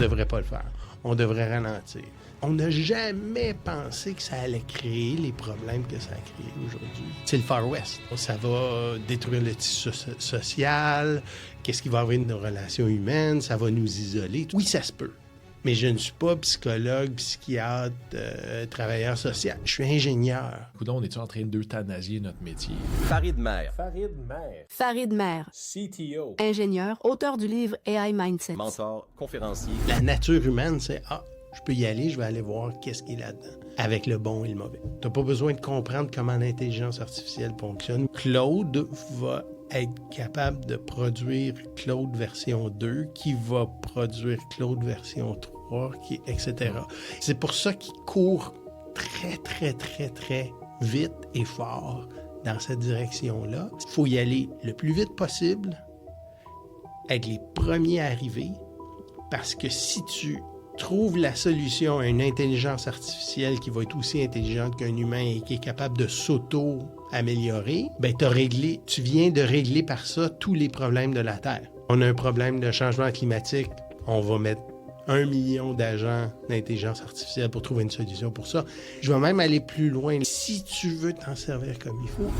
devrait pas le faire. On devrait ralentir. On n'a jamais pensé que ça allait créer les problèmes que ça a créé aujourd'hui. C'est le Far West. Ça va détruire le tissu social. Qu'est-ce qui va arriver de nos relations humaines? Ça va nous isoler. Oui, ça se peut. Mais je ne suis pas psychologue, psychiatre, travailleur social. Je suis ingénieur. Coudon, on est-tu en train d'euthanasier notre métier? Farid Maire. Farid Maire. CTO. Ingénieur, auteur du livre AI Mindset. Mentor, conférencier. La nature humaine, c'est je peux y aller, je vais aller voir qu'est-ce qu'il y a là-dedans, avec le bon et le mauvais. Tu n'as pas besoin de comprendre comment l'intelligence artificielle fonctionne. Claude va être capable de produire Claude version 2, qui va produire Claude version 3, etc. C'est pour ça qu'il court très, très, très, très vite et fort dans cette direction-là. Il faut y aller le plus vite possible, être les premiers à arriver, parce que si tu trouves la solution à une intelligence artificielle qui va être aussi intelligente qu'un humain et qui est capable de s'auto-améliorer, ben tu viens de régler par ça tous les problèmes de la Terre. On a un problème de changement climatique, on va mettre 1 million d'agents d'intelligence artificielle pour trouver une solution pour ça. Je vais même aller plus loin. Si tu veux t'en servir comme il faut,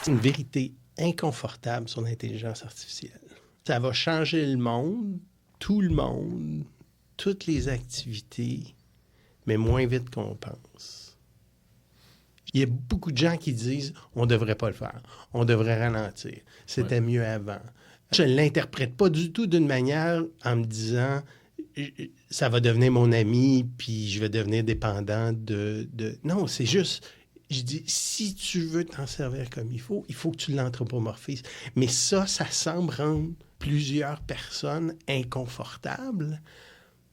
c'est une vérité inconfortable sur l'intelligence artificielle. Ça va changer le monde, toutes les activités, mais moins vite qu'on pense. Il y a beaucoup de gens qui disent « on ne devrait pas le faire, on devrait ralentir, c'était mieux avant ». Je ne l'interprète pas du tout d'une manière en me disant « ça va devenir mon ami, puis je vais devenir dépendant de... » Non, c'est juste... Je dis, si tu veux t'en servir comme il faut que tu l'anthropomorphises. Mais ça semble rendre plusieurs personnes inconfortables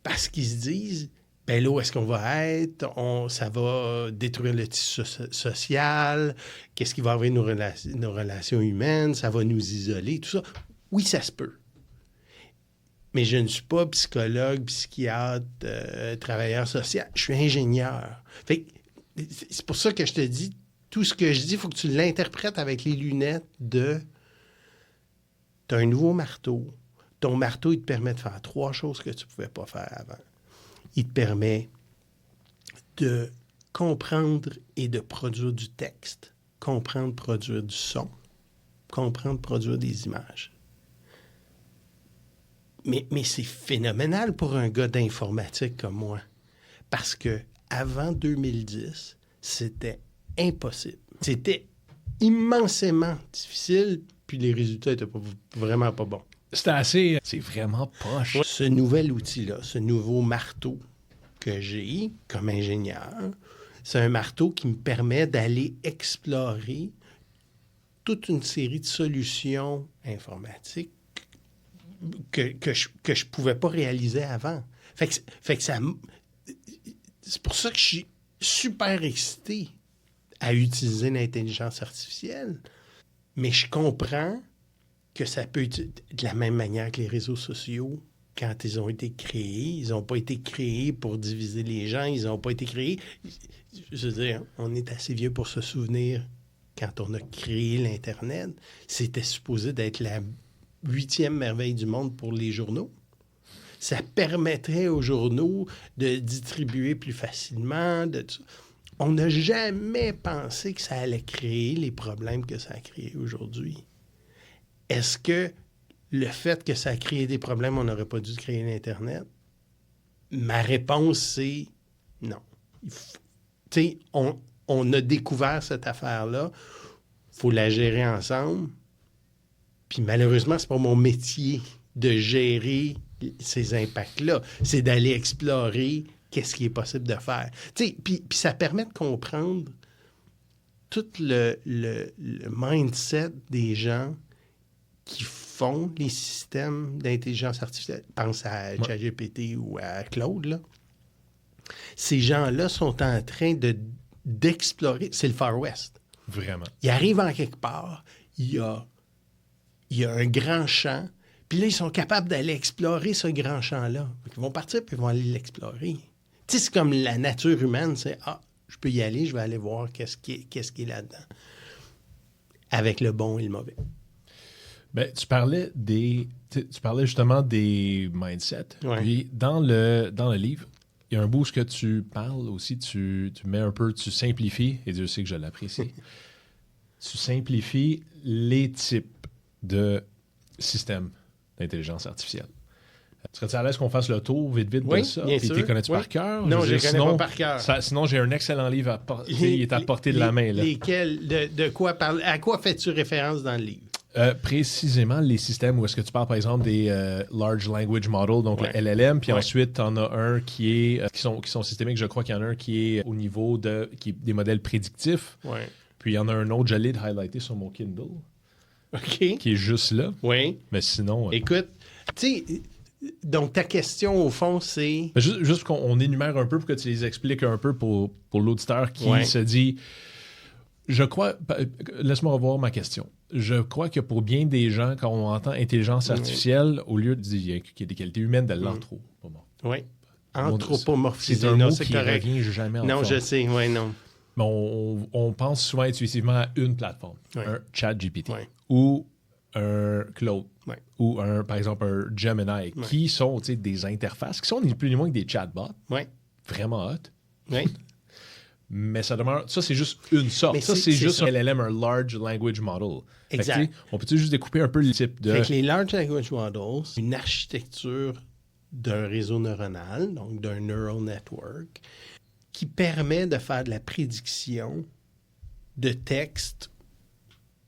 parce qu'ils se disent, ben là, où est-ce qu'on va être? Ça va détruire le tissu social. Qu'est-ce qui va arriver de nos relations humaines? Ça va nous isoler, tout ça. Oui, ça se peut. Mais je ne suis pas psychologue, psychiatre, travailleur social. Je suis ingénieur. Fait que, c'est pour ça que je te dis, tout ce que je dis, il faut que tu l'interprètes avec les lunettes de... Tu as un nouveau marteau. Ton marteau, il te permet de faire 3 choses que tu ne pouvais pas faire avant. Il te permet de comprendre et de produire du texte, comprendre, produire du son, comprendre, produire des images. Mais c'est phénoménal pour un gars d'informatique comme moi. Parce que avant 2010, c'était impossible. C'était immensément difficile, puis les résultats n'étaient vraiment pas bons. C'est vraiment poche. Ce nouvel outil-là, ce nouveau marteau que j'ai comme ingénieur, c'est un marteau qui me permet d'aller explorer toute une série de solutions informatiques que je pouvais pas réaliser avant. Fait que ça... C'est pour ça que je suis super excité à utiliser l'intelligence artificielle. Mais je comprends que ça peut être de la même manière que les réseaux sociaux. Quand ils ont été créés, ils n'ont pas été créés pour diviser les gens. Ils n'ont pas été créés... Je veux dire, on est assez vieux pour se souvenir quand on a créé l'Internet. C'était supposé d'être la 8e merveille du monde pour les journaux. Ça permettrait aux journaux de distribuer plus facilement. On n'a jamais pensé que ça allait créer les problèmes que ça a créés aujourd'hui. Est-ce que le fait que ça a créé des problèmes, on n'aurait pas dû créer l'Internet? Ma réponse, c'est non. Tu sais, on a découvert cette affaire-là. Il faut la gérer ensemble. Puis malheureusement, c'est pas mon métier de gérer ces impacts-là. C'est d'aller explorer qu'est-ce qui est possible de faire. Tu sais, puis ça permet de comprendre tout le mindset des gens qui font les systèmes d'intelligence artificielle. Pense à ChatGPT ou à Claude, là. Ces gens-là sont en train d'explorer. C'est le Far West. Vraiment. Ils arrivent en quelque part, il y a un grand champ, puis là, ils sont capables d'aller explorer ce grand champ-là. Ils vont partir, puis ils vont aller l'explorer. Tu sais, c'est comme la nature humaine, c'est « je peux y aller, je vais aller voir qu'est-ce qui est là-dedans. » Avec le bon et le mauvais. Ben, tu parlais justement des mindsets. Ouais. Puis dans le livre, il y a un bout que tu parles aussi, tu mets un peu, tu simplifies, et Dieu sait que je l'apprécie, tu simplifies les types de systèmes d'intelligence artificielle. Serais-tu à l'aise qu'on fasse le tour vite Oui, de ça? bien Puis sûr. tu connais-tu Oui. par cœur? Non, je veux ne dire, connais sinon, pas par cœur. sinon, j'ai un excellent livre à portée. Il est à portée de la main. Là. Lesquels? De quoi parle? À quoi fais-tu référence dans le livre? Précisément les systèmes où est-ce que tu parles, par exemple, des Large Language Model, donc Ouais. le LLM, puis Ouais. ensuite, tu en as un qui est qui sont systémiques. Je crois qu'il y en a un qui est au niveau qui est des modèles prédictifs. Oui. Puis il y en a un autre, j'allais le highlighter sur mon Kindle, OK. qui est juste là. Oui. Mais sinon... Écoute, tu sais, donc ta question, au fond, c'est... mais juste qu'on énumère un peu pour que tu les expliques un peu pour l'auditeur qui Ouais. se dit... Je crois... Laisse-moi revoir ma question. Je crois que pour bien des gens, quand on entend intelligence artificielle, au lieu de dire qu'il y a des qualités humaines, de l'anthro. Pas bon. Oui. C'est Anthropomorphiser. un Non, mot c'est qui correct. revient jamais en Non, forme. je sais. Oui, non. Mais on pense souvent intuitivement à une plateforme, Ouais. un ChatGPT Ouais. ou un Claude Ouais. ou par exemple un Gemini, qui sont des interfaces, qui sont ni plus ni moins que des chatbots, Oui. vraiment hot. Oui. Mais ça demeure... Ça, c'est juste une sorte. Mais Ça, c'est c'est juste ça. un LLM, un Large Language Model. Fait que, Exact. tu sais, on peut juste découper un peu le type de... Fait que les Large Language Models, c'est une architecture d'un réseau neuronal, donc d'un neural network, qui permet de faire de la prédiction de texte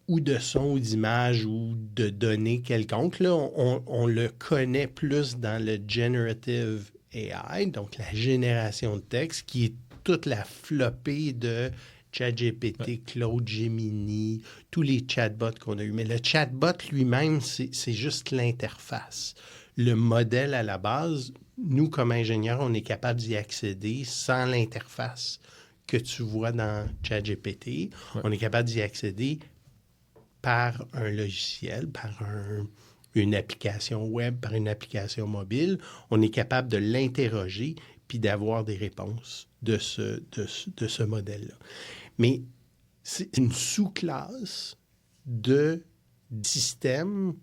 ou de son ou d'image ou de données quelconques. Là, on le connaît plus dans le Generative AI, donc la génération de texte, qui est toute la flopée de ChatGPT, Claude, Gemini, tous les chatbots qu'on a eus. Mais le chatbot lui-même, c'est juste l'interface. Le modèle à la base, nous, comme ingénieurs, on est capable d'y accéder sans l'interface que tu vois dans ChatGPT. Ouais. On est capable d'y accéder par un logiciel, par une application web, par une application mobile. On est capable de l'interroger puis d'avoir des réponses de ce modèle-là. Mais c'est une sous-classe de systèmes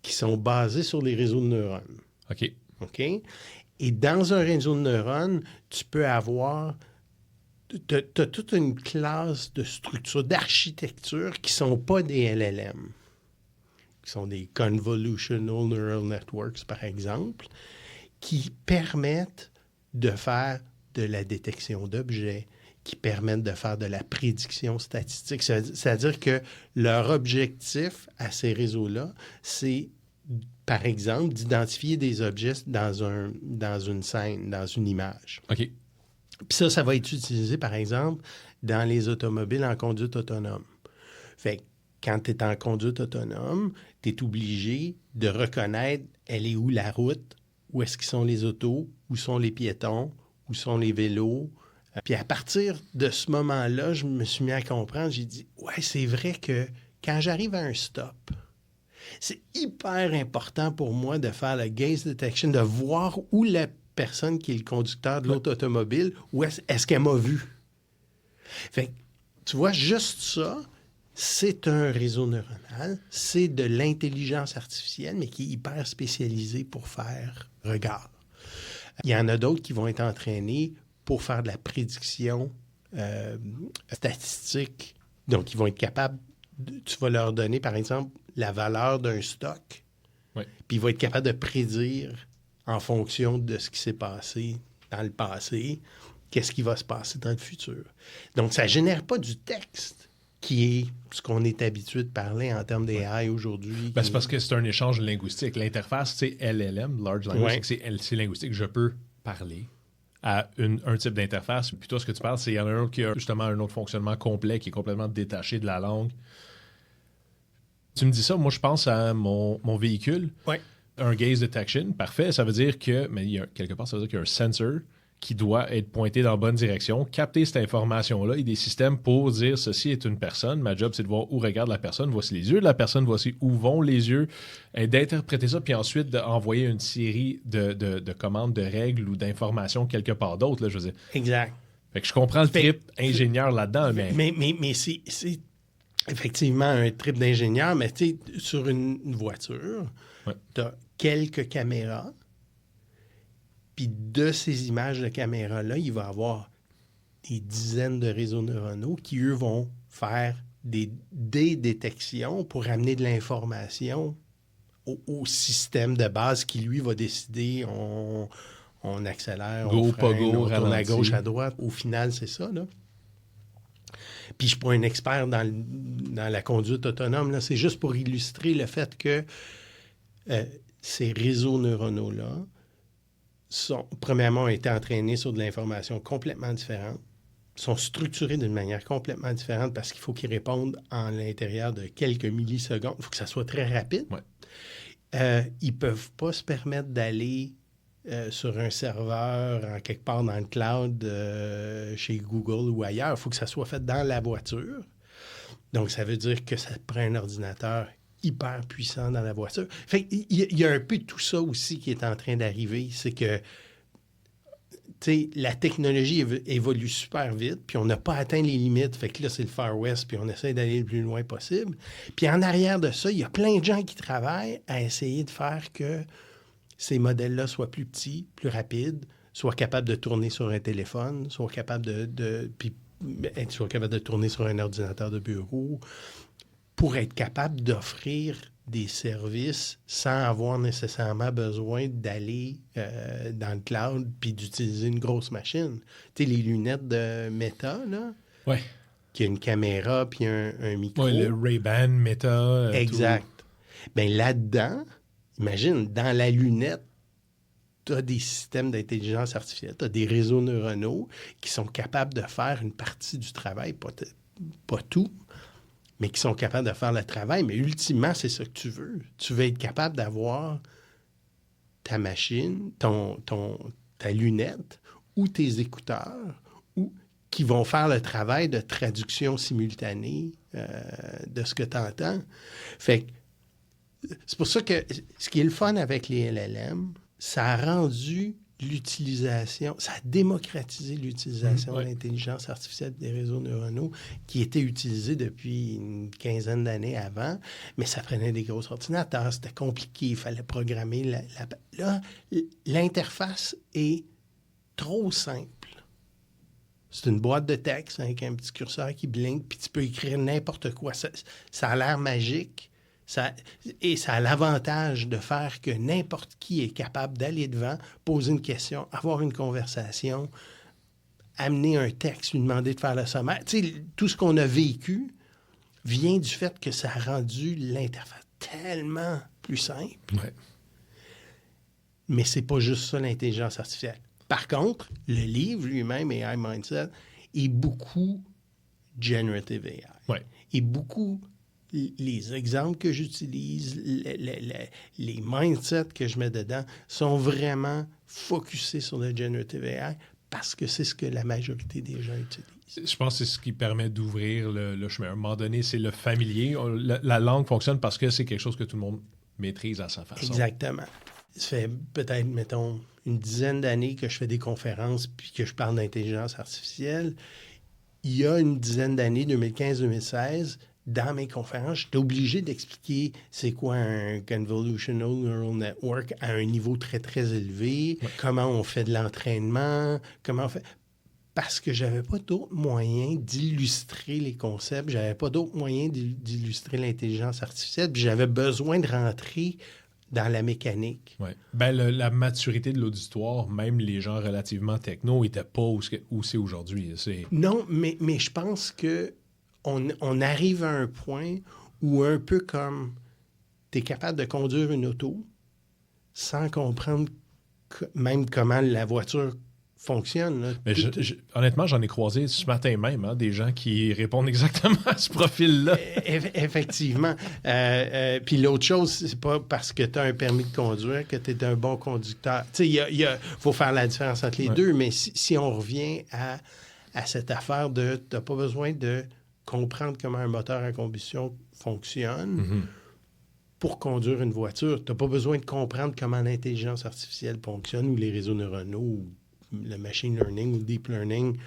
qui sont basés sur les réseaux de neurones. OK. OK? Et dans un réseau de neurones, tu peux avoir... Tu as toute une classe de structures, d'architecture qui ne sont pas des LLM, qui sont des Convolutional Neural Networks, par exemple, qui permettent de faire de la détection d'objets, qui permettent de faire de la prédiction statistique. C'est-à-dire que leur objectif à ces réseaux-là, c'est, par exemple, d'identifier des objets dans une scène, dans une image. OK. Puis ça va être utilisé, par exemple, dans les automobiles en conduite autonome. Fait que quand tu es en conduite autonome, tu es obligé de reconnaître elle est où la route, où est-ce qu'ils sont les autos, où sont les piétons, où sont les vélos. Puis à partir de ce moment-là, je me suis mis à comprendre, j'ai dit, ouais, c'est vrai que quand j'arrive à un stop, c'est hyper important pour moi de faire le gaze detection, de voir où la personne qui est le conducteur de l'autre automobile, où est-ce qu'elle m'a vu. Fait que, tu vois, juste ça, c'est un réseau neuronal, c'est de l'intelligence artificielle, mais qui est hyper spécialisé pour faire regard. Il y en a d'autres qui vont être entraînés pour faire de la prédiction statistique. Donc, ils vont être capables, tu vas leur donner, par exemple, la valeur d'un stock, Ouais. puis ils vont être capables de prédire en fonction de ce qui s'est passé dans le passé, qu'est-ce qui va se passer dans le futur. Donc, ça ne génère pas du texte qui est ce qu'on est habitué de parler en termes d'AI aujourd'hui. Ben, c'est parce que c'est un échange linguistique. L'interface, c'est LLM, Large Language, Ouais. c'est linguistique. Je peux parler à un type d'interface. Puis toi, ce que tu parles, c'est qu'il y en a un qui a justement un autre fonctionnement complet qui est complètement détaché de la langue. Tu me dis ça, moi, je pense à mon véhicule. Ouais. Un gaze detection, parfait. Ça veut dire que, mais quelque part, ça veut dire qu'il y a un sensor qui doit être pointé dans la bonne direction, capter cette information-là et des systèmes pour dire ceci est une personne. Ma job, c'est de voir où regarde la personne, voici les yeux de la personne, voici où vont les yeux, et d'interpréter ça, puis ensuite d'envoyer une série de commandes, de règles ou d'informations quelque part d'autre. Là, je veux dire. Exact. Fait que je comprends le trip ingénieur là-dedans, mais... Mais effectivement un trip d'ingénieur, mais tu sais, sur une voiture, Ouais. tu as quelques caméras, puis de ces images de caméras-là, il va y avoir des dizaines de réseaux neuronaux qui, eux, vont faire des détections pour amener de l'information au système de base qui, lui, va décider on accélère, Go, on pas freine, go, on tourne à ralenti. gauche, à droite. Au final, c'est ça, là. Puis je ne suis pas un expert dans la conduite autonome, là. C'est juste pour illustrer le fait que ces réseaux neuronaux-là premièrement, ont été entraînés sur de l'information complètement différente, sont structurés d'une manière complètement différente parce qu'il faut qu'ils répondent en l'intérieur de quelques millisecondes. Il faut que ça soit très rapide. Ouais. Ils ne peuvent pas se permettre d'aller sur un serveur en quelque part dans le cloud chez Google ou ailleurs. Il faut que ça soit fait dans la voiture. Donc, ça veut dire que ça prend un ordinateur hyper puissant dans la voiture. Fait il y a un peu tout ça aussi qui est en train d'arriver. C'est que la technologie évolue super vite, puis on n'a pas atteint les limites. Fait que là, c'est le Far West, puis on essaie d'aller le plus loin possible. Puis en arrière de ça, il y a plein de gens qui travaillent à essayer de faire que ces modèles-là soient plus petits, plus rapides, soient capables de tourner sur un téléphone, soient capables soient capables de tourner sur un ordinateur de bureau, pour être capable d'offrir des services sans avoir nécessairement besoin d'aller dans le cloud puis d'utiliser une grosse machine. Tu sais, les lunettes de Meta, là, Ouais. qui a une caméra puis un micro. Ouais, le Ray-Ban, Meta. Exact. Bien, là-dedans, imagine, dans la lunette, tu as des systèmes d'intelligence artificielle, tu as des réseaux neuronaux qui sont capables de faire une partie du travail, pas tout, mais qui sont capables de faire le travail. Mais ultimement, c'est ça que tu veux. Tu veux être capable d'avoir ta machine, ta lunette ou tes écouteurs qui vont faire le travail de traduction simultanée de ce que tu entends. Fait que c'est pour ça que ce qui est le fun avec les LLM, ça a rendu l'utilisation, ça a démocratisé l'utilisation de l'intelligence artificielle des réseaux neuronaux qui étaient utilisés depuis une quinzaine d'années avant, mais ça prenait des gros ordinateurs, c'était compliqué, il fallait programmer. Là, l'interface est trop simple. C'est une boîte de texte avec un petit curseur qui blinque, puis tu peux écrire n'importe quoi. Ça a l'air magique. Et ça a l'avantage de faire que n'importe qui est capable d'aller devant, poser une question, avoir une conversation, amener un texte, lui demander de faire le sommaire. Tu sais, tout ce qu'on a vécu vient du fait que ça a rendu l'interface tellement plus simple. Ouais. Mais c'est pas juste ça, l'intelligence artificielle. Par contre, le livre lui-même, AI Mindset, est beaucoup generative AI. Ouais. Et beaucoup les exemples que j'utilise, les mindsets que je mets dedans sont vraiment focusés sur le generative AI parce que c'est ce que la majorité des gens utilisent. Je pense que c'est ce qui permet d'ouvrir le chemin. À un moment donné, c'est le familier. La langue fonctionne parce que c'est quelque chose que tout le monde maîtrise à sa façon. Exactement. Ça fait peut-être, mettons, une dizaine d'années que je fais des conférences puis que je parle d'intelligence artificielle. Il y a une dizaine d'années, 2015-2016, dans mes conférences, j'étais obligé d'expliquer c'est quoi un Convolutional Neural Network à un niveau très, très élevé, comment on fait de l'entraînement, comment on fait... Parce que j'avais pas d'autres moyens d'illustrer les concepts, j'avais pas d'autres moyens d'illustrer l'intelligence artificielle, puis j'avais besoin de rentrer dans la mécanique. Ouais. Ben, la maturité de l'auditoire, même les gens relativement techno, n'étaient pas où c'est aujourd'hui. Non, mais je pense que on arrive à un point où, un peu comme tu es capable de conduire une auto sans comprendre même comment la voiture fonctionne. Là. Mais honnêtement, j'en ai croisé ce matin même, des gens qui répondent exactement à ce profil-là. Effectivement. Puis l'autre chose, c'est pas parce que tu as un permis de conduire que tu es un bon conducteur. Tu sais, il faut faire la différence entre les deux, mais si on revient à cette affaire de tu n'as pas besoin de comprendre comment un moteur à combustion fonctionne pour conduire une voiture. Tu n'as pas besoin de comprendre comment l'intelligence artificielle fonctionne ou les réseaux neuronaux ou le machine learning ou le deep learning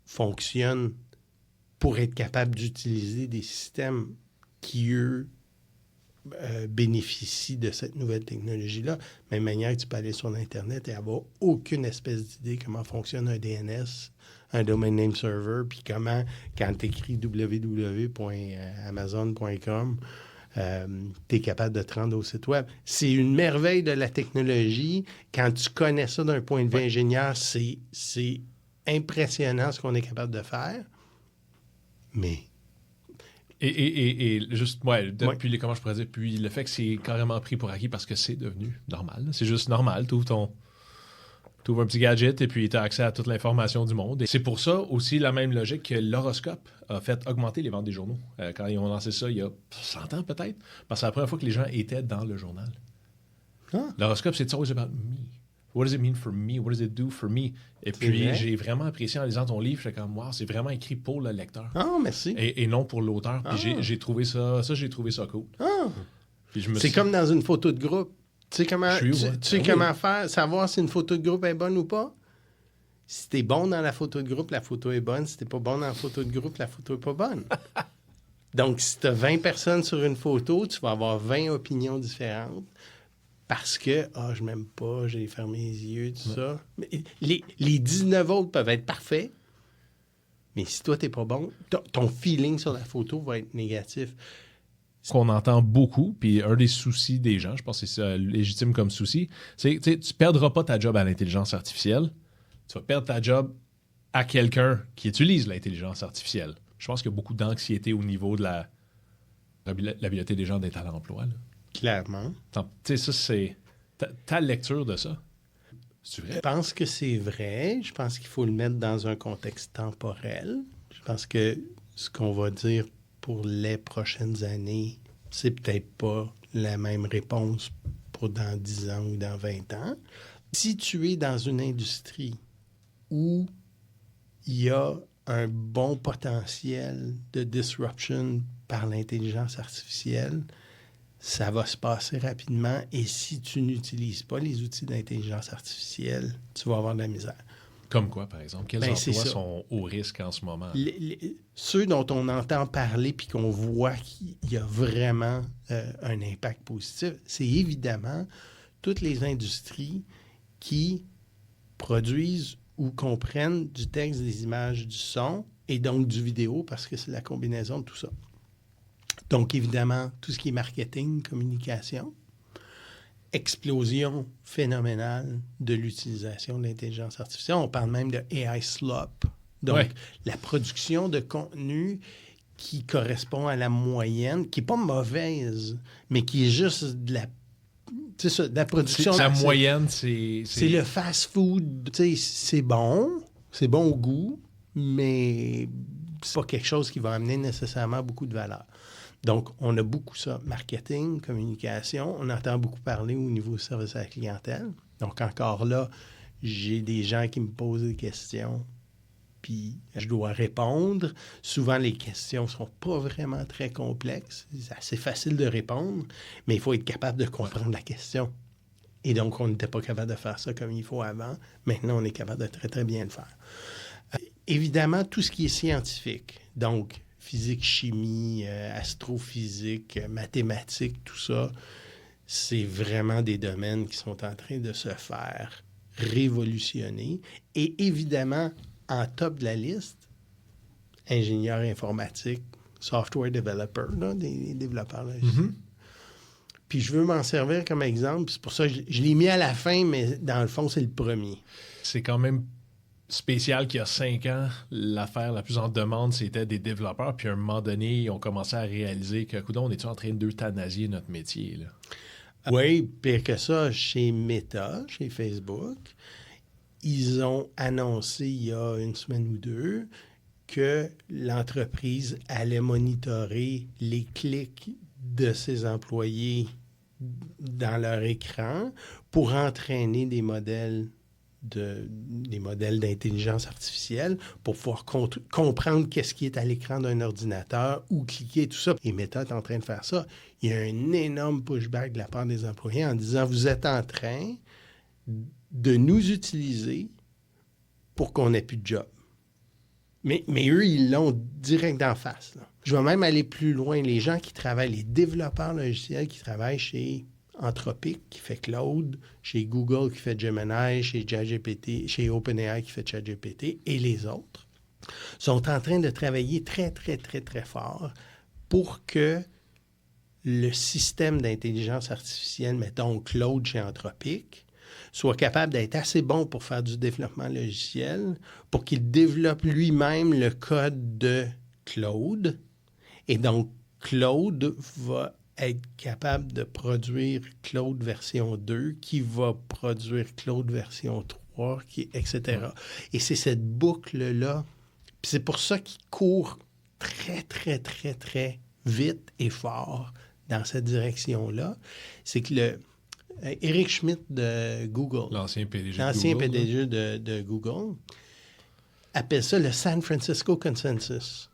fonctionne pour être capable d'utiliser des systèmes qui, eux, bénéficient de cette nouvelle technologie-là. De la même manière que tu peux aller sur Internet et avoir aucune espèce d'idée comment fonctionne un DNS, un Domain Name Server, puis comment, quand tu écris www.amazon.com, tu es capable de te rendre au site web. C'est une merveille de la technologie. Quand tu connais ça d'un point de vue ingénieur, c'est impressionnant ce qu'on est capable de faire. Mais... Et juste, depuis, comment je pourrais dire, puis le fait que c'est carrément pris pour acquis parce que c'est devenu normal. Là. C'est juste normal. Tu ouvres un petit gadget et puis tu as accès à toute l'information du monde. Et c'est pour ça aussi la même logique que l'horoscope a fait augmenter les ventes des journaux. Quand ils ont lancé ça il y a 100 ans peut-être, parce que c'est la première fois que les gens étaient dans le journal. Ah. L'horoscope, c'est « It's always about me ». What does it mean for me? What does it do for me? Et puis, j'ai vraiment apprécié en lisant ton livre. J'étais comme, wow, c'est vraiment écrit pour le lecteur. Ah, merci. Et non pour l'auteur. Puis j'ai trouvé ça cool. Ah. Puis C'est comme dans une photo de groupe. Tu sais comment, comment faire, savoir si une photo de groupe est bonne ou pas? Si t'es bon dans la photo de groupe, la photo est bonne. Si t'es pas bon dans la photo de groupe, la photo est pas bonne. Donc, si t'as 20 personnes sur une photo, tu vas avoir 20 opinions différentes. Parce que, je m'aime pas, j'ai fermé les yeux, tout ça. Mais les 19 autres peuvent être parfaits, mais si toi, t'es pas bon, ton feeling sur la photo va être négatif. Qu'on entend beaucoup, puis un des soucis des gens, je pense que c'est légitime comme souci, c'est que tu perdras pas ta job à l'intelligence artificielle, tu vas perdre ta job à quelqu'un qui utilise l'intelligence artificielle. Je pense qu'il y a beaucoup d'anxiété au niveau de l'habileté des gens d'être à l'emploi, là. Clairement. Tu sais, ça, c'est ta lecture de ça. C'est vrai? Je pense que c'est vrai. Je pense qu'il faut le mettre dans un contexte temporel. Je pense que ce qu'on va dire pour les prochaines années, c'est peut-être pas la même réponse pour dans 10 ans ou dans 20 ans. Si tu es dans une industrie où il y a un bon potentiel de disruption par l'intelligence artificielle, ça va se passer rapidement et si tu n'utilises pas les outils d'intelligence artificielle, tu vas avoir de la misère. Comme quoi, par exemple? Quels emplois sont au risque en ce moment? Ceux dont on entend parler puis qu'on voit qu'il y a vraiment un impact positif, c'est évidemment toutes les industries qui produisent ou comprennent du texte, des images, du son et donc du vidéo parce que c'est la combinaison de tout ça. Donc, évidemment, tout ce qui est marketing, communication, explosion phénoménale de l'utilisation de l'intelligence artificielle. On parle même de AI slop. Donc, la production de contenu qui correspond à la moyenne, qui n'est pas mauvaise, mais qui est juste de la production. La moyenne, c'est... C'est le fast-food. C'est bon au goût, mais c'est pas quelque chose qui va amener nécessairement beaucoup de valeur. Donc, on a beaucoup ça, marketing, communication. On entend beaucoup parler au niveau service à la clientèle. Donc, encore là, j'ai des gens qui me posent des questions, puis je dois répondre. Souvent, les questions ne sont pas vraiment très complexes. C'est assez facile de répondre, mais il faut être capable de comprendre la question. Et donc, on n'était pas capable de faire ça comme il faut avant. Maintenant, on est capable de très, très bien le faire. Évidemment, tout ce qui est scientifique, donc physique, chimie, astrophysique, mathématiques, tout ça, c'est vraiment des domaines qui sont en train de se faire révolutionner. Et évidemment, en top de la liste, ingénieurs informatiques, software developer, là, des développeurs logiciels. Puis je veux m'en servir comme exemple. C'est pour ça que je l'ai mis à la fin, mais dans le fond, c'est le premier. C'est quand même spécial qu'il y a 5 ans, l'affaire la plus en demande, c'était des développeurs. Puis à un moment donné, ils ont commencé à réaliser que, coudonc, on est en train d'euthanasier notre métier, là? Oui, pire que ça, chez Meta, chez Facebook, ils ont annoncé il y a une semaine ou deux que l'entreprise allait monitorer les clics de ses employés dans leur écran pour entraîner des modèles d'intelligence artificielle pour pouvoir comprendre qu'est-ce qui est à l'écran d'un ordinateur ou cliquer, tout ça. Et Meta est en train de faire ça. Il y a un énorme pushback de la part des employés en disant « Vous êtes en train de nous utiliser pour qu'on n'ait plus de job. » Mais eux, ils l'ont direct d'en face. Là. Je vais même aller plus loin. Les gens qui travaillent, les développeurs logiciels qui travaillent chez Anthropic, qui fait Claude, chez Google, qui fait Gemini, chez ChatGPT, chez OpenAI, qui fait ChatGPT, et les autres, sont en train de travailler très, très, très, très fort pour que le système d'intelligence artificielle, mettons Claude chez Anthropic, soit capable d'être assez bon pour faire du développement logiciel, pour qu'il développe lui-même le code de Claude. Et donc, Claude va être capable de produire Claude version 2, qui va produire Claude version 3, etc. Et c'est cette boucle-là. Puis c'est pour ça qu'il court très, très, très, très vite et fort dans cette direction-là. C'est que Eric Schmidt de Google, L'ancien PDG de Google, appelle ça le San Francisco Consensus.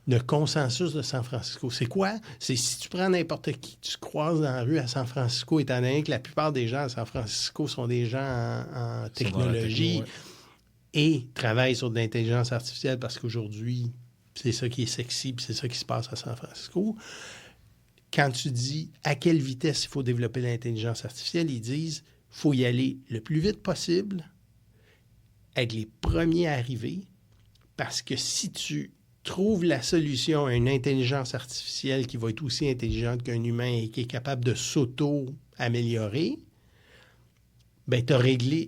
Le consensus de San Francisco. C'est quoi? C'est si tu prends n'importe qui que tu croises dans la rue à San Francisco, étant donné que la plupart des gens à San Francisco sont des gens en technologie et travaillent sur de l'intelligence artificielle parce qu'aujourd'hui, c'est ça qui est sexy puis c'est ça qui se passe à San Francisco. Quand tu dis à quelle vitesse il faut développer l'intelligence artificielle, ils disent qu'il faut y aller le plus vite possible, être les premiers à arriver, parce que si tu trouves la solution à une intelligence artificielle qui va être aussi intelligente qu'un humain et qui est capable de s'auto-améliorer, bien,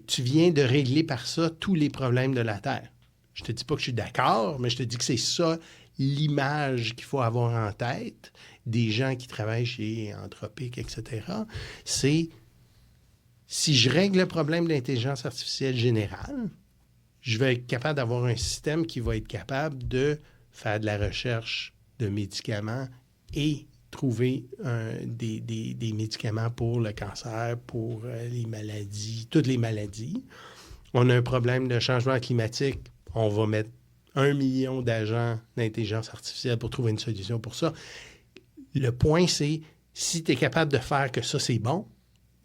tu viens de régler par ça tous les problèmes de la Terre. Je te dis pas que je suis d'accord, mais je te dis que c'est ça l'image qu'il faut avoir en tête des gens qui travaillent chez Anthropic, etc. C'est, si je règle le problème de l'intelligence artificielle générale, je vais être capable d'avoir un système qui va être capable de faire de la recherche de médicaments et trouver des médicaments pour le cancer, pour les maladies, toutes les maladies. On a un problème de changement climatique, on va mettre 1 million d'agents d'intelligence artificielle pour trouver une solution pour ça. Le point, c'est, si tu es capable de faire que ça, c'est bon,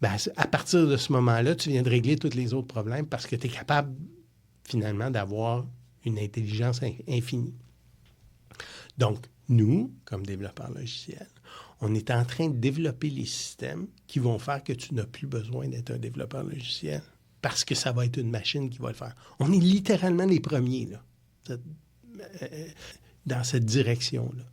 bien, à partir de ce moment-là, tu viens de régler tous les autres problèmes parce que tu es capable, finalement, d'avoir une intelligence infinie. Donc, nous, comme développeurs logiciels, on est en train de développer les systèmes qui vont faire que tu n'as plus besoin d'être un développeur logiciel parce que ça va être une machine qui va le faire. On est littéralement les premiers, là, dans cette direction-là.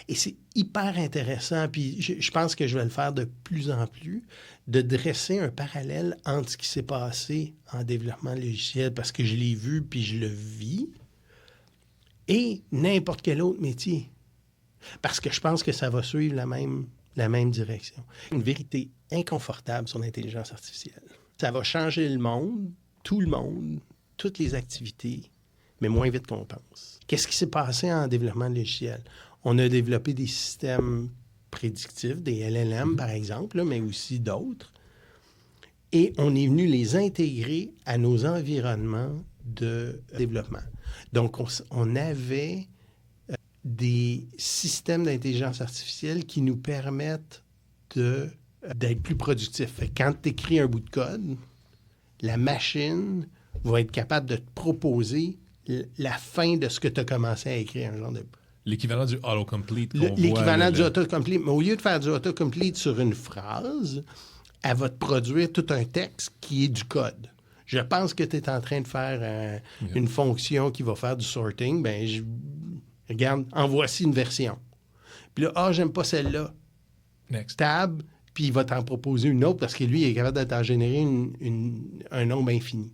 Et c'est hyper intéressant, puis je pense que je vais le faire de plus en plus, de dresser un parallèle entre ce qui s'est passé en développement logiciel, parce que je l'ai vu puis je le vis, et n'importe quel autre métier. Parce que je pense que ça va suivre la même direction. Une vérité inconfortable sur l'intelligence artificielle. Ça va changer le monde, toutes les activités, mais moins vite qu'on pense. Qu'est-ce qui s'est passé en développement logiciel? On a développé des systèmes prédictifs, des LLM par exemple, là, mais aussi d'autres. Et on est venu les intégrer à nos environnements de développement. Donc, on avait des systèmes d'intelligence artificielle qui nous permettent d'être plus productifs. Fait que quand tu écris un bout de code, la machine va être capable de te proposer la fin de ce que tu as commencé à écrire. Un genre de... L'équivalent du autocomplete. L'équivalent du autocomplete. Mais au lieu de faire du autocomplete sur une phrase, elle va te produire tout un texte qui est du code. Je pense que tu es en train de faire une fonction qui va faire du sorting. Bien, regarde, en voici une version. Puis là, j'aime pas celle-là. Next. Tab, puis il va t'en proposer une autre parce que lui, il est capable de t'en générer un nombre infini.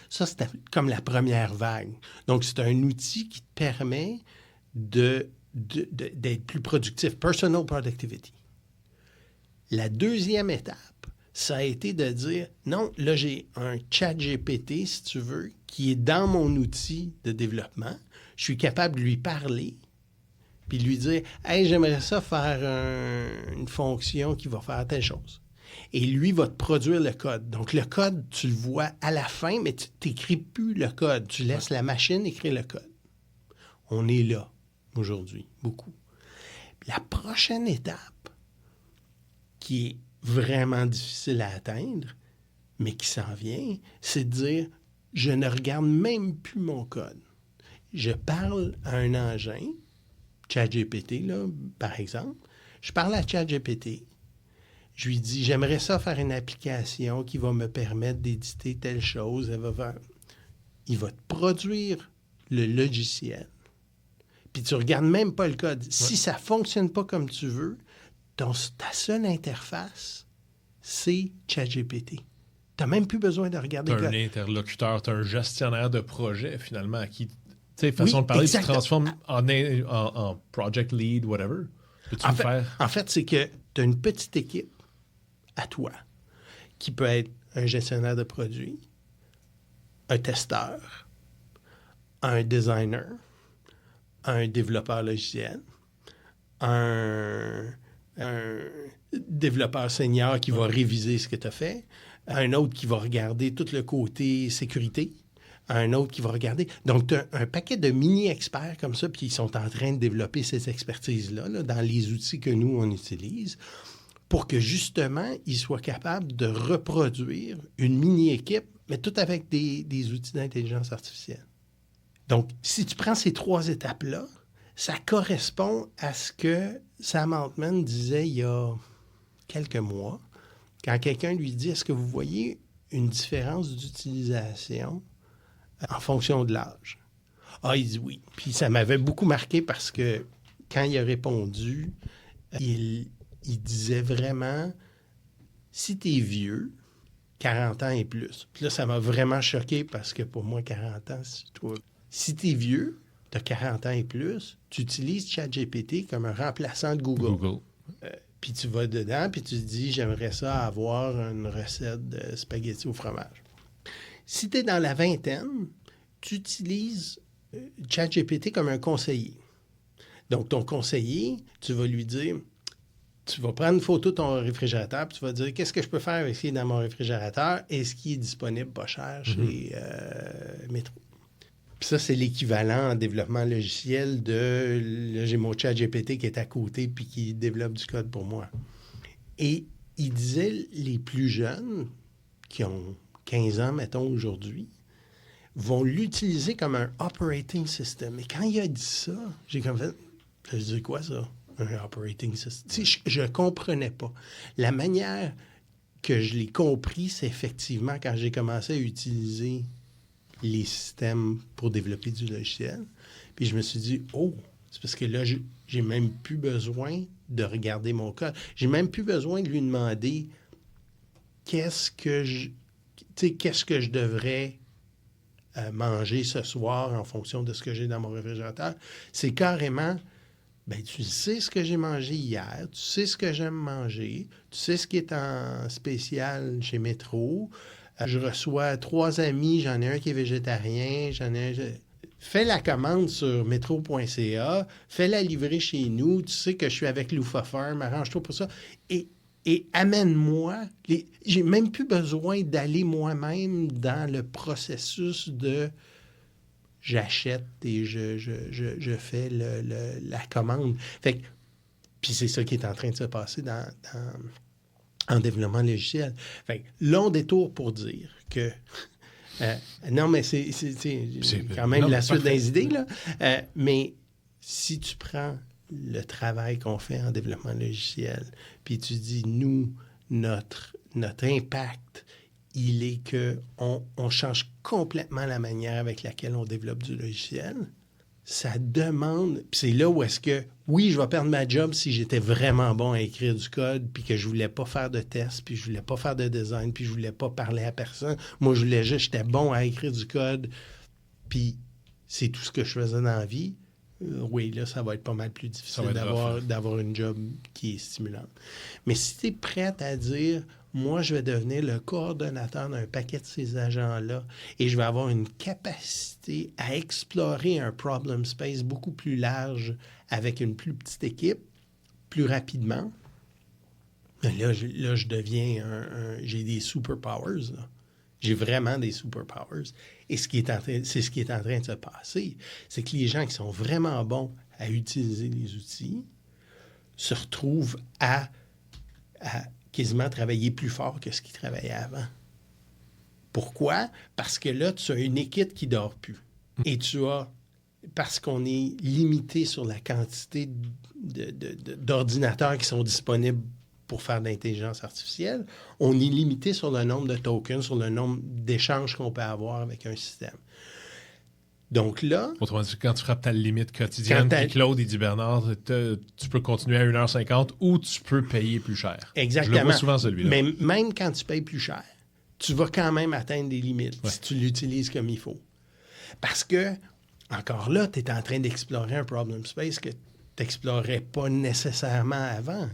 Ça, c'est comme la première vague. Donc, c'est un outil qui te permet d'être plus productif. Personal productivity. La deuxième étape, ça a été de dire, non, là, j'ai un ChatGPT, si tu veux, qui est dans mon outil de développement. Je suis capable de lui parler, puis de lui dire, « Hey, j'aimerais ça faire une fonction qui va faire telle chose. » Et lui va te produire le code. Donc, le code, tu le vois à la fin, mais tu n'écris plus le code. Tu laisses la machine écrire le code. On est là, aujourd'hui, beaucoup. La prochaine étape, qui est vraiment difficile à atteindre, mais qui s'en vient, c'est de dire, je ne regarde même plus mon code. je parle à un engin, ChatGPT, là, par exemple. Je parle à ChatGPT. Je lui dis, j'aimerais ça faire une application qui va me permettre d'éditer telle chose. Il va te produire le logiciel. Puis tu ne regardes même pas le code. Si ça ne fonctionne pas comme tu veux, ta seule interface, c'est ChatGPT. Tu n'as même plus besoin de regarder le code. Tu as un interlocuteur, tu as un gestionnaire de projet, finalement, à qui, tu sais, façon de parler, exactement. tu transformes en project lead, whatever. Peux-tu le faire? En fait, c'est que tu as une petite équipe à toi qui peut être un gestionnaire de produits, un testeur, un designer, un développeur logiciel, un développeur senior qui va réviser ce que tu as fait, un autre qui va regarder tout le côté sécurité, un autre qui va regarder. Donc, tu as un paquet de mini-experts comme ça, puis ils sont en train de développer ces expertises-là là, dans les outils que nous, on utilise, pour que, justement, ils soient capables de reproduire une mini-équipe, mais tout avec des outils d'intelligence artificielle. Donc, si tu prends ces 3 étapes-là, ça correspond à ce que Sam Altman disait il y a quelques mois, quand quelqu'un lui dit « Est-ce que vous voyez une différence d'utilisation en fonction de l'âge? » Ah, il dit oui. Puis ça m'avait beaucoup marqué parce que quand il a répondu, il disait vraiment « Si tu es vieux, 40 ans et plus. » Puis là, ça m'a vraiment choqué parce que pour moi, 40 ans, c'est toi. Si tu es vieux, tu as 40 ans et plus, tu utilises ChatGPT comme un remplaçant de Google. Puis tu vas dedans, puis tu te dis, j'aimerais ça avoir une recette de spaghettis au fromage. Si tu es dans la vingtaine, tu utilises ChatGPT comme un conseiller. Donc, ton conseiller, tu vas lui dire, tu vas prendre une photo de ton réfrigérateur, puis tu vas dire, qu'est-ce que je peux faire avec ce qui est dans mon réfrigérateur et ce qui est disponible pas cher chez Métro. Puis ça, c'est l'équivalent en développement logiciel de... Là, j'ai mon ChatGPT qui est à côté puis qui développe du code pour moi. Et il disait, les plus jeunes, qui ont 15 ans, mettons, aujourd'hui, vont l'utiliser comme un operating system. Et quand il a dit ça, j'ai comme fait... Je dis quoi, ça? Un operating system? Tu sais, je ne comprenais pas. La manière que je l'ai compris, c'est effectivement quand j'ai commencé à utiliser les systèmes pour développer du logiciel. Puis je me suis dit, oh, c'est parce que là, j'ai même plus besoin de regarder mon code. J'ai même plus besoin de lui demander qu'est-ce que je devrais manger ce soir en fonction de ce que j'ai dans mon réfrigérateur. C'est carrément, ben tu sais ce que j'ai mangé hier, tu sais ce que j'aime manger, tu sais ce qui est en spécial chez Métro. Je reçois 3 amis, j'en ai un qui est végétarien, fais la commande sur metro.ca, fais-la livrer chez nous, tu sais que je suis avec Loufa Farm, arrange-toi pour ça, et amène-moi. J'ai même plus besoin d'aller moi-même dans le processus de j'achète et je fais la commande. Fait que, puis c'est ça qui est en train de se passer en développement logiciel. Fait que, long détour pour dire que... non, mais c'est quand même la suite des idées, là. Mais si tu prends le travail qu'on fait en développement logiciel, puis tu dis, nous, notre impact, il est qu'on change complètement la manière avec laquelle on développe du logiciel. Ça demande... Puis c'est là où est-ce que... Oui, je vais perdre ma job si j'étais vraiment bon à écrire du code, puis que je voulais pas faire de tests, puis je voulais pas faire de design, puis je voulais pas parler à personne. Moi, j'étais bon à écrire du code, puis c'est tout ce que je faisais dans la vie. Oui, là, ça va être pas mal plus difficile d'avoir une job qui est stimulante. Mais si tu es prête à dire... Moi, je vais devenir le coordonnateur d'un paquet de ces agents-là et je vais avoir une capacité à explorer un problem space beaucoup plus large avec une plus petite équipe, plus rapidement. Là, je deviens j'ai des superpowers. Là. J'ai vraiment des superpowers. Et c'est ce qui est en train de se passer. C'est que les gens qui sont vraiment bons à utiliser les outils se retrouvent à quasiment travailler plus fort que ce qu'ils travaillaient avant. Pourquoi? Parce que là, tu as une équipe qui ne dort plus. Et tu as parce qu'on est limité sur la quantité d'ordinateurs qui sont disponibles pour faire de l'intelligence artificielle, on est limité sur le nombre de tokens, sur le nombre d'échanges qu'on peut avoir avec un système. Donc là... Autrement dit, quand tu frappes ta limite quotidienne, puis Claude, il dit, Bernard, tu peux continuer à 1h50 ou tu peux payer plus cher. Exactement. Je le vois souvent, celui-là. Mais même quand tu payes plus cher, tu vas quand même atteindre des limites si tu l'utilises comme il faut. Parce que, encore là, tu es en train d'explorer un problem space que tu n'explorais pas nécessairement avant.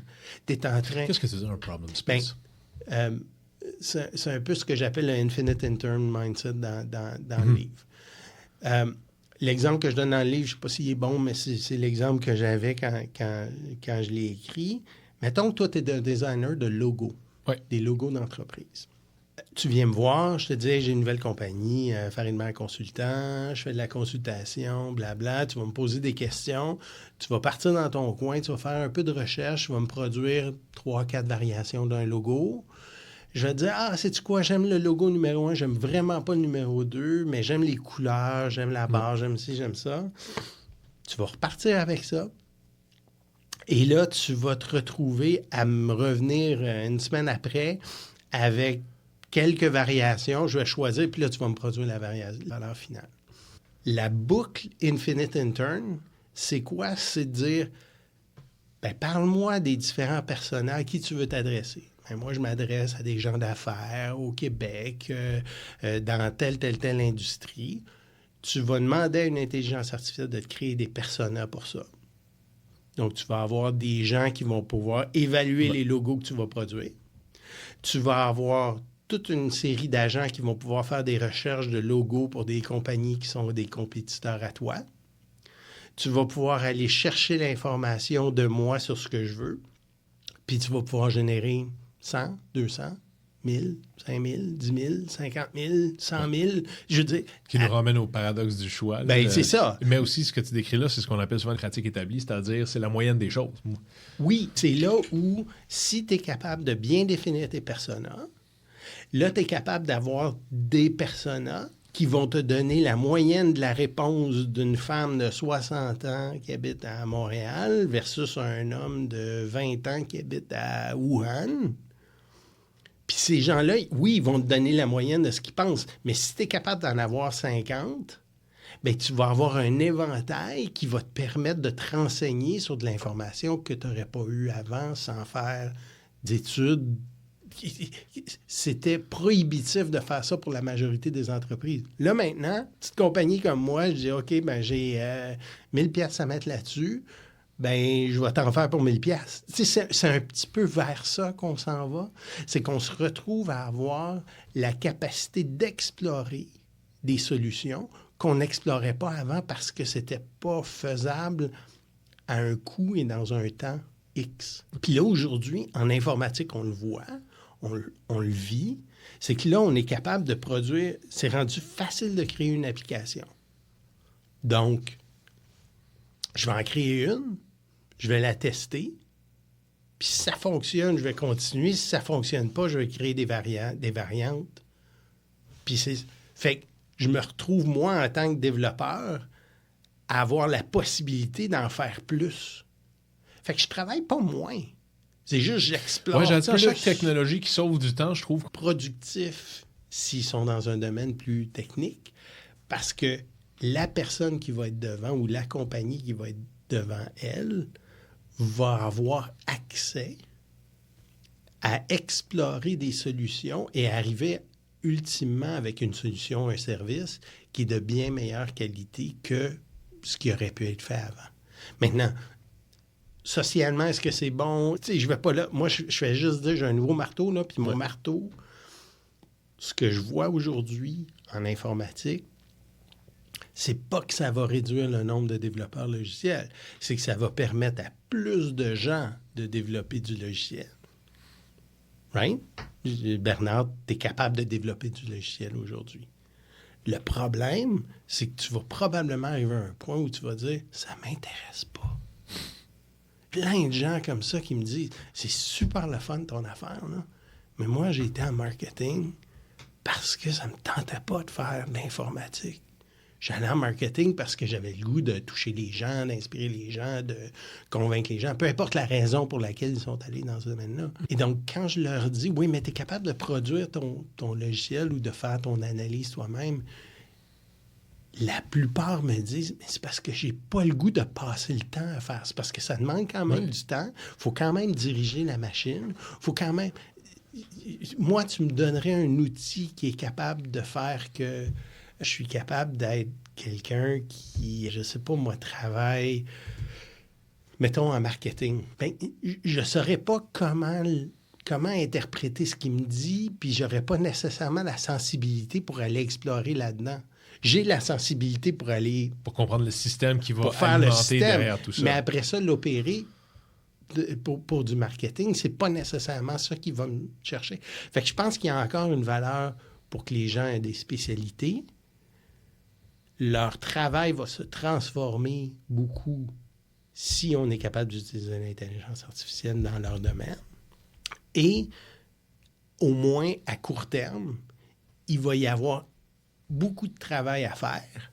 Tu es en train... Qu'est-ce que tu dis, un problem space? C'est un peu ce que j'appelle le infinite intern mindset dans le livre. L'exemple que je donne dans le livre, je ne sais pas s'il est bon, mais c'est l'exemple que j'avais quand je l'ai écrit. Mettons que toi, tu es un designer de logos, des logos d'entreprise. Tu viens me voir, je te dis, hey, j'ai une nouvelle compagnie, Farid Maire Consultant, je fais de la consultation, blabla, tu vas me poser des questions, tu vas partir dans ton coin, tu vas faire un peu de recherche, tu vas me produire 3-4 variations d'un logo. Je vais te dire, sais-tu quoi, j'aime le logo numéro 1, j'aime vraiment pas le numéro 2, mais j'aime les couleurs, j'aime la barre, j'aime ci, j'aime ça. Tu vas repartir avec ça. Et là, tu vas te retrouver à me revenir une semaine après avec quelques variations. Je vais choisir, puis là, tu vas me produire la valeur finale. La boucle Infinite Intern, c'est quoi? C'est de dire, parle-moi des différents personnages à qui tu veux t'adresser. Moi, je m'adresse à des gens d'affaires au Québec, dans telle industrie. Tu vas demander à une intelligence artificielle de te créer des personas pour ça. Donc, tu vas avoir des gens qui vont pouvoir évaluer les logos que tu vas produire. Tu vas avoir toute une série d'agents qui vont pouvoir faire des recherches de logos pour des compagnies qui sont des compétiteurs à toi. Tu vas pouvoir aller chercher l'information de moi sur ce que je veux. Puis, tu vas pouvoir générer 100, 200, 1000, 5000, 10 000, 50 000, 100 000. Je veux dire... Qui nous ramène au paradoxe du choix. C'est ça. Mais aussi, ce que tu décris là, c'est ce qu'on appelle souvent une pratique établie, c'est-à-dire c'est la moyenne des choses. Oui, c'est là où, si tu es capable de bien définir tes personas, là, tu es capable d'avoir des personas qui vont te donner la moyenne de la réponse d'une femme de 60 ans qui habite à Montréal versus un homme de 20 ans qui habite à Wuhan. Puis ces gens-là, oui, ils vont te donner la moyenne de ce qu'ils pensent. Mais si tu es capable d'en avoir 50, tu vas avoir un éventail qui va te permettre de te renseigner sur de l'information que tu n'aurais pas eue avant sans faire d'études. C'était prohibitif de faire ça pour la majorité des entreprises. Là, maintenant, petite compagnie comme moi, je dis, OK, j'ai 1000 piastres à mettre là-dessus. Je vais t'en faire pour 1000 piastres. C'est un petit peu vers ça qu'on s'en va. C'est qu'on se retrouve à avoir la capacité d'explorer des solutions qu'on n'explorait pas avant parce que c'était pas faisable à un coût et dans un temps X. Puis là, aujourd'hui, en informatique, on le voit, on le vit, c'est que là, on est capable de produire... C'est rendu facile de créer une application. Donc, je vais en créer une, je vais la tester, puis si ça fonctionne, je vais continuer. Si ça ne fonctionne pas, je vais créer des variantes. Puis fait que je me retrouve, moi, en tant que développeur, à avoir la possibilité d'en faire plus. Fait que je travaille pas moins. C'est juste j'explore plus. À chaque technologie qui sauve du temps, je trouve. Productif s'ils sont dans un domaine plus technique, parce que la personne qui va être devant ou la compagnie qui va être devant elle va avoir accès à explorer des solutions et arriver ultimement avec une solution, un service qui est de bien meilleure qualité que ce qui aurait pu être fait avant. Maintenant, socialement, est-ce que c'est bon? Tu sais, je vais pas là. Moi, je fais juste dire, j'ai un nouveau marteau, là, puis mon marteau, ce que je vois aujourd'hui en informatique, c'est pas que ça va réduire le nombre de développeurs logiciels, c'est que ça va permettre à plus de gens de développer du logiciel. Right? Bernard, tu es capable de développer du logiciel aujourd'hui. Le problème, c'est que tu vas probablement arriver à un point où tu vas dire « ça m'intéresse pas ». Plein de gens comme ça qui me disent « c'est super le fun ton affaire, là, mais moi, j'ai été en marketing parce que ça me tentait pas de faire de l'informatique. J'allais en marketing parce que j'avais le goût de toucher les gens, d'inspirer les gens, de convaincre les gens, peu importe la raison pour laquelle ils sont allés dans ce domaine-là. Et donc, quand je leur dis, oui, mais tu es capable de produire ton logiciel ou de faire ton analyse toi-même, la plupart me disent, mais c'est parce que j'ai pas le goût de passer le temps à faire. C'est parce que ça demande quand même du temps. Il faut quand même diriger la machine. Faut quand même... Moi, tu me donnerais un outil qui est capable de faire que je suis capable d'être quelqu'un qui, je sais pas, moi, travaille, mettons, en marketing. Ben, je saurais pas comment interpréter ce qu'il me dit, puis j'aurais pas nécessairement la sensibilité pour aller explorer là-dedans. J'ai la sensibilité pour aller... Pour comprendre le système qui va pour faire alimenter le système, derrière tout ça. mais après ça, l'opérer pour du marketing, c'est pas nécessairement ça qui va me chercher. Fait que je pense qu'il y a encore une valeur pour que les gens aient des spécialités. Leur travail va se transformer beaucoup si on est capable d'utiliser l'intelligence artificielle dans leur domaine. Et au moins à court terme, il va y avoir beaucoup de travail à faire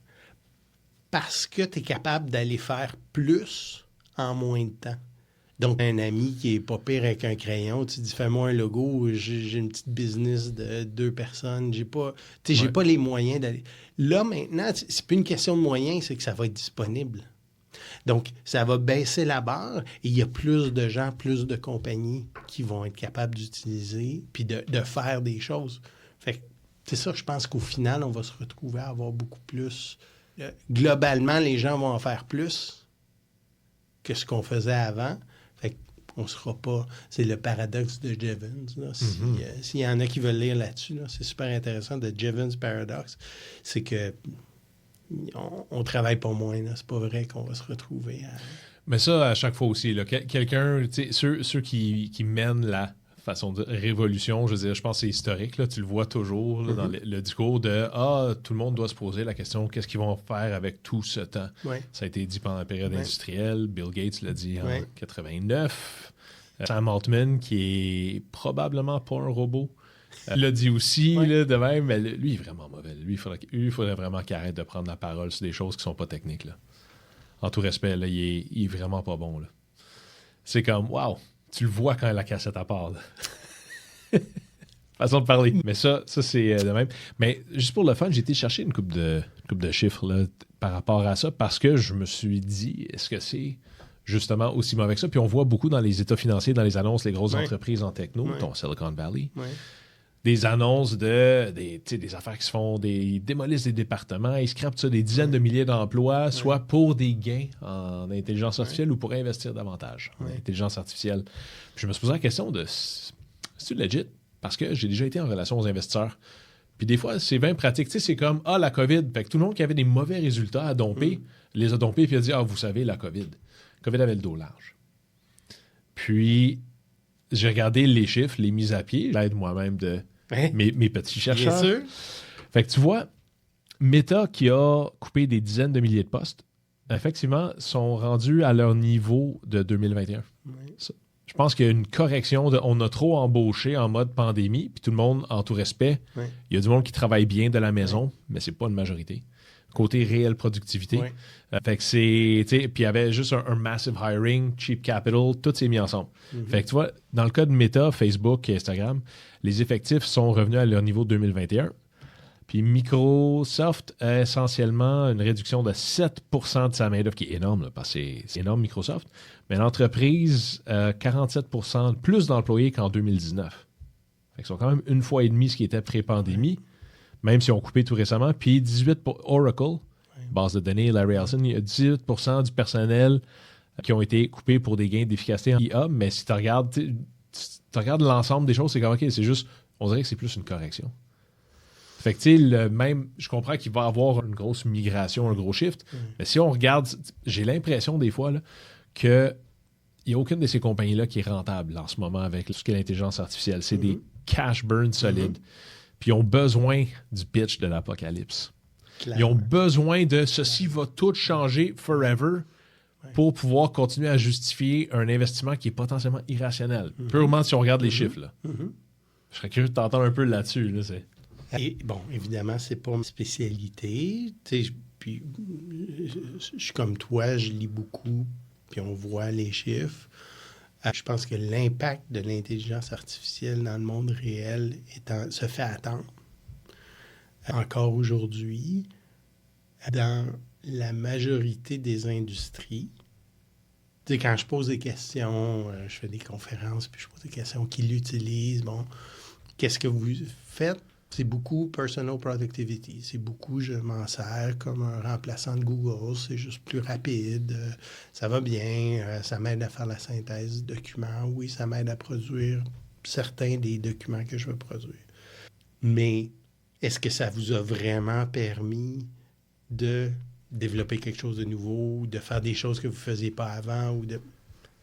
parce que tu es capable d'aller faire plus en moins de temps. Donc, un ami qui est pas pire avec un crayon, tu dis, fais-moi un logo, j'ai une petite business de 2 personnes, j'ai pas les moyens d'aller... Là, maintenant, c'est plus une question de moyens, c'est que ça va être disponible. Donc, ça va baisser la barre et il y a plus de gens, plus de compagnies qui vont être capables d'utiliser puis de faire des choses. Fait que c'est ça, je pense qu'au final, on va se retrouver à avoir beaucoup plus. Globalement, les gens vont en faire plus que ce qu'on faisait avant. Fait qu'on ne sera pas... C'est le paradoxe de Jevons. Là. S'il y en a qui veulent lire là-dessus, là, c'est super intéressant, de Jevons Paradox. C'est que on travaille pas moins. Là. C'est pas vrai qu'on va se retrouver à... Mais ça, à chaque fois aussi, là, quelqu'un, ceux qui mènent la façon de révolution, je veux dire, je pense que c'est historique, là, tu le vois toujours là, dans le discours de « Ah, tout le monde doit se poser la question, qu'est-ce qu'ils vont faire avec tout ce temps? » Ça a été dit pendant la période industrielle, Bill Gates l'a dit en 89, Sam Altman, qui est probablement pas un robot, l'a dit aussi, là, de même, mais lui, il est vraiment mauvais. Lui, il faudrait vraiment qu'il arrête de prendre la parole sur des choses qui sont pas techniques. Là. En tout respect, là, il est vraiment pas bon. Là. C'est comme, wow, tu le vois quand la cassette à part. Façon de parler. Mais ça c'est de même. Mais juste pour le fun, j'ai été chercher une couple de chiffres là, par rapport à ça parce que je me suis dit, est-ce que c'est justement aussi mauvais que ça? Puis on voit beaucoup dans les états financiers, dans les annonces, les grosses entreprises en techno, ton Silicon Valley, des annonces des affaires qui se font, ils démolissent des départements, ils scrapent ça, des dizaines de milliers d'emplois, soit pour des gains en intelligence artificielle ou pour investir davantage en intelligence artificielle. Puis je me suis posé la question de, c'est-tu legit? Parce que j'ai déjà été en relation aux investisseurs. Puis des fois, c'est bien pratique. Tu sais, c'est comme, la COVID. Fait que tout le monde qui avait des mauvais résultats à domper, les a dompés, puis a dit, vous savez, la COVID. La COVID avait le dos large. Puis, j'ai regardé les chiffres, les mises à pied, l'aide moi-même de mes petits chercheurs. Bien sûr. Fait que tu vois, Meta qui a coupé des dizaines de milliers de postes, effectivement, sont rendus à leur niveau de 2021. Je pense qu'il y a une correction. On a trop embauché en mode pandémie, puis tout le monde, en tout respect, il y a du monde qui travaille bien de la maison, mais c'est pas une majorité. Côté réelle productivité. Fait que c'est... Puis il y avait juste un massive hiring, cheap capital, tout s'est mis ensemble. Fait que tu vois, dans le cas de Meta, Facebook et Instagram, les effectifs sont revenus à leur niveau 2021. Puis Microsoft a essentiellement une réduction de 7% de sa main-d'œuvre, qui est énorme, là, parce que c'est énorme, Microsoft. Mais l'entreprise a 47% plus d'employés qu'en 2019. Fait qu'ils sont quand même une fois et demie ce qui était pré-pandémie, même si on coupé tout récemment. Puis 18% pour Oracle, base de données, Larry Ellison, il y a 18% du personnel qui ont été coupés pour des gains d'efficacité en IA. Mais si tu regardes l'ensemble des choses, c'est comme, OK, c'est juste, on dirait que c'est plus une correction. Fait que, tu sais, même, je comprends qu'il va y avoir une grosse migration, un gros shift, mais si on regarde, j'ai l'impression des fois là, qu'il n'y a aucune de ces compagnies-là qui est rentable en ce moment avec tout ce qui est l'intelligence artificielle. C'est des cash burn solides. Puis ils ont besoin du pitch de l'apocalypse. Clairement. Ils ont besoin de ceci va tout changer forever pour pouvoir continuer à justifier un investissement qui est potentiellement irrationnel. Purement si on regarde les chiffres. Là. Je serais curieux de t'entendre un peu là-dessus. Là, Et bon, évidemment, c'est pas ma spécialité. Tu sais, puis je suis comme toi, je lis beaucoup, puis on voit les chiffres. Je pense que l'impact de l'intelligence artificielle dans le monde réel se fait attendre. Encore aujourd'hui, dans la majorité des industries, tu sais, quand je pose des questions, je fais des conférences, puis je pose des questions, qui l'utilisent, bon, qu'est-ce que vous faites? C'est beaucoup personal productivity. C'est beaucoup, je m'en sers comme un remplaçant de Google. C'est juste plus rapide. Ça va bien. Ça m'aide à faire la synthèse de documents. Oui, ça m'aide à produire certains des documents que je veux produire. Mais est-ce que ça vous a vraiment permis de développer quelque chose de nouveau, de faire des choses que vous ne faisiez pas avant?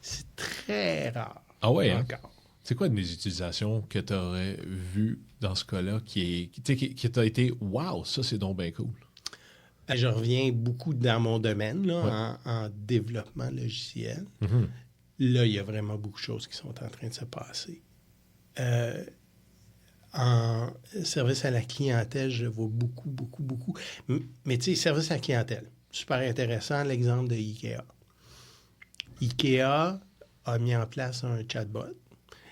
C'est très rare. Ah ouais, hein? Encore. C'est quoi des utilisations que tu aurais vues dans ce cas-là qui t'a été « Wow, ça, c'est donc bien cool ». Je reviens beaucoup dans mon domaine, là, Ouais. en développement logiciel. Mhm. Là, il y a vraiment beaucoup de choses qui sont en train de se passer. En service à la clientèle, je vois beaucoup. Mais tu sais, service à la clientèle, super intéressant, l'exemple de IKEA. IKEA a mis en place un chatbot.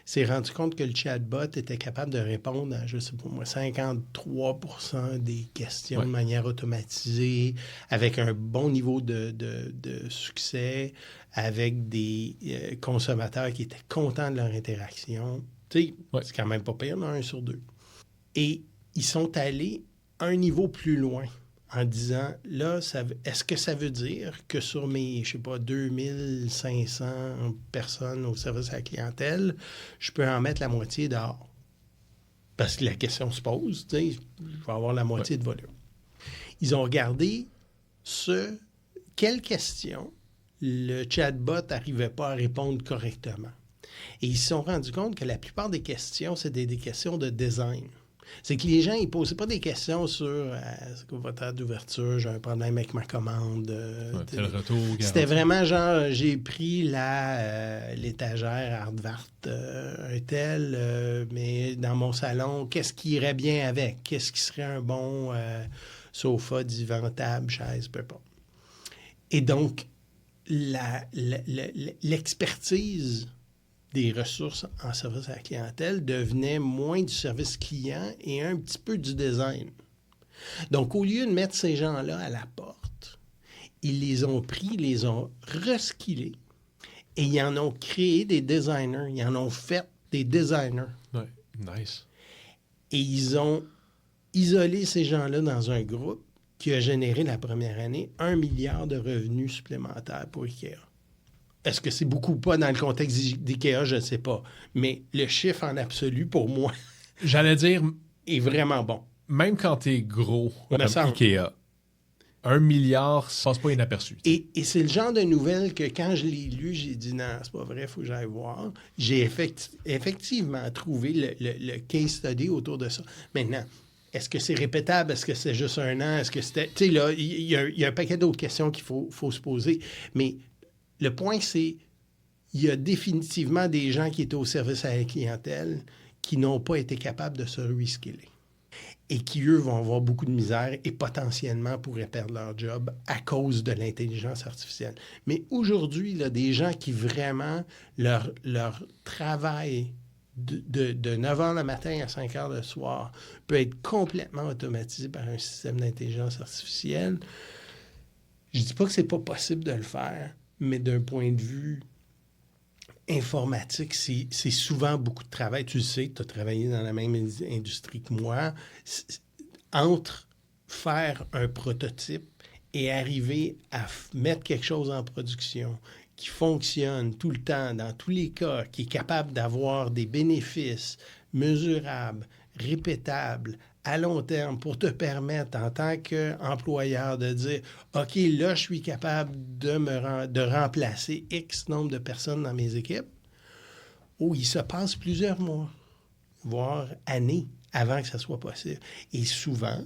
S'est rendu compte que le chatbot était capable de répondre à, je sais pas moi, 53% des questions Ouais. de manière automatisée, avec un bon niveau de succès, avec des consommateurs qui étaient contents de leur interaction. Tu sais, Ouais. c'est quand même pas pire, là, 1 sur 2. Et ils sont allés un niveau plus loin en disant, là, est-ce que ça veut dire que sur mes, je sais pas, 2500 personnes au service à la clientèle, je peux en mettre la moitié dehors? Parce que la question se pose, tu sais, je vais avoir la moitié de volume. Ils ont regardé quelles questions le chatbot n'arrivait pas à répondre correctement. Et ils se sont rendus compte que la plupart des questions, c'était des questions de design. C'est que les gens, ils ne posaient pas des questions sur c'est quoi votre heure d'ouverture, j'ai un problème avec ma commande. Tel retour garanti. C'était vraiment genre, j'ai pris l'étagère Hardvart, un tel, mais dans mon salon, qu'est-ce qui irait bien avec? Qu'est-ce qui serait un bon sofa, divan, table, chaise, peu importe. Et donc, l'expertise des ressources en service à la clientèle devenait moins du service client et un petit peu du design. Donc, au lieu de mettre ces gens-là à la porte, ils les ont pris, ils les ont reskillés et ils en ont créé des designers. Ils en ont fait des designers. Ouais, nice. Et ils ont isolé ces gens-là dans un groupe qui a généré la première année 1 milliard de revenus supplémentaires pour IKEA. Est-ce que c'est beaucoup ou pas dans le contexte d'IKEA? Je ne sais pas. Mais le chiffre en absolu, pour moi, J'allais dire, est vraiment bon. même quand t'es gros, Me comme semble. Ikea, 1 milliard, ça passe pas inaperçu. Et c'est le genre de nouvelle que quand je l'ai lu, j'ai dit non, c'est pas vrai, il faut que j'aille voir. J'ai effectivement trouvé le case study autour de ça. Maintenant, est-ce que c'est répétable? Est-ce que c'est juste 1 an? Est-ce que c'était... Tu sais, là, il y a un paquet d'autres questions qu'il faut se poser. Mais le point, c'est il y a définitivement des gens qui étaient au service à la clientèle qui n'ont pas été capables de se reskiller et qui, eux, vont avoir beaucoup de misère et potentiellement pourraient perdre leur job à cause de l'intelligence artificielle. Mais aujourd'hui, là, des gens qui vraiment, leur travail de 9 h le matin à 5 h le soir peut être complètement automatisé par un système d'intelligence artificielle, je ne dis pas que c'est pas possible de le faire, mais d'un point de vue informatique, c'est souvent beaucoup de travail. Tu le sais, tu as travaillé dans la même industrie que moi. Entre faire un prototype et arriver à mettre quelque chose en production qui fonctionne tout le temps, dans tous les cas, qui est capable d'avoir des bénéfices mesurables, répétables, à long terme pour te permettre, en tant qu'employeur, de dire « OK, là, je suis capable de remplacer X nombre de personnes dans mes équipes », où il se passe plusieurs mois, voire années, avant que ça soit possible. Et souvent,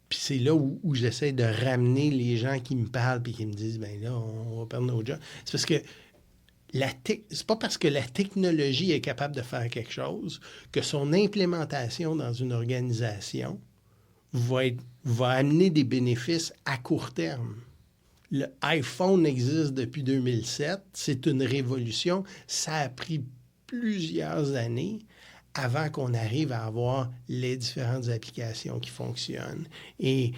puis c'est là où j'essaie de ramener les gens qui me parlent et qui me disent « Bien là, on va perdre nos jobs », c'est parce que c'est pas parce que la technologie est capable de faire quelque chose que son implémentation dans une organisation va amener des bénéfices à court terme. Le iPhone existe depuis 2007. C'est une révolution. Ça a pris plusieurs années avant qu'on arrive à avoir les différentes applications qui fonctionnent et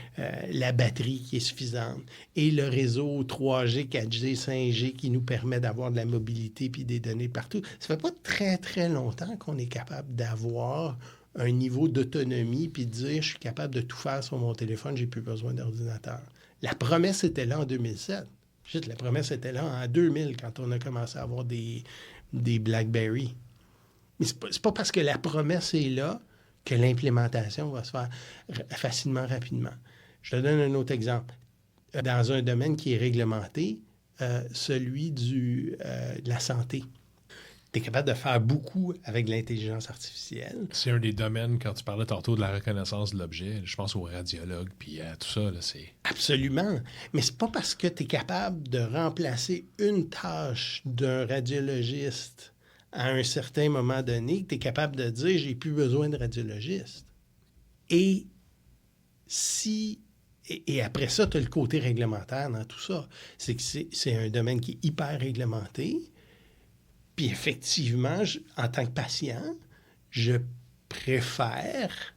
la batterie qui est suffisante et le réseau 3G, 4G, 5G qui nous permet d'avoir de la mobilité puis des données partout. Ça fait pas très, très longtemps qu'on est capable d'avoir un niveau d'autonomie puis de dire « je suis capable de tout faire sur mon téléphone, j'ai plus besoin d'ordinateur ». La promesse était là en 2007. Juste, la promesse était là en 2000 quand on a commencé à avoir des BlackBerry. Mais c'est pas parce que la promesse est là que l'implémentation va se faire facilement, rapidement. Je te donne un autre exemple. Dans un domaine qui est réglementé, celui de la santé. Tu es capable de faire beaucoup avec l'intelligence artificielle. C'est un des domaines, quand tu parlais tantôt de la reconnaissance de l'objet, je pense aux radiologues, puis à tout ça, là, c'est... Absolument. Mais c'est pas parce que tu es capable de remplacer une tâche d'un radiologiste à un certain moment donné que tu es capable de dire « j'ai plus besoin de radiologiste ». Et après ça, tu as le côté réglementaire dans tout ça. C'est que c'est un domaine qui est hyper réglementé. Puis effectivement, en tant que patient, je préfère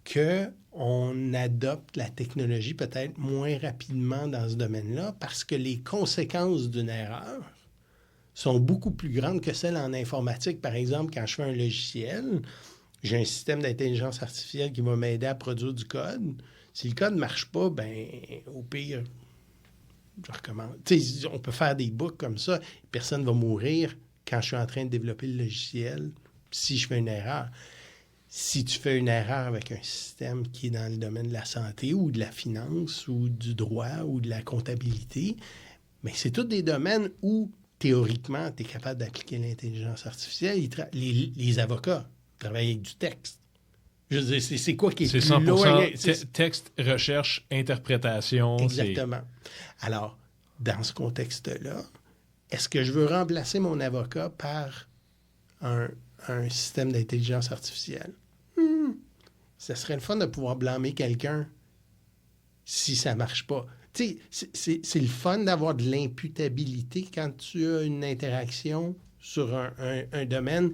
qu'on adopte la technologie peut-être moins rapidement dans ce domaine-là parce que les conséquences d'une erreur sont beaucoup plus grandes que celles en informatique. Par exemple, quand je fais un logiciel, j'ai un système d'intelligence artificielle qui va m'aider à produire du code. Si le code ne marche pas, ben au pire, je recommence. T'sais, on peut faire des bugs comme ça. Personne ne va mourir quand je suis en train de développer le logiciel si je fais une erreur. Si tu fais une erreur avec un système qui est dans le domaine de la santé ou de la finance ou du droit ou de la comptabilité, mais c'est tous des domaines où théoriquement, tu es capable d'appliquer l'intelligence artificielle. Les avocats travaillent avec du texte. Je veux dire, c'est quoi qui est plus 100% loin? Texte, recherche, interprétation. Exactement. Alors, dans ce contexte-là, est-ce que je veux remplacer mon avocat par un système d'intelligence artificielle? Ça serait le fun de pouvoir blâmer quelqu'un si ça ne marche pas. Tu sais, c'est le fun d'avoir de l'imputabilité quand tu as une interaction sur un domaine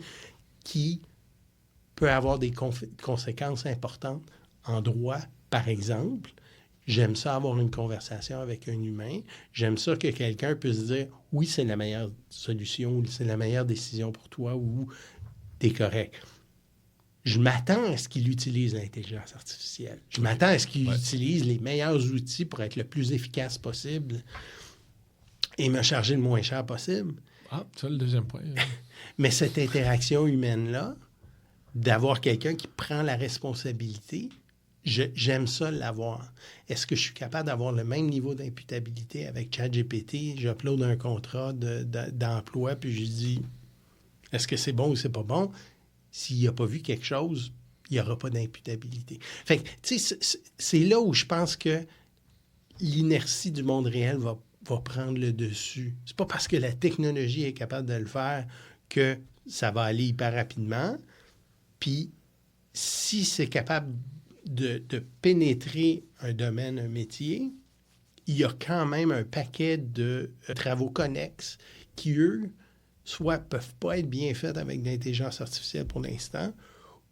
qui peut avoir des conséquences importantes en droit, par exemple. J'aime ça avoir une conversation avec un humain. J'aime ça que quelqu'un puisse dire « oui, c'est la meilleure solution, ou c'est la meilleure décision pour toi, ou t'es correct ». Je m'attends à ce qu'il utilise l'intelligence artificielle. Je m'attends à ce qu'il utilise les meilleurs outils pour être le plus efficace possible et me charger le moins cher possible. Ah, ça, le deuxième point. Mais cette interaction humaine-là, d'avoir quelqu'un qui prend la responsabilité, j'aime ça l'avoir. Est-ce que je suis capable d'avoir le même niveau d'imputabilité avec ChatGPT? J'upload un contrat d'emploi, puis je dis, est-ce que c'est bon ou c'est pas bon? S'il n'a pas vu quelque chose, il n'y aura pas d'imputabilité. Fait que, tu sais, c'est là où je pense que l'inertie du monde réel va prendre le dessus. C'est pas parce que la technologie est capable de le faire que ça va aller hyper rapidement. Puis, si c'est capable de pénétrer un domaine, un métier, il y a quand même un paquet de travaux connexes qui, eux, soit peuvent pas être bien faits avec l'intelligence artificielle pour l'instant,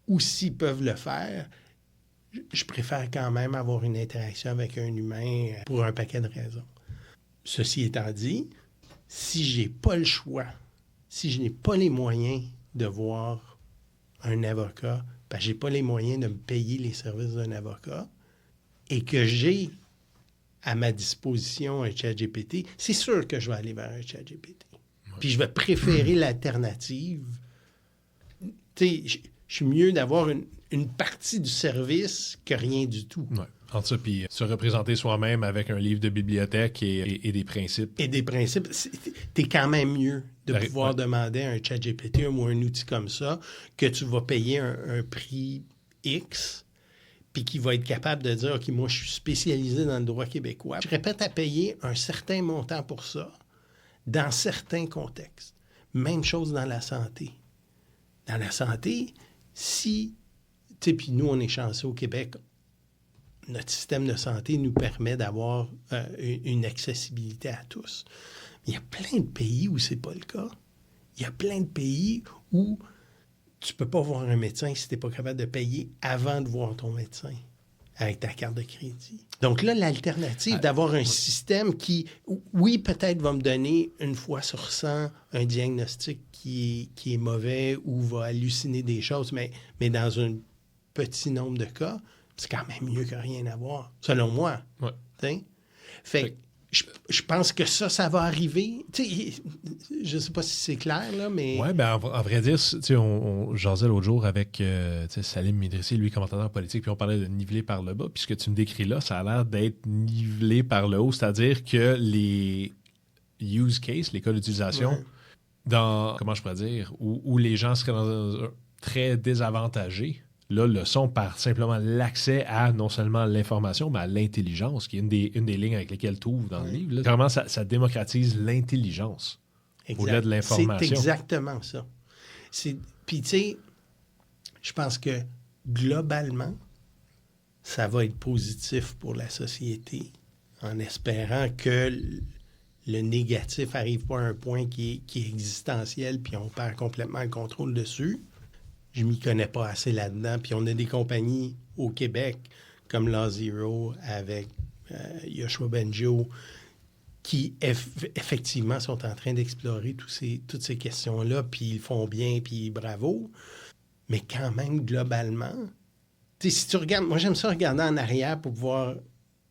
ou s'ils peuvent le faire, je préfère quand même avoir une interaction avec un humain pour un paquet de raisons. Ceci étant dit, si j'ai pas le choix, si je n'ai pas les moyens de voir un avocat, parce que j'ai pas les moyens de me payer les services d'un avocat, et que j'ai à ma disposition un ChatGPT, c'est sûr que je vais aller vers un ChatGPT. Puis je vais préférer l'alternative. Tu sais, je suis mieux d'avoir une partie du service que rien du tout. Oui. Entre ça, puis se représenter soi-même avec un livre de bibliothèque et des principes. Et des principes, t'es quand même mieux de pouvoir demander à un ChatGPT ou un outil comme ça que tu vas payer un prix X, puis qui va être capable de dire « OK, moi, je suis spécialisé dans le droit québécois. Je serais prêt à payer un certain montant pour ça. » dans certains contextes. Même chose dans la santé. Dans la santé, si, tu sais, puis nous, on est chanceux au Québec, notre système de santé nous permet d'avoir une accessibilité à tous. Mais il y a plein de pays où c'est pas le cas. Il y a plein de pays où tu peux pas voir un médecin si tu n'es pas capable de payer avant de voir ton médecin avec ta carte de crédit. Donc là, l'alternative d'avoir un système qui, oui, peut-être va me donner une fois sur 100 un diagnostic qui est mauvais ou va halluciner des choses, mais dans un petit nombre de cas, c'est quand même mieux que rien à voir, selon moi. Ouais. T'sais? Fait je pense que ça va arriver. Je ne sais pas si c'est clair, là, mais... Oui, bien, en vrai dire, on jasait l'autre jour avec Salim Midrissi, lui, commentateur politique, puis on parlait de niveler par le bas. Puis ce que tu me décris là, ça a l'air d'être nivelé par le haut, c'est-à-dire que les use cases, les cas d'utilisation, dans, comment je pourrais dire, où les gens seraient dans très désavantagés, là, le sont par simplement l'accès à non seulement l'information, mais à l'intelligence, qui est une des lignes avec lesquelles tu ouvres dans le livre. Là. Vraiment, ça démocratise l'intelligence au-delà de l'information. C'est exactement ça. Puis, tu sais, je pense que globalement, ça va être positif pour la société, en espérant que le négatif n'arrive pas à un point qui est existentiel, puis on perd complètement le contrôle dessus. Je m'y connais pas assez là-dedans. Puis on a des compagnies au Québec comme Law Zero avec Yoshua Bengio qui effectivement sont en train d'explorer toutes ces questions-là, puis ils font bien, puis bravo. Mais quand même, globalement, si tu regardes, moi j'aime ça regarder en arrière pour pouvoir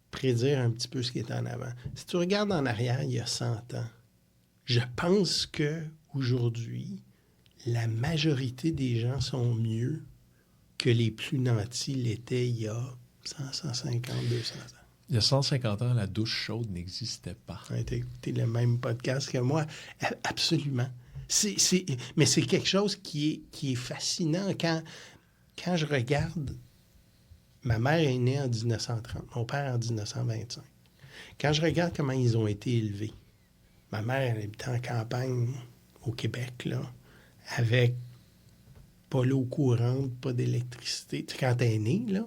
prédire un petit peu ce qui est en avant. Si tu regardes en arrière, il y a 100 ans, je pense qu'aujourd'hui, la majorité des gens sont mieux que les plus nantis l'étaient il y a 100, 150, 200 ans. Il y a 150 ans, la douche chaude n'existait pas. Tu as écouté le même podcast que moi. Absolument. Mais c'est quelque chose qui est fascinant. Quand je regarde, ma mère est née en 1930, mon père en 1925. Quand je regarde comment ils ont été élevés, ma mère, elle habitait en campagne au Québec, là, avec pas l'eau courante, pas d'électricité. Tu sais, quand t'es né, là,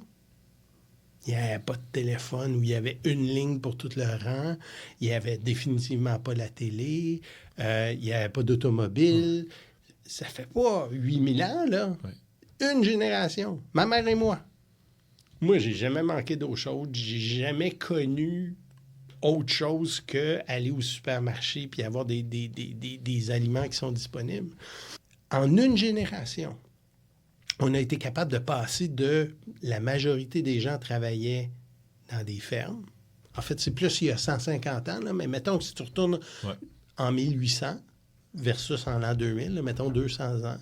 il n'y avait pas de téléphone où il y avait une ligne pour tout le rang. Il n'y avait définitivement pas la télé. Il n'y avait pas d'automobile. Ça fait pas 8000 ans, là. Ouais. Une génération. Ma mère et moi. Moi, j'ai jamais manqué d'eau chaude. J'ai jamais connu autre chose qu'aller au supermarché puis avoir des aliments qui sont disponibles. En une génération, on a été capable de passer de la majorité des gens travaillaient dans des fermes. En fait, c'est plus il y a 150 ans, là, mais mettons que si tu retournes en 1800 versus en l'an 2000, là, mettons 200 ans,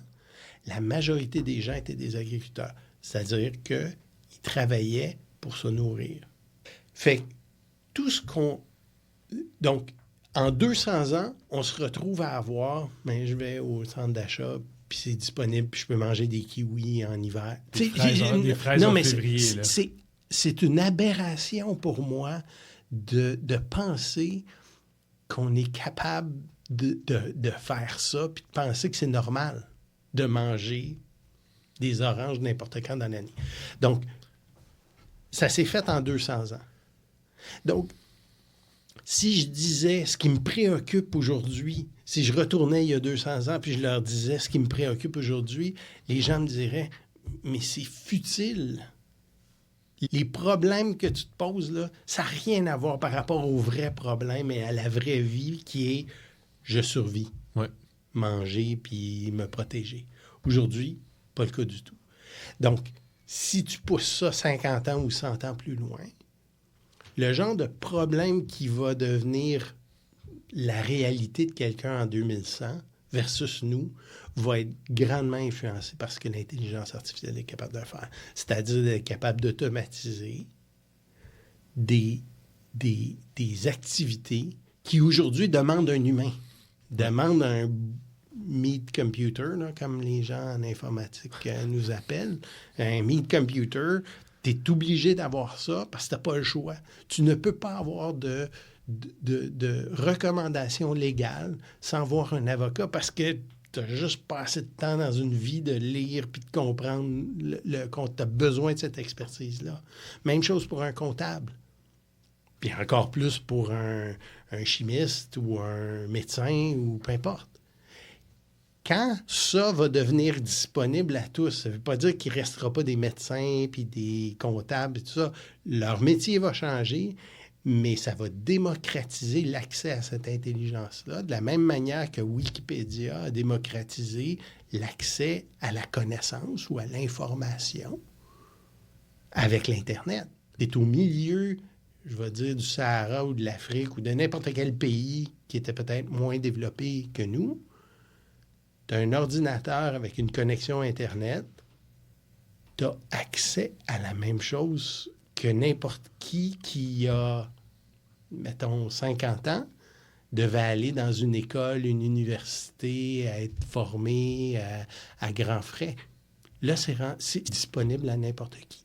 la majorité des gens étaient des agriculteurs. C'est-à-dire qu'ils travaillaient pour se nourrir. Fait que tout ce qu'on... Donc, en 200 ans, on se retrouve à avoir, je vais au centre d'achat, puis c'est disponible, puis je peux manger des kiwis en hiver. Des fraises en février. C'est une aberration pour moi de penser qu'on est capable de faire ça, puis de penser que c'est normal de manger des oranges n'importe quand dans l'année. Donc, ça s'est fait en 200 ans. Donc, si je disais ce qui me préoccupe aujourd'hui, si je retournais il y a 200 ans puis je leur disais ce qui me préoccupe aujourd'hui, les gens me diraient « Mais c'est futile. Les problèmes que tu te poses, là, ça n'a rien à voir par rapport aux vrais problèmes et à la vraie vie qui est « je survis, manger puis me protéger ». Aujourd'hui, pas le cas du tout. Donc, si tu pousses ça 50 ans ou 100 ans plus loin, le genre de problème qui va devenir la réalité de quelqu'un en 2100 versus nous va être grandement influencé par ce que l'intelligence artificielle est capable de faire. C'est-à-dire d'être capable d'automatiser des activités qui aujourd'hui demandent un humain, demandent un meet computer, là, comme les gens en informatique nous appellent. Un meet computer, tu es obligé d'avoir ça parce que tu n'as pas le choix. Tu ne peux pas avoir de de recommandations légales sans voir un avocat parce que tu n'as juste pas assez de temps dans une vie de lire puis de comprendre qu'on tu as besoin de cette expertise-là. Même chose pour un comptable. Puis encore plus pour un chimiste ou un médecin ou peu importe. Quand ça va devenir disponible à tous, ça ne veut pas dire qu'il ne restera pas des médecins puis des comptables et tout ça. Leur métier va changer, mais ça va démocratiser l'accès à cette intelligence-là, de la même manière que Wikipédia a démocratisé l'accès à la connaissance ou à l'information avec l'Internet. C'est au milieu, je vais dire, du Sahara ou de l'Afrique ou de n'importe quel pays qui était peut-être moins développé que nous. Tu as un ordinateur avec une connexion Internet, tu as accès à la même chose que n'importe qui a, mettons, 50 ans, devait aller dans une école, une université, à être formé à grands frais. Là, c'est disponible à n'importe qui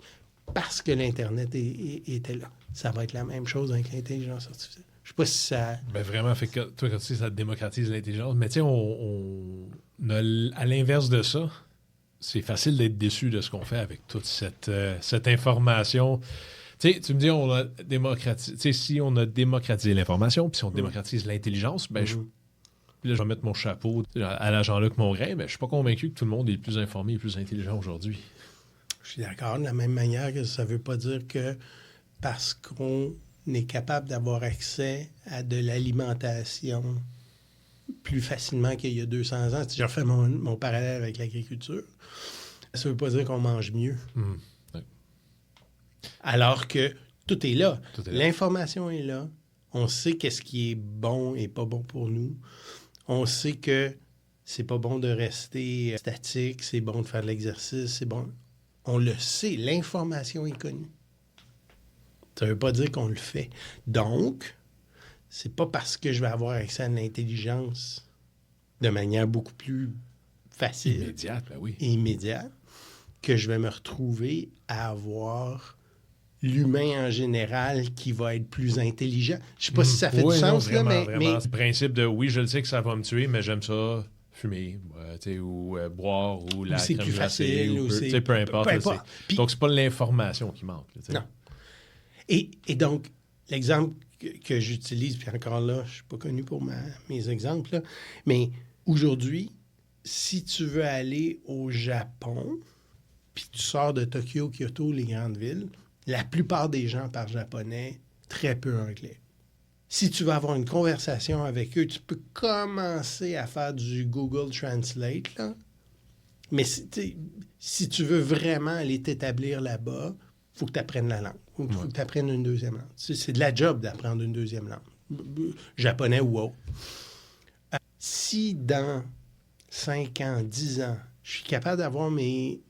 parce que l'Internet était là. Ça va être la même chose avec l'intelligence artificielle. Je sais pas si ça... Ben vraiment, fait que toi, quand tu dis ça démocratise l'intelligence, mais tu sais, on a à l'inverse de ça, c'est facile d'être déçu de ce qu'on fait avec toute cette information. Tu sais, tu me dis, on a démocratisé, tu sais, si on a démocratisé l'information, puis si on démocratise l'intelligence, ben puis là, je vais mettre mon chapeau à l'agent-Luc Mongrain, mais je suis pas convaincu que tout le monde est plus informé et plus intelligent aujourd'hui. Je suis d'accord. De la même manière que ça ne veut pas dire que parce qu'on est capable d'avoir accès à de l'alimentation plus facilement qu'il y a 200 ans, si je refais mon parallèle avec l'agriculture, ça ne veut pas dire qu'on mange mieux. Ouais. Alors que tout est là. Tout est là. L'information est là. On sait qu'est-ce qui est bon et pas bon pour nous. On sait que c'est pas bon de rester statique, c'est bon de faire de l'exercice, c'est bon. On le sait, l'information est connue. Ça ne veut pas dire qu'on le fait. Donc, c'est pas parce que je vais avoir accès à l'intelligence de manière beaucoup plus facile Immédiate, ben oui. et immédiate que je vais me retrouver à avoir l'humain en général qui va être plus intelligent. Je sais pas si ça fait du sens, non, là, vraiment. mais... Le principe de, oui, je le sais que ça va me tuer, mais j'aime ça fumer, ou boire, ou la c'est crème plus glacée, facile, ou c'est... peu importe. Peu Là, importe. Puis- donc, c'est pas l'information qui manque. Là, Non. Et donc, l'exemple que j'utilise, puis encore là, je ne suis pas connu pour mes exemples, là, mais aujourd'hui, si tu veux aller au Japon, puis tu sors de Tokyo, Kyoto, les grandes villes, la plupart des gens parlent japonais, très peu anglais. Si tu veux avoir une conversation avec eux, tu peux commencer à faire du Google Translate, là. Mais si tu veux vraiment aller t'établir là-bas, il faut que tu apprennes la langue. Il faut que tu apprennes une deuxième langue. C'est de la job d'apprendre une deuxième langue, japonais ou autre. Si dans 5 ans, 10 ans, je suis capable d'avoir mes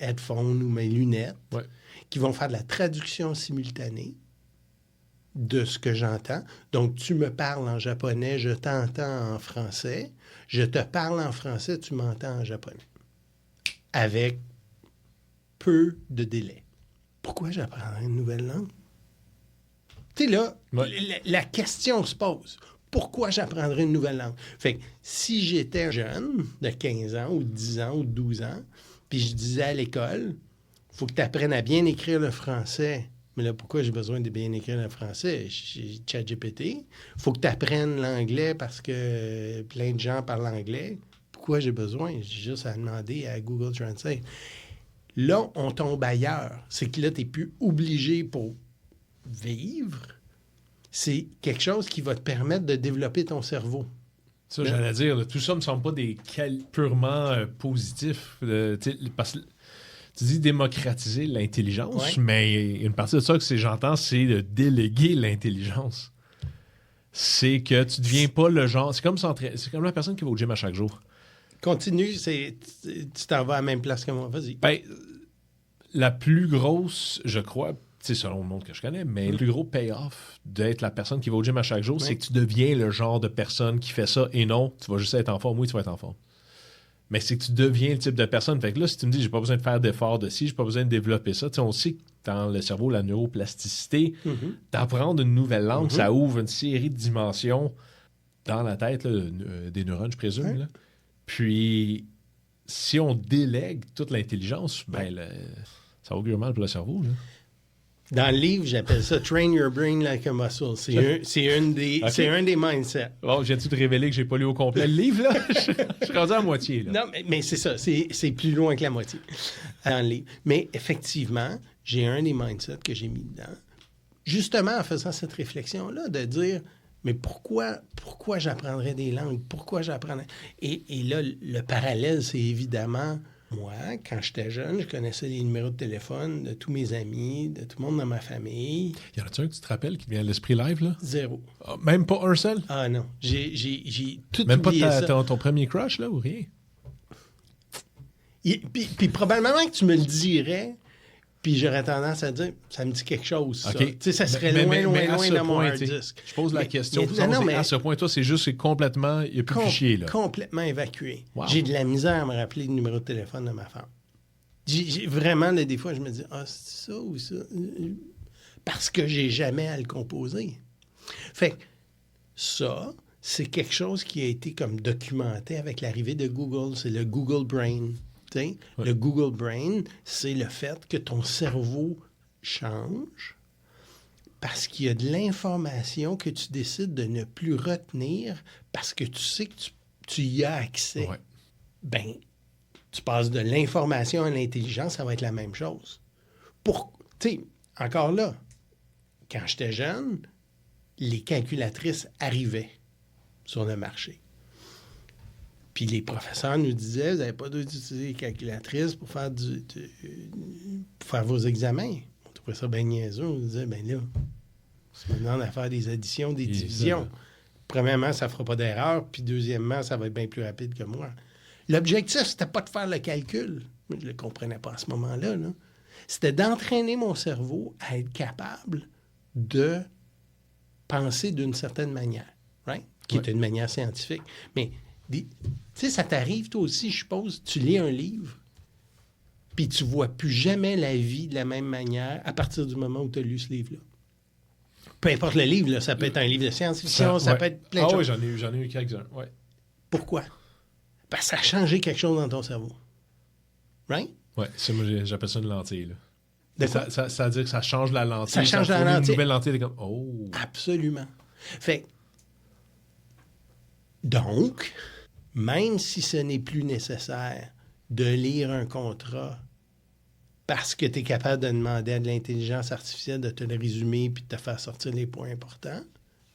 headphones ou mes lunettes qui vont faire de la traduction simultanée de ce que j'entends. Donc, tu me parles en japonais, je t'entends en français. Je te parle en français, tu m'entends en japonais. Avec peu de délai. Pourquoi j'apprendrais une nouvelle langue? Tu sais, là, la question se pose. Pourquoi j'apprendrais une nouvelle langue? Fait que si j'étais jeune, de 15 ans ou 10 ans ou 12 ans, puis je disais à l'école, il faut que tu apprennes à bien écrire le français. Mais là, pourquoi j'ai besoin de bien écrire le français? J'ai ChatGPT. Il faut que tu apprennes l'anglais parce que plein de gens parlent anglais. Pourquoi j'ai besoin? J'ai juste à demander à Google Translate. Là, on tombe ailleurs. C'est que là, tu n'es plus obligé pour vivre. C'est quelque chose qui va te permettre de développer ton cerveau. Ça, j'allais dire, là, tout ça ne me semble pas des purement positifs. Parce que tu dis démocratiser l'intelligence, mais une partie de ça que j'entends, c'est de déléguer l'intelligence. C'est que tu ne deviens pas le genre... C'est comme la personne qui va au gym à chaque jour. Continue, tu t'en vas à la même place que moi. Vas-y. Ben, la plus grosse, je crois, c'est selon le monde que je connais, mais le plus gros payoff d'être la personne qui va au gym à chaque jour, c'est que tu deviens le genre de personne qui fait ça et non, tu vas juste être en forme. Oui, tu vas être en forme. mais c'est que tu deviens le type de personne. Fait que là, si tu me dis, j'ai pas besoin de faire d'efforts de ci, j'ai pas besoin de développer ça, tu sais, on sait que dans le cerveau, la neuroplasticité, d'apprendre une nouvelle langue, ça ouvre une série de dimensions dans la tête, là, des neurones, je présume. Là. Puis, si on délègue toute l'intelligence, ça augure mal pour le cerveau. Là. Dans le livre, j'appelle ça « Train your brain like a muscle ». C'est un des mindsets. Bon, j'ai-tu de révéler que j'ai pas lu au complet le livre, là? Je suis rendu à moitié, là. Non, mais c'est ça. C'est plus loin que la moitié dans le livre. Mais effectivement, j'ai un des mindsets que j'ai mis dedans. Justement, en faisant cette réflexion-là, de dire « Mais pourquoi j'apprendrais des langues? Pourquoi j'apprendrais... » Et là, le parallèle, c'est évidemment... Moi, quand j'étais jeune, je connaissais les numéros de téléphone de tous mes amis, de tout le monde dans ma famille. Y en a-tu un que tu te rappelles qui vient à l'esprit live, là? 0. Ah, même pas un seul? Ah non, j'ai tout même oublié pas ça. ton premier crush, là, ou rien? Puis probablement que tu me le dirais, puis j'aurais tendance à dire, ça me dit quelque chose, ça. Okay. Tu sais, ça serait loin dans mon hard disk. Je pose la question. Mais à ce point, toi, c'est complètement... Il n'y a plus de fichier, là. Complètement évacué. Wow. J'ai de la misère à me rappeler le numéro de téléphone de ma femme. J'ai vraiment, là, des fois, je me dis, c'est ça ou ça? Parce que j'ai jamais à le composer. Fait que ça, c'est quelque chose qui a été comme documenté avec l'arrivée de Google. C'est le Google Brain. Ouais. Le Google Brain, c'est le fait que ton cerveau change parce qu'il y a de l'information que tu décides de ne plus retenir parce que tu sais que tu y as accès. Ouais. Ben, tu passes de l'information à l'intelligence, ça va être la même chose. Tu sais, encore là, quand j'étais jeune, les calculatrices arrivaient sur le marché. Puis les professeurs nous disaient, vous n'avez pas d'utiliser les calculatrices pour faire vos examens. On trouvait ça bien niaiseux. On disait, ben là, c'est maintenant à faire des additions, des divisions. Premièrement, ça ne fera pas d'erreur. Puis deuxièmement, ça va être bien plus rapide que moi. L'objectif, c'était pas de faire le calcul. Je ne le comprenais pas à ce moment-là. Là. C'était d'entraîner mon cerveau à être capable de penser d'une certaine manière, right? Qui est une manière scientifique. Mais tu sais, ça t'arrive, toi aussi, je suppose, tu lis un livre, puis tu ne vois plus jamais la vie de la même manière à partir du moment où tu as lu ce livre-là. Peu importe le livre, là, ça peut être un livre de science-fiction, ça peut être plein de choses. Oui, j'en ai eu quelques-uns, ouais. Pourquoi? Parce que ça a changé quelque chose dans ton cerveau. Right? Oui, moi, j'appelle ça une lentille, là. Ça veut dire que ça change la lentille. Ça change la lentille. Une nouvelle lentille, t'es comme, oh! Absolument. Fait donc, même si ce n'est plus nécessaire de lire un contrat parce que tu es capable de demander à de l'intelligence artificielle de te le résumer puis de te faire sortir les points importants,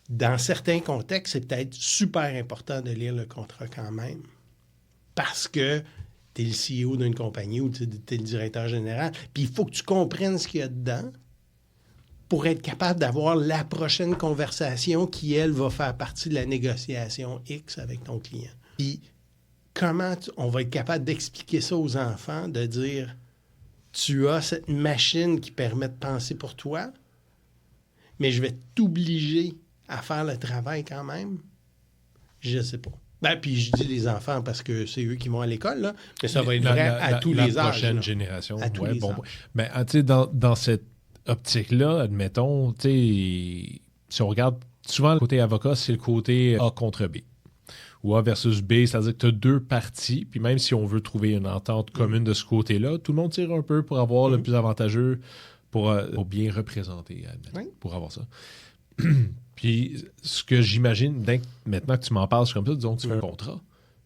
dans certains contextes, c'est peut-être super important de lire le contrat quand même. Parce que tu es le CEO d'une compagnie ou tu es le directeur général. Puis il faut que tu comprennes ce qu'il y a dedans pour être capable d'avoir la prochaine conversation qui, elle, va faire partie de la négociation X avec ton client. Puis comment on va être capable d'expliquer ça aux enfants, de dire tu as cette machine qui permet de penser pour toi, mais je vais t'obliger à faire le travail quand même? Je sais pas. Ben, puis je dis les enfants parce que c'est eux qui vont à l'école, là, mais ça va être vrai à tous les âges. La prochaine là. génération. À tous les âges. Mais tu sais, dans cette optique-là, admettons, tu sais, si on regarde souvent le côté avocat, c'est le côté A contre B. Ou A versus B, c'est-à-dire que tu as deux parties, puis même si on veut trouver une entente commune de ce côté-là, tout le monde tire un peu pour avoir le plus avantageux, pour bien représenter, pour avoir ça. Puis, ce que j'imagine, maintenant que tu m'en parles comme ça, disons que tu fais un contrat.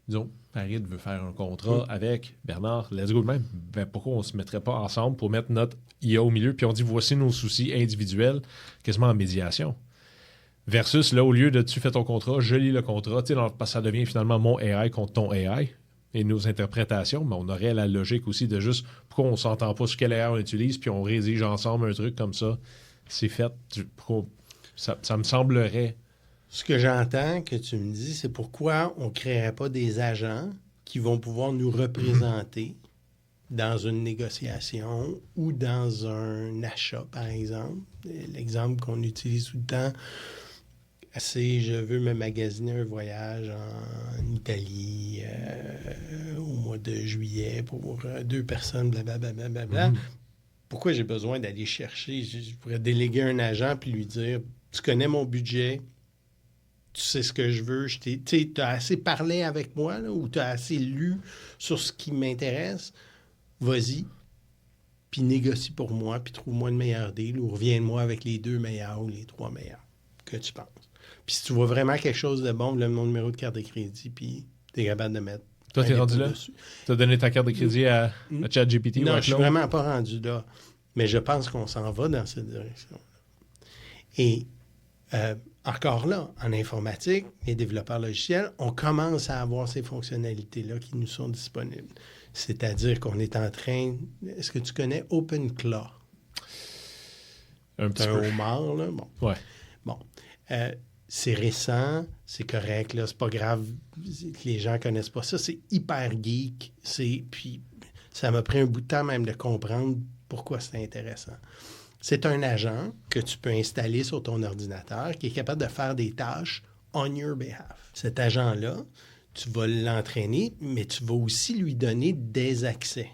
Disons, Farid veut faire un contrat avec Bernard, let's go de même. Ben, pourquoi on ne se mettrait pas ensemble pour mettre notre IA au milieu, puis on dit voici nos soucis individuels, quasiment en médiation. Versus, là, au lieu de tu fais ton contrat, je lis le contrat, tu sais, parce que ça devient finalement mon AI contre ton AI et nos interprétations, mais on aurait la logique aussi de juste pourquoi on ne s'entend pas sur quel AI on utilise, puis on rédige ensemble un truc comme ça. C'est fait. Ça me semblerait. Ce que j'entends que tu me dis, c'est pourquoi on ne créerait pas des agents qui vont pouvoir nous représenter dans une négociation ou dans un achat, par exemple. L'exemple qu'on utilise tout le temps, Je veux me magasiner un voyage en Italie au mois de juillet pour 2 personnes, blablabla. Pourquoi j'ai besoin d'aller chercher? Je pourrais déléguer un agent puis lui dire, tu connais mon budget, tu sais ce que je veux, tu as assez parlé avec moi là, ou tu as assez lu sur ce qui m'intéresse, vas-y, puis négocie pour moi, puis trouve-moi le meilleur deal ou reviens-moi avec les 2 meilleurs ou les 3 meilleurs que tu penses. Puis si tu vois vraiment quelque chose de bon, lève mon numéro de carte de crédit, puis tu es capable de mettre. Toi, t'es rendu là? Tu as donné ta carte de crédit à ChatGPT? Non, je suis vraiment pas rendu là. Mais je pense qu'on s'en va dans cette direction. Et encore là, en informatique, les développeurs logiciels, on commence à avoir ces fonctionnalités-là qui nous sont disponibles. C'est-à-dire qu'on est en train... Est-ce que tu connais OpenClaw? Un petit C'est peu. un homard, là? Bon. Ouais. Bon. C'est récent, c'est correct, là, c'est pas grave que les gens connaissent pas ça. C'est hyper geek. Puis ça m'a pris un bout de temps même de comprendre pourquoi c'est intéressant. C'est un agent que tu peux installer sur ton ordinateur qui est capable de faire des tâches on your behalf. Cet agent-là, tu vas l'entraîner, mais tu vas aussi lui donner des accès.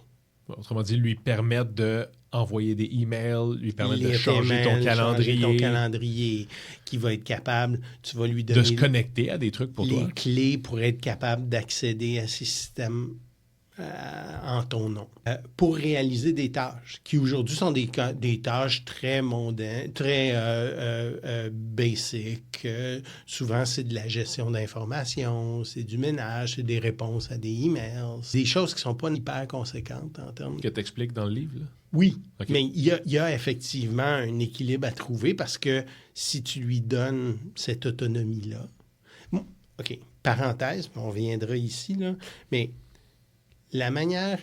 Autrement dit, lui permettre d'envoyer des emails, lui permettre de changer emails, ton calendrier. Changer ton calendrier, qui va être capable, tu vas lui donner... De se connecter à des trucs pour toi. Les clés pour être capable d'accéder à ces systèmes en ton nom. Pour réaliser des tâches qui aujourd'hui sont des tâches très mondaines, très basic. Souvent, c'est de la gestion d'informations, c'est du ménage, c'est des réponses à des emails. Des choses qui ne sont pas hyper conséquentes en termes... Que tu expliques dans le livre, là? Oui, Okay. mais il y a effectivement un équilibre à trouver parce que si tu lui donnes cette autonomie-là... Bon, OK, parenthèse, on reviendra ici, là, mais la manière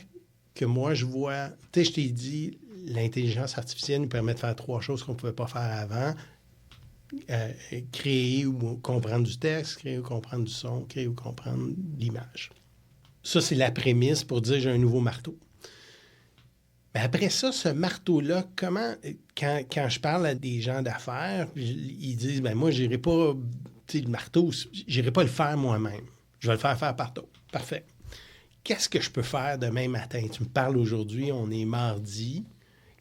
que moi je vois... Tu sais, je t'ai dit, l'intelligence artificielle nous permet de faire 3 choses qu'on ne pouvait pas faire avant. Créer ou comprendre du texte, créer ou comprendre du son, créer ou comprendre l'image. Ça, c'est la prémisse pour dire j'ai un nouveau marteau. Mais après ça, ce marteau-là, comment... Quand je parle à des gens d'affaires, ils disent, ben moi, j'irai pas... Tu sais, le marteau, j'irai pas le faire moi-même. Je vais le faire par d'autres. Parfait. Qu'est-ce que je peux faire demain matin? Tu me parles aujourd'hui, on est mardi.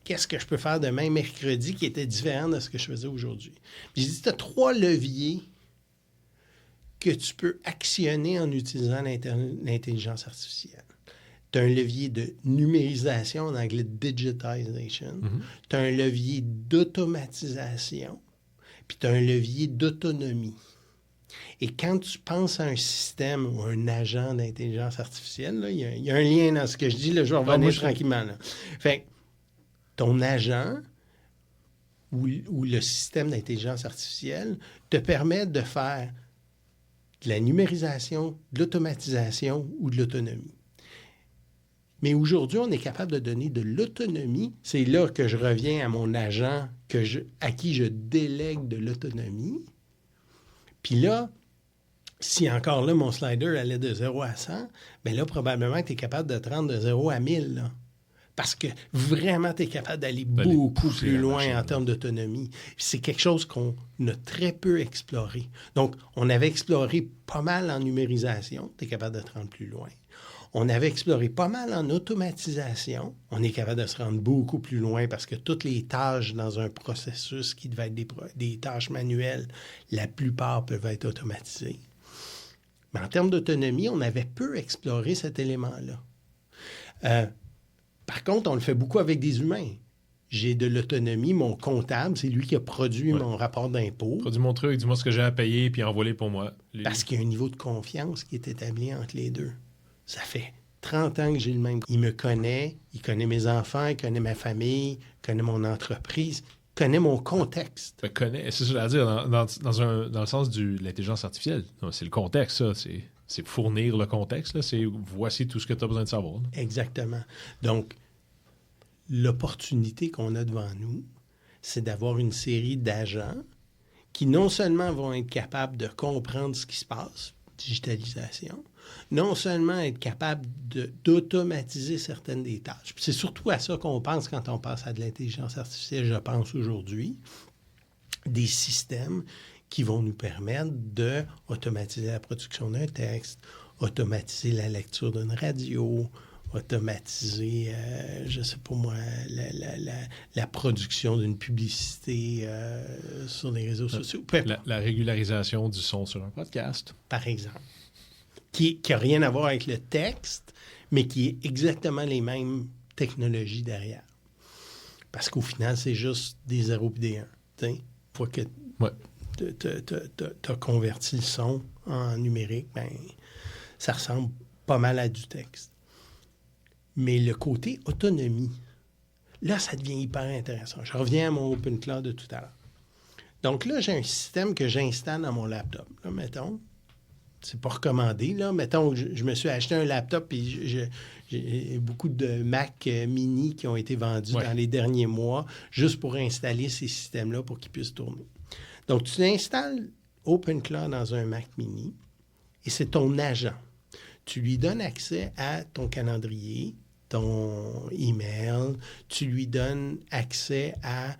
Qu'est-ce que je peux faire demain, mercredi, qui était différent de ce que je faisais aujourd'hui? Puis j'ai dit, tu as 3 leviers que tu peux actionner en utilisant l'intelligence artificielle. Tu as un levier de numérisation, en anglais digitization. Tu as un levier d'automatisation. Puis tu as un levier d'autonomie. Et quand tu penses à un système ou un agent d'intelligence artificielle, là, il y a un lien dans ce que je dis, là, je vais revenir tranquillement. Là. Fait ton agent ou le système d'intelligence artificielle te permet de faire de la numérisation, de l'automatisation ou de l'autonomie. Mais aujourd'hui, on est capable de donner de l'autonomie. C'est là que je reviens à mon agent à qui je délègue de l'autonomie. Puis là, si encore là, mon slider allait de 0 à 100, bien là, probablement que tu es capable de te rendre de 0 à 1000. Là. Parce que vraiment, tu es capable d'aller beaucoup plus loin en termes d'autonomie. C'est quelque chose qu'on a très peu exploré. Donc, on avait exploré pas mal en numérisation. Tu es capable de te rendre plus loin. On avait exploré pas mal en automatisation. On est capable de se rendre beaucoup plus loin parce que toutes les tâches dans un processus qui devaient être des tâches manuelles, la plupart peuvent être automatisées. Mais en termes d'autonomie, on avait peu exploré cet élément-là. Par contre, on le fait beaucoup avec des humains. J'ai de l'autonomie. Mon comptable, c'est lui qui a produit mon rapport d'impôt. Produis mon truc, dis-moi ce que j'ai à payer, puis envoie-les pour moi. Parce qu'il y a un niveau de confiance qui est établi entre les deux. Ça fait 30 ans que j'ai le même. Il me connaît, il connaît mes enfants, il connaît ma famille, il connaît mon entreprise, il connaît mon contexte. C'est ça que j'allais dire, dans le sens de l'intelligence artificielle. C'est le contexte, ça. C'est fournir le contexte. Là. C'est voici tout ce que tu as besoin de savoir. Là. Exactement. Donc, l'opportunité qu'on a devant nous, c'est d'avoir une série d'agents qui non seulement vont être capables de comprendre ce qui se passe, digitalisation, non seulement être capable d'automatiser certaines des tâches. Puis c'est surtout à ça qu'on pense quand on passe à de l'intelligence artificielle, je pense aujourd'hui, des systèmes qui vont nous permettre d'automatiser la production d'un texte, automatiser la lecture d'une radio, automatiser, je sais pas moi, la production d'une publicité sur les réseaux sociaux. La régularisation du son sur un podcast. Par exemple. Qui n'a rien à voir avec le texte, mais qui est exactement les mêmes technologies derrière. Parce qu'au final, c'est juste des 0 et des 1. Une fois que tu as converti le son en numérique, ben, ça ressemble pas mal à du texte. Mais le côté autonomie, là, ça devient hyper intéressant. Je reviens à mon Open Cloud de tout à l'heure. Donc là, j'ai un système que j'installe dans mon laptop. Là, mettons, c'est pas recommandé, là. Mettons, je me suis acheté un laptop et j'ai beaucoup de Mac mini qui ont été vendus dans les derniers mois juste pour installer ces systèmes-là pour qu'ils puissent tourner. Donc, tu installes OpenCloud dans un Mac mini et c'est ton agent. Tu lui donnes accès à ton calendrier, ton email, tu lui donnes accès à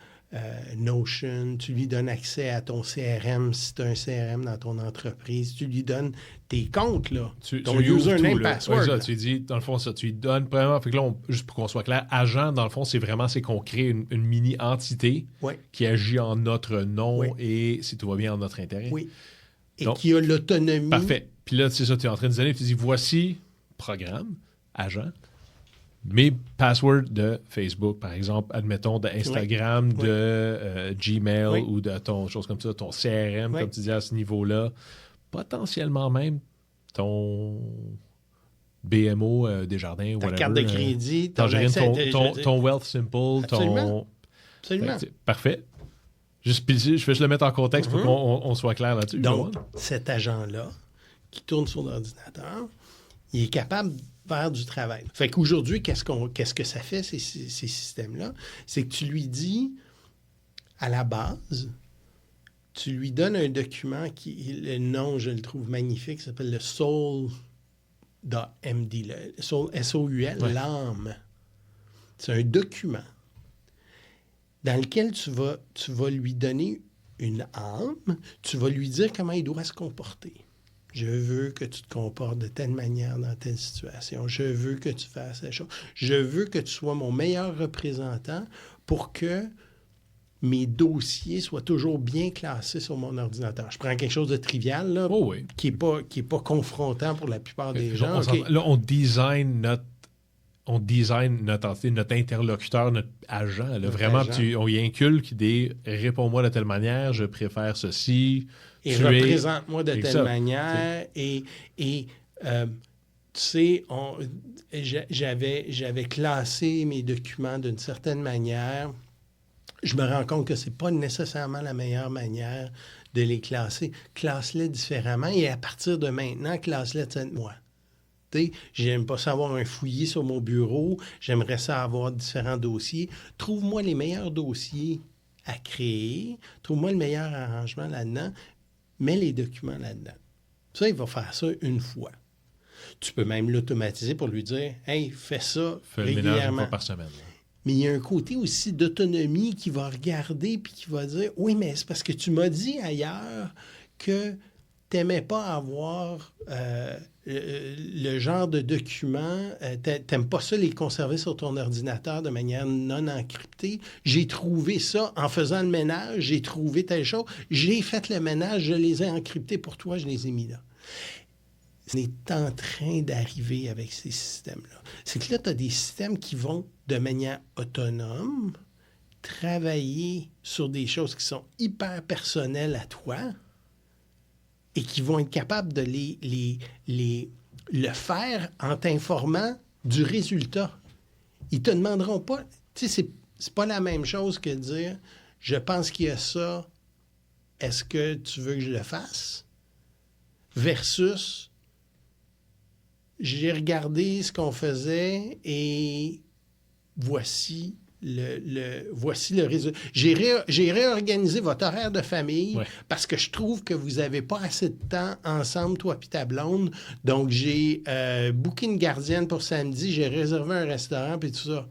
Notion, tu lui donnes accès à ton CRM si tu as un CRM dans ton entreprise, tu lui donnes tes comptes, là, ton username, password. Ça, tu dis, dans le fond, ça, tu lui donnes vraiment. Fait que là, juste pour qu'on soit clair, agent, dans le fond, c'est qu'on crée une mini-entité qui agit en notre nom et, si tout va bien, en notre intérêt. Oui. Et donc, qui a l'autonomie. Parfait. Puis là, c'est ça, tu es en train de donner, tu dis, voici programme, agent, mes passwords de Facebook, par exemple, admettons, d'Instagram, de Gmail ou de ton chose comme ça, ton CRM, comme tu dis à ce niveau-là, potentiellement même ton BMO Desjardins, ta whatever. Carte de crédit, ton Wealth Simple, Absolument. Parfait. Je vais juste le mettre en contexte pour qu'on soit clair là-dessus. Donc, cet agent-là, qui tourne sur l'ordinateur, il est capable de faire du travail. Fait qu'aujourd'hui, qu'est-ce que ça fait, ces systèmes-là? C'est que tu lui dis, à la base, tu lui donnes un document le nom, je le trouve magnifique, s'appelle le Soul.md, le Soul, S-O-U-L, l'âme. C'est un document dans lequel tu vas lui donner une âme, tu vas lui dire comment il doit se comporter. Je veux que tu te comportes de telle manière dans telle situation. Je veux que tu fasses ces choses. Je veux que tu sois mon meilleur représentant pour que mes dossiers soient toujours bien classés sur mon ordinateur. Je prends quelque chose de trivial, là, qui est pas confrontant pour la plupart des gens. Là, on design notre entité, notre interlocuteur, notre agent. Là, vraiment, on y inculque des « réponds-moi de telle manière, je préfère ceci ». Et représente-moi de telle manière. Et tu sais, j'avais classé mes documents d'une certaine manière. Je me rends compte que ce n'est pas nécessairement la meilleure manière de les classer. Classe-les différemment et à partir de maintenant, classe-les de cette moi. J'aime pas ça avoir un fouillis sur mon bureau. J'aimerais ça avoir différents dossiers. Trouve-moi les meilleurs dossiers à créer. Trouve-moi le meilleur arrangement là-dedans. Mets les documents là-dedans. Ça, il va faire ça une fois. Tu peux même l'automatiser pour lui dire « Hey, fais ça régulièrement. » Fais le ménage une fois par semaine. Mais il y a un côté aussi d'autonomie qui va regarder puis qui va dire « Oui, mais c'est parce que tu m'as dit ailleurs que tu n'aimais pas avoir le genre de documents, tu n'aimes pas ça les conserver sur ton ordinateur de manière non encryptée. J'ai trouvé ça en faisant le ménage, j'ai trouvé telle chose, j'ai fait le ménage, je les ai encryptés pour toi, je les ai mis là. » On est en train d'arriver avec ces systèmes-là. C'est que là, tu as des systèmes qui vont de manière autonome travailler sur des choses qui sont hyper personnelles à toi et qui vont être capables de le faire en t'informant du résultat. Ils ne te demanderont pas... Tu sais, c'est pas la même chose que de dire « Je pense qu'il y a ça, est-ce que tu veux que je le fasse? » Versus « J'ai regardé ce qu'on faisait et voici le résultat. J'ai réorganisé votre horaire de famille parce que je trouve que vous n'avez pas assez de temps ensemble, toi et ta blonde. Donc, j'ai booké une gardienne pour samedi, j'ai réservé un restaurant puis tout ça. »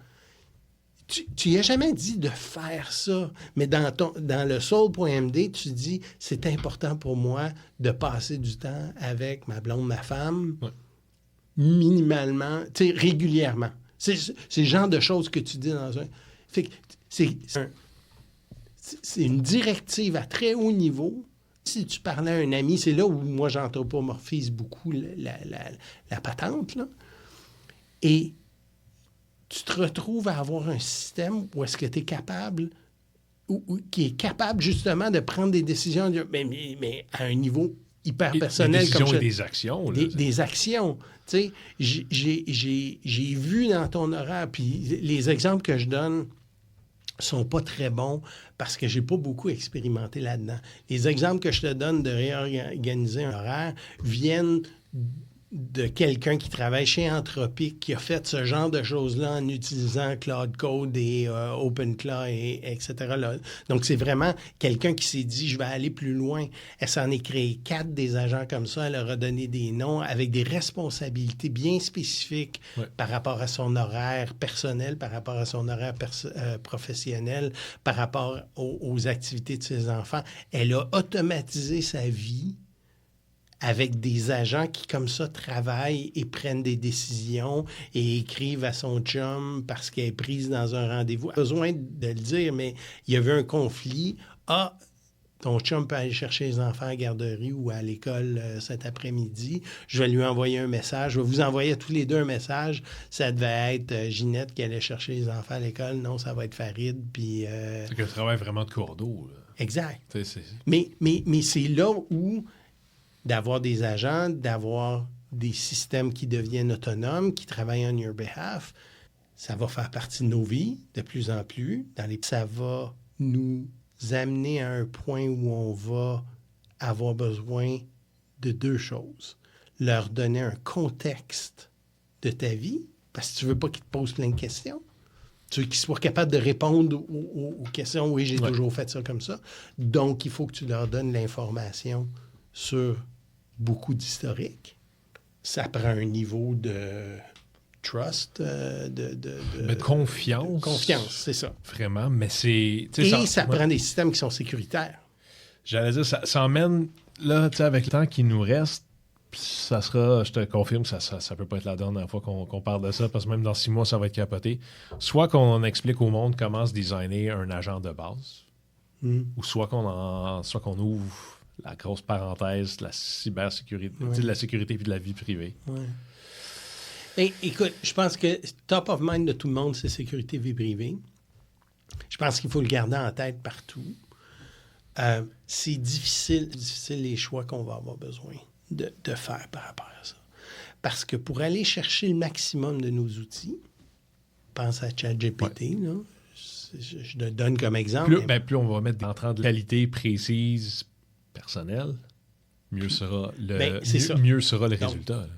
Tu n'y as jamais dit de faire ça, mais dans le Soul.md, tu dis c'est important pour moi de passer du temps avec ma blonde, ma femme, minimalement, tu sais, régulièrement. C'est le genre de choses que tu dis dans un. Fait que c'est une directive à très haut niveau. Si tu parlais à un ami, c'est là où moi j'anthropomorphise beaucoup la patente, là. Et tu te retrouves à avoir un système où est-ce que tu es capable, qui est capable justement de prendre des décisions, mais à un niveau hyper personnel. Des décisions comme et des actions. Là, des actions. Tu sais, j'ai vu dans ton horaire, puis les exemples que je donne sont pas très bons parce que j'ai pas beaucoup expérimenté là-dedans. Les exemples que je te donne de réorganiser un horaire viennent de quelqu'un qui travaille chez Anthropic, qui a fait ce genre de choses-là en utilisant Cloud Code et OpenClaw, etc. Là. Donc, c'est vraiment quelqu'un qui s'est dit, je vais aller plus loin. Elle s'en est créé 4 des agents comme ça. Elle leur a donné des noms avec des responsabilités bien spécifiques par rapport à son horaire personnel, par rapport à son horaire professionnel, par rapport aux activités de ses enfants. Elle a automatisé sa vie avec des agents qui, comme ça, travaillent et prennent des décisions et écrivent à son chum parce qu'elle est prise dans un rendez-vous. Pas besoin de le dire, mais il y avait un conflit. Ah, ton chum peut aller chercher les enfants à la garderie ou à l'école cet après-midi. Je vais lui envoyer un message. Je vais vous envoyer tous les deux un message. Ça devait être Ginette qui allait chercher les enfants à l'école. Non, ça va être Farid. Puis, c'est qu'un travail vraiment de cordeau. Là. Exact. Mais c'est là où d'avoir des agents, d'avoir des systèmes qui deviennent autonomes, qui travaillent on your behalf, ça va faire partie de nos vies de plus en plus. Ça va nous amener à un point où on va avoir besoin de 2 choses. Leur donner un contexte de ta vie, parce que tu ne veux pas qu'ils te posent plein de questions. Tu veux qu'ils soient capables de répondre aux questions. Oui, j'ai toujours fait ça comme ça. Donc, il faut que tu leur donnes l'information sur beaucoup d'historique. Ça prend un niveau de trust, de confiance. Confiance, c'est ça. Vraiment, mais c'est... Et ça prend des systèmes qui sont sécuritaires. J'allais dire, ça emmène, là, tu sais, avec le temps qui nous reste, ça sera, je te confirme, ça peut pas être la dernière fois qu'on parle de ça, parce que même dans 6 mois, ça va être capoté. Soit qu'on explique au monde comment se designer un agent de base, ou soit qu'on ouvre la grosse parenthèse de la cybersécurité, de la sécurité et de la vie privée. Et, écoute, je pense que top of mind de tout le monde, c'est sécurité, vie privée. Je pense qu'il faut le garder en tête partout. C'est difficile les choix qu'on va avoir besoin de faire par rapport à ça. Parce que pour aller chercher le maximum de nos outils, pense à ChatGPT, là, je le donne comme exemple. Plus on va mettre des entrants de qualité précise, personnel, mieux sera le résultat. Là.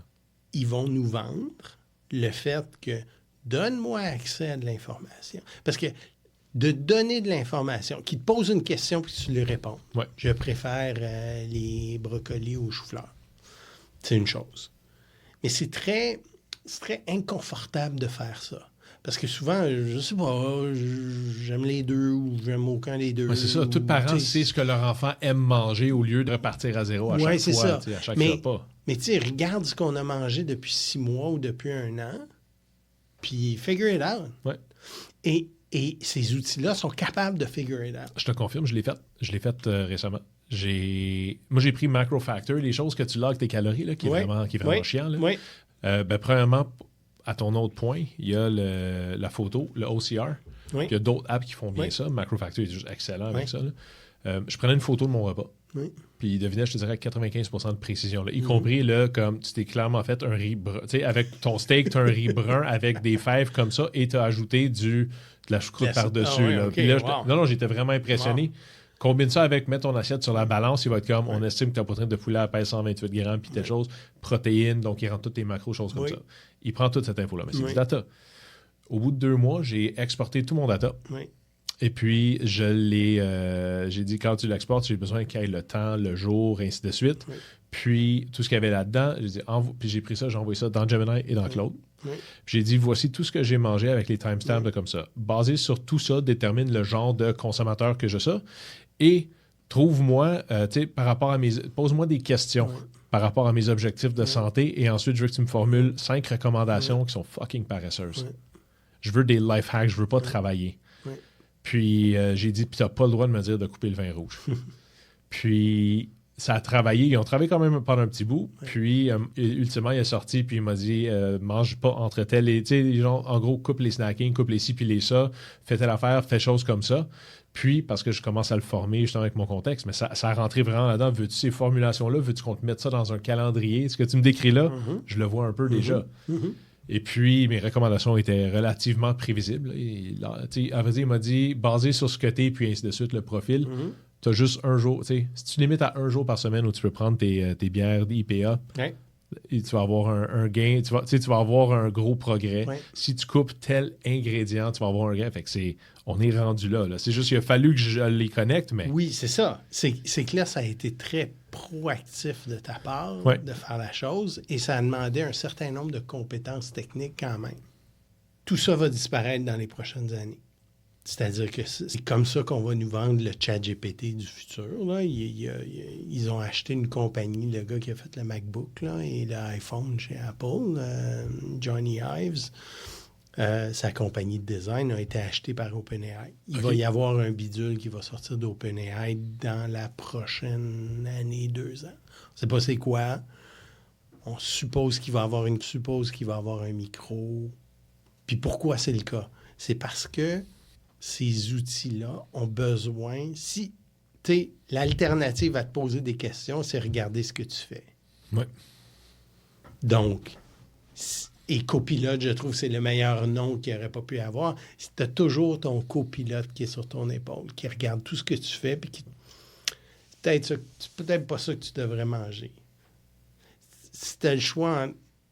Ils vont nous vendre le fait que donne-moi accès à de l'information. Parce que de donner de l'information, qui te pose une question puis tu lui réponds. Je préfère les brocolis aux choux-fleurs. C'est une chose. Mais c'est très inconfortable de faire ça. Parce que souvent, je sais pas, j'aime les deux ou j'aime aucun des deux. C'est ça. Tout parent sait ce que leur enfant aime manger au lieu de repartir à zéro à chaque fois, à chaque repas. Mais tu sais, regarde ce qu'on a mangé depuis 6 mois ou depuis 1 an, puis figure it out. Et ces outils-là sont capables de figure it out. Je te confirme, je l'ai fait récemment. Moi, j'ai pris MacroFactor, les choses que tu logs tes calories, là, qui est vraiment chiant. Là. Premièrement, à ton autre point, il y a la photo, le OCR. Il y a d'autres apps qui font bien ça. MacroFactor est juste excellent avec ça. Là. Je prenais une photo de mon repas. Puis devinez, je te dirais 95% de précision. Là, y compris, là, comme tu t'es clairement fait un riz brun. Tu sais, avec ton steak, tu as un riz brun avec des fèves comme ça et tu as ajouté de la choucroute par-dessus. Puis là, j'étais vraiment impressionné. Combine ça avec, mets ton assiette sur la balance, il va être comme, on estime que ta poitrine de poulet pèse 128 grammes, puis telle chose, protéines, donc il rentre toutes tes macros, choses comme ça. Il prend toute cette info-là, mais c'est du data. Au bout de 2 mois, j'ai exporté tout mon data. Et puis, j'ai dit, quand tu l'exportes, j'ai besoin qu'il y ait le temps, le jour, et ainsi de suite. Puis, tout ce qu'il y avait là-dedans, j'ai dit, puis j'ai pris ça, j'ai envoyé ça dans Gemini et dans Claude. Oui. Puis j'ai dit, voici tout ce que j'ai mangé avec les timestamps de comme ça. Basé sur tout ça, détermine le genre de consommateur que je suis. Et trouve-moi, tu sais, pose-moi des questions par rapport à mes objectifs de santé. Et ensuite, je veux que tu me formules 5 recommandations qui sont fucking paresseuses. Oui. Je veux des life hacks, je veux pas travailler. Oui. Puis j'ai dit, puis t'as pas le droit de me dire de couper le vin rouge. Puis ça a travaillé. Ils ont travaillé quand même pendant un petit bout. Oui. Puis ultimement, il est sorti, puis il m'a dit, mange pas entre tel et... Tu sais, les gens, en gros, coupe les snacking, coupe les ci, puis les ça, fais telle affaire, fais choses comme ça. Puis, parce que je commence à le former justement avec mon contexte, mais ça a rentré vraiment là-dedans. Veux-tu ces formulations-là? Veux-tu qu'on te mette ça dans un calendrier? Ce que tu me décris là, je le vois un peu déjà. Et puis, mes recommandations étaient relativement prévisibles. Et là, à vrai dire, il m'a dit, basé sur ce que t'es, puis ainsi de suite, le profil, tu as juste un jour. Si tu limites à un jour par semaine où tu peux prendre tes bières d'IPA, Ouais. et tu vas avoir un gain, tu vas avoir un gros progrès. Ouais. Si tu coupes tel ingrédient, tu vas avoir un gain. Fait que on est rendu là. C'est juste qu'il a fallu que je les connecte, mais... Oui, c'est ça. C'est que là, ça a été très proactif de ta part de faire la chose et ça a demandé un certain nombre de compétences techniques quand même. Tout ça va disparaître dans les prochaines années. C'est-à-dire que c'est comme ça qu'on va nous vendre le ChatGPT du futur. Là. Ils ont acheté une compagnie, le gars qui a fait le MacBook là, et l'iPhone chez Apple, Johnny Ives. Sa compagnie de design a été achetée par OpenAI. Il va y avoir un bidule qui va sortir d'OpenAI dans la prochaine année, 2 ans. On ne sait pas c'est quoi. On suppose qu'il va avoir un micro. Puis pourquoi c'est le cas? C'est parce que ces outils-là ont besoin... Si, tu sais, l'alternative à te poser des questions, c'est regarder ce que tu fais. Ouais. Donc, et copilote, je trouve que c'est le meilleur nom qu'il n'aurait pas pu avoir. Tu as toujours ton copilote qui est sur ton épaule, qui regarde tout ce que tu fais, puis qui... C'est peut-être pas ça que tu devrais manger. Si tu as le choix,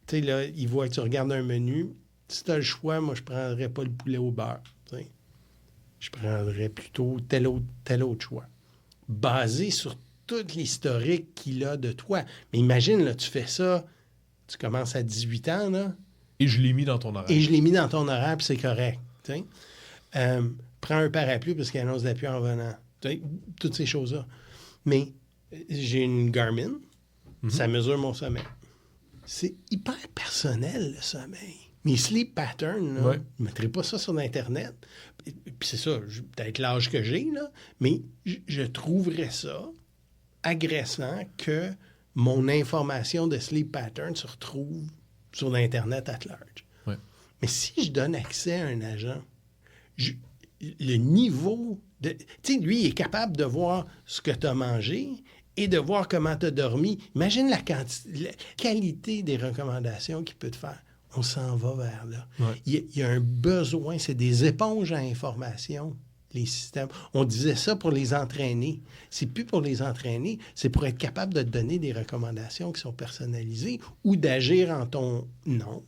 tu sais, là, il voit que tu regardes un menu. Si tu as le choix, moi, je ne prendrais pas le poulet au beurre. T'sais. Je prendrais plutôt tel autre choix. Basé sur tout l'historique qu'il a de toi. Mais imagine, là, tu fais ça, tu commences à 18 ans, là. Et je l'ai mis dans ton horaire. Puis c'est correct. Prends un parapluie parce qu'il annonce la pluie en venant. T'sais, toutes ces choses-là. Mais j'ai une Garmin, ça mesure mon sommeil. C'est hyper personnel, le sommeil. Mes sleep patterns, là, je ne mettrai pas ça sur Internet. Puis c'est ça, peut-être l'âge que j'ai, là, mais je trouverais ça agressant que mon information de sleep pattern se retrouve sur l'Internet at large. Ouais. Mais si je donne accès à un agent, le niveau de... Tu sais, lui, il est capable de voir ce que tu as mangé et de voir comment tu as dormi. Imagine la qualité des recommandations qu'il peut te faire. On s'en va vers là. Ouais. Il y a un besoin, c'est des éponges à information, les systèmes. On disait ça pour les entraîner. C'est plus pour les entraîner, c'est pour être capable de te donner des recommandations qui sont personnalisées ou d'agir en ton nom.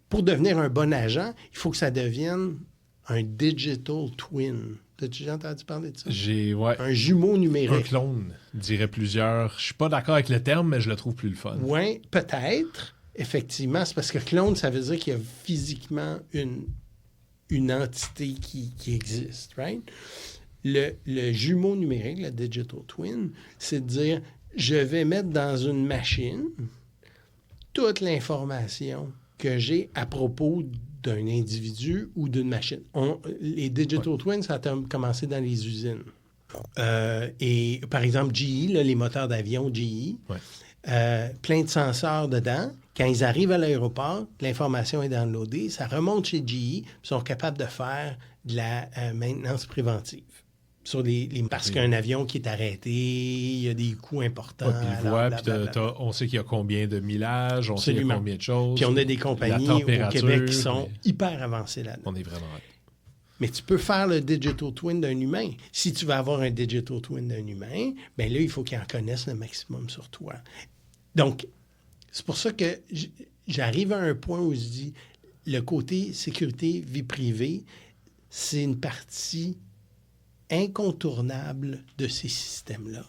Pour devenir un bon agent, il faut que ça devienne un digital twin. T'as-tu déjà entendu parler de ça? Un jumeau numérique. Un clone, dirait plusieurs. Je suis pas d'accord avec le terme, mais je le trouve plus le fun. Oui, peut-être. Effectivement, c'est parce que clone, ça veut dire qu'il y a physiquement une entité qui existe, right? Le jumeau numérique, le digital twin, c'est de dire, je vais mettre dans une machine toute l'information que j'ai à propos d'un individu ou d'une machine. Les digital twins, ça a commencé dans les usines. Et par exemple, GE, là, les moteurs d'avion GE, plein de senseurs dedans. Quand ils arrivent à l'aéroport, l'information est downloadée, ça remonte chez GE, ils sont capables de faire de la maintenance préventive. Sur parce qu'un avion qui est arrêté, il y a des coûts importants. On sait qu'il y a combien de millages, on sait qu'il y a combien de choses. Puis on a des compagnies au Québec qui sont hyper avancées là-dedans. On est vraiment... Mais tu peux faire le digital twin d'un humain. Si tu veux avoir un digital twin d'un humain, bien là, il faut qu'il en connaisse le maximum sur toi. Donc, c'est pour ça que j'arrive à un point où je dis, le côté sécurité, vie privée, c'est une partie incontournable de ces systèmes-là.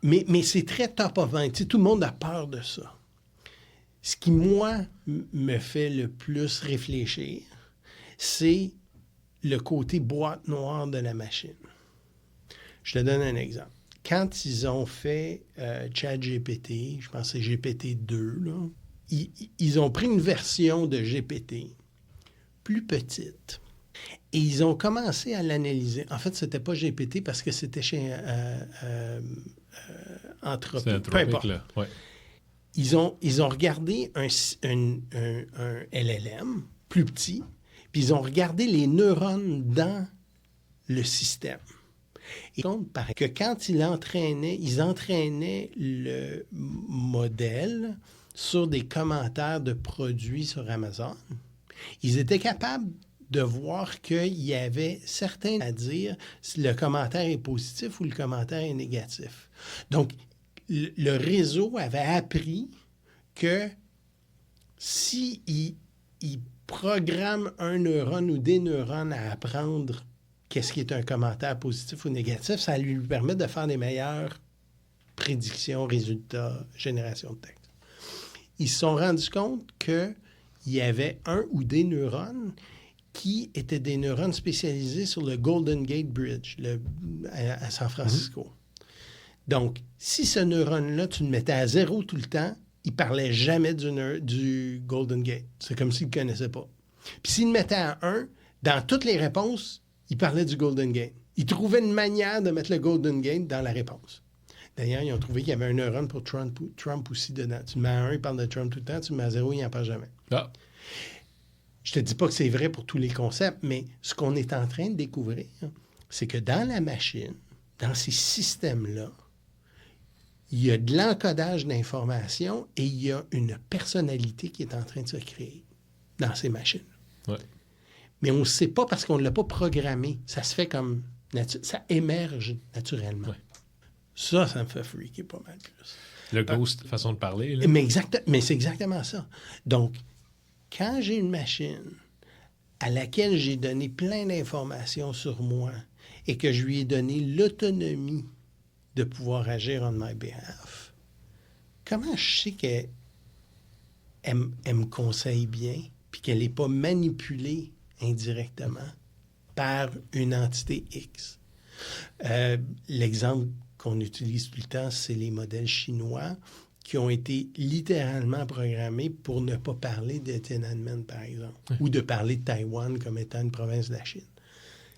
Mais c'est très top of mind. Tu sais, tout le monde a peur de ça. Ce qui, moi, me fait le plus réfléchir, c'est le côté boîte noire de la machine. Je te donne un exemple. Quand ils ont fait ChatGPT, je pense que c'est GPT-2, là, ils ont pris une version de GPT plus petite et ils ont commencé à l'analyser. En fait, c'était pas GPT parce que c'était chez Anthropic. C'est Peu importe. là. Ouais. Ils ont regardé un LLM plus petit, puis ils ont regardé les neurones dans le système. Et compte que quand ils entraînaient le modèle sur des commentaires de produits sur Amazon, ils étaient capables de voir qu'il y avait certains à dire si le commentaire est positif ou le commentaire est négatif. Donc, le réseau avait appris que si il programme un neurone ou des neurones à apprendre qu'est-ce qui est un commentaire positif ou négatif, ça lui permet de faire des meilleures prédictions, résultats, génération de texte. Ils se sont rendus compte qu'il y avait un ou des neurones qui étaient des neurones spécialisés sur le Golden Gate Bridge à San Francisco. Donc, si ce neurone-là, tu le mettais à 0 tout le temps, il ne parlait jamais du Golden Gate. C'est comme s'il ne le connaissait pas. Puis s'il le mettait à 1, dans toutes les réponses, il parlait du Golden Gate. Il trouvait une manière de mettre le Golden Gate dans la réponse. D'ailleurs, ils ont trouvé qu'il y avait un neurone pour Trump aussi dedans. Tu le mets à 1, il parle de Trump tout le temps. Tu le mets à 0, il n'en parle jamais. Ah. Je te dis pas que c'est vrai pour tous les concepts, mais ce qu'on est en train de découvrir, c'est que dans la machine, dans ces systèmes-là, il y a de l'encodage d'informations et il y a une personnalité qui est en train de se créer dans ces machines. Ouais. Mais on ne sait pas parce qu'on ne l'a pas programmé. Ça se fait comme... ça émerge naturellement. Ouais. Ça me fait freaker pas mal plus. Le ghost, façon de parler. Là. Mais c'est exactement ça. Donc, quand j'ai une machine à laquelle j'ai donné plein d'informations sur moi et que je lui ai donné l'autonomie de pouvoir agir on my behalf, comment je sais qu'elle me conseille bien puis qu'elle n'est pas manipulée indirectement par une entité X? L'exemple qu'on utilise tout le temps, c'est les modèles chinois qui ont été littéralement programmés pour ne pas parler de Tiananmen, par exemple, ou de parler de Taïwan comme étant une province de la Chine.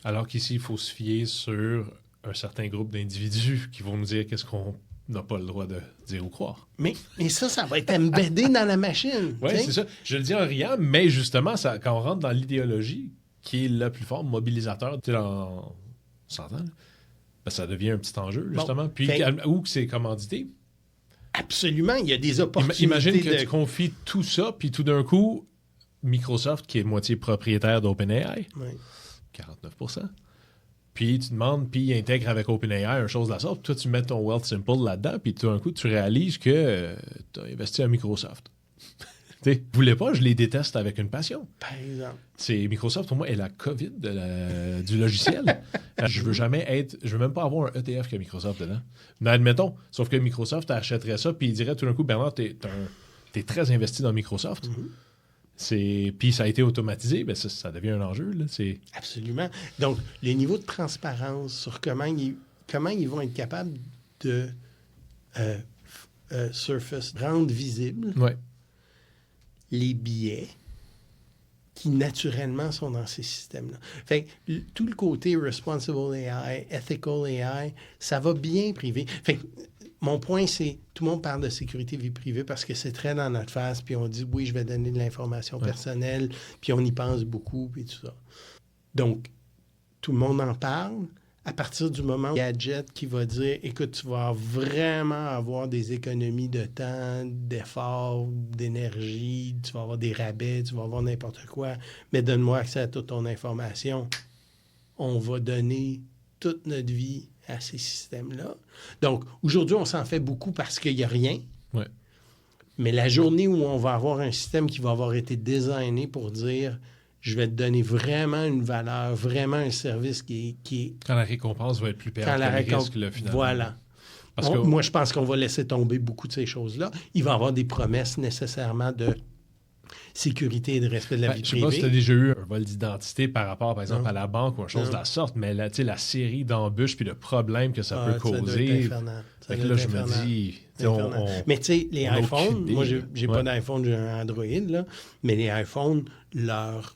Alors qu'ici, il faut se fier sur un certain groupe d'individus qui vont nous dire qu'est-ce qu'on n'a pas le droit de dire ou croire. Mais ça va être embeddé dans la machine. Oui, c'est ça. Je le dis en riant, mais justement, ça, quand on rentre dans l'idéologie, qui est le plus fort mobilisateur, tu sais, on s'entend, là? Ben, ça devient un petit enjeu, justement. Bon, Puis, où que c'est commandité. Absolument, il y a des opportunités. Imagine que tu confies tout ça, puis tout d'un coup, Microsoft, qui est moitié propriétaire d'OpenAI, 49%. Puis tu demandes, puis il intègre avec OpenAI une chose de la sorte. Toi, tu mets ton Wealth Simple là-dedans, puis tout d'un coup, tu réalises que tu as investi à Microsoft. Tu sais, je voulais pas, je les déteste avec une passion. Par exemple. C'est Microsoft, pour moi, est la COVID du logiciel. Je veux même pas avoir un ETF que Microsoft dedans. Mais admettons, sauf que Microsoft achèterait ça, puis il dirait tout d'un coup, Bernard, t'es très investi dans Microsoft. Puis ça a été automatisé, ben ça devient un enjeu. Là. Absolument. Donc, les niveaux de transparence sur comment ils vont être capables de rendre visible les biais qui naturellement sont dans ces systèmes-là. Fait que tout le côté responsible AI, ethical AI, ça va bien privé. Fait que mon point, c'est tout le monde parle de sécurité vie privée parce que c'est très dans notre face, puis on dit oui, je vais donner de l'information personnelle, puis on y pense beaucoup, puis tout ça. Donc, tout le monde en parle. À partir du moment où il y a un gadget qui va dire écoute, tu vas vraiment avoir des économies de temps, d'efforts, d'énergie, tu vas avoir des rabais, tu vas avoir n'importe quoi, mais donne-moi accès à toute ton information. On va donner toute notre vie à ces systèmes-là. Donc, aujourd'hui, on s'en fait beaucoup parce qu'il n'y a rien. Ouais. Mais la journée où on va avoir un système qui va avoir été designé pour dire je vais te donner vraiment une valeur, vraiment un service qui est... Quand la récompense va être plus payante que le risque, là, finalement. Voilà. Parce que... Moi, je pense qu'on va laisser tomber beaucoup de ces choses-là. Il va y avoir des promesses nécessairement de sécurité et de respect de la vie Je sais pas privée. si tu as déjà eu un vol d'identité par rapport, par exemple, Non. à la banque ou une chose Non. de la sorte, mais la série d'embûches puis le problème que ça peut Ça doit être causer. infernal. Ça Fait que doit là, être je me infernal. dis... Infernal. Mais tu sais, les on a iPhones, aucune idée, moi, là. j'ai pas d'iPhone, j'ai un Android, là, mais les iPhones, leur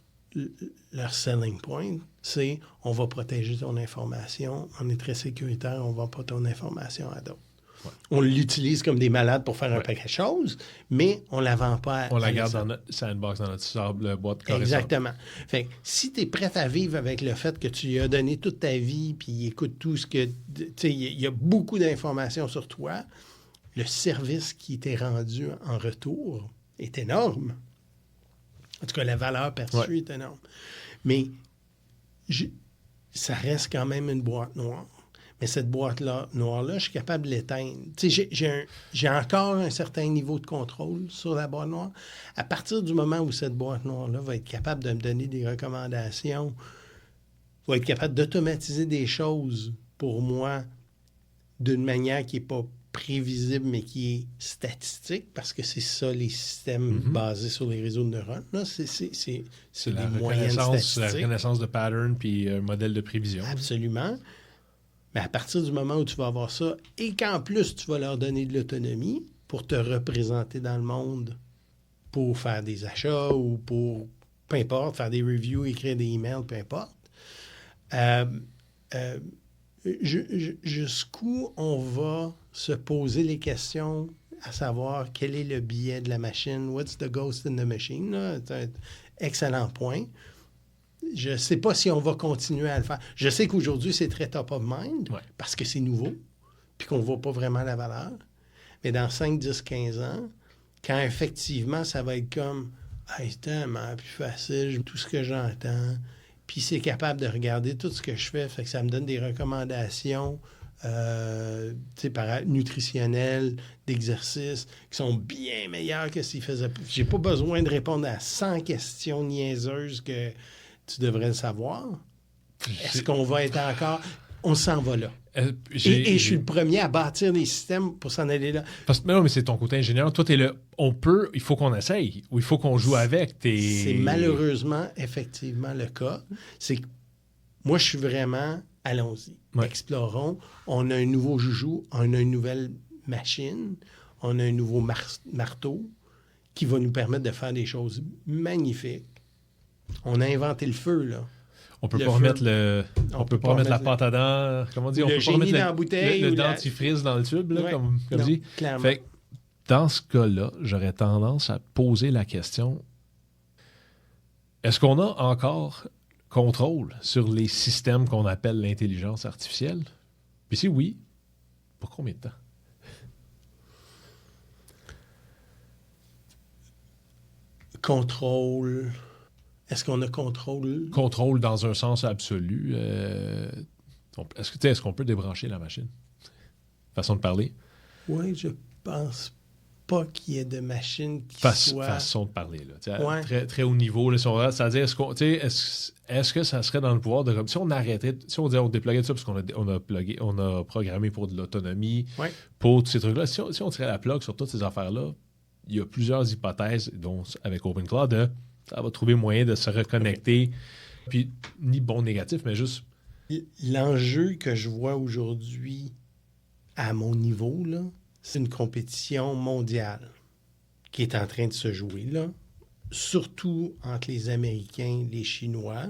selling point, c'est on va protéger ton information, on est très sécuritaire, on ne vend pas ton information à d'autres. Ouais. On l'utilise comme des malades pour faire un Ouais. paquet de choses, mais on ne la vend pas On à la garde l'extérieur. dans notre sandbox, dans notre sable, boîte carrée. Exactement. Fait que si tu es prêt à vivre avec le fait que tu lui as donné toute ta vie, puis il écoute tout ce que... Tu sais, il y a beaucoup d'informations sur toi, le service qui t'est rendu en retour est énorme. En tout cas, la valeur perçue est énorme. Mais ça reste quand même une boîte noire. Mais cette boîte-là, noire-là, je suis capable de l'éteindre. Tu sais, j'ai encore un certain niveau de contrôle sur la boîte noire. À partir du moment où cette boîte noire-là va être capable de me donner des recommandations, va être capable d'automatiser des choses pour moi d'une manière qui n'est pas prévisible, mais qui est statistique, parce que c'est ça, les systèmes basés sur les réseaux de neurones. Là, c'est La des moyennes statistiques. la reconnaissance de pattern puis un modèle de prévision. Absolument. Mais à partir du moment où tu vas avoir ça et qu'en plus, tu vas leur donner de l'autonomie pour te représenter dans le monde, pour faire des achats ou pour, peu importe, faire des reviews, écrire des emails, peu importe, jusqu'où on va se poser les questions à savoir quel est le biais de la machine, what's the ghost in the machine, là? C'est un excellent point. Je ne sais pas si on va continuer à le faire. Je sais qu'aujourd'hui, c'est très top of mind parce que c'est nouveau puis qu'on ne voit pas vraiment la valeur. Mais dans 5, 10, 15 ans, quand effectivement, ça va être comme « Hey, c'est tellement plus facile, tout ce que j'entends. » Puis c'est capable de regarder tout ce que je fais. Fait que ça me donne des recommandations nutritionnelles, d'exercices qui sont bien meilleures que s'ils faisaient... J'ai pas besoin de répondre à 100 questions niaiseuses que tu devrais le savoir. Est-ce qu'on va être encore... On s'en va là. Et je suis le premier à bâtir des systèmes pour s'en aller là. Mais c'est ton côté ingénieur. Toi, t'es là. Il faut qu'on essaye ou il faut qu'on joue avec. C'est malheureusement, effectivement, le cas. C'est que moi, je suis vraiment... Allons-y. Ouais. Explorons. On a un nouveau joujou, on a une nouvelle machine, on a un nouveau marteau qui va nous permettre de faire des choses magnifiques. On a inventé le feu, là. On peut pas remettre la pâte à dents, comment dire, on peut pas remettre dans la bouteille le dentifrice dans le tube, là, comme non, dit. Clairement. Fait que, dans ce cas-là, j'aurais tendance à poser la question, est-ce qu'on a encore contrôle sur les systèmes qu'on appelle l'intelligence artificielle? Puis si oui, pour combien de temps? Contrôle... Est-ce qu'on a contrôle? Contrôle dans un sens absolu. Est-ce qu'on peut débrancher la machine? Façon de parler? Oui, je pense pas qu'il y ait de machine qui soit... Façon de parler, là. Très, très haut niveau. Là, c'est-à-dire, est-ce que ça serait dans le pouvoir de... Si on arrêtait... Si on disait on déploguait ça parce qu'on a programmé pour de l'autonomie, pour tous ces trucs-là, si on tirait la plug sur toutes ces affaires-là, il y a plusieurs hypothèses, dont avec OpenCloud, ça va trouver moyen de se reconnecter. Puis, ni bon négatif, mais juste... L'enjeu que je vois aujourd'hui à mon niveau, là, c'est une compétition mondiale qui est en train de se jouer, là, surtout entre les Américains, les Chinois,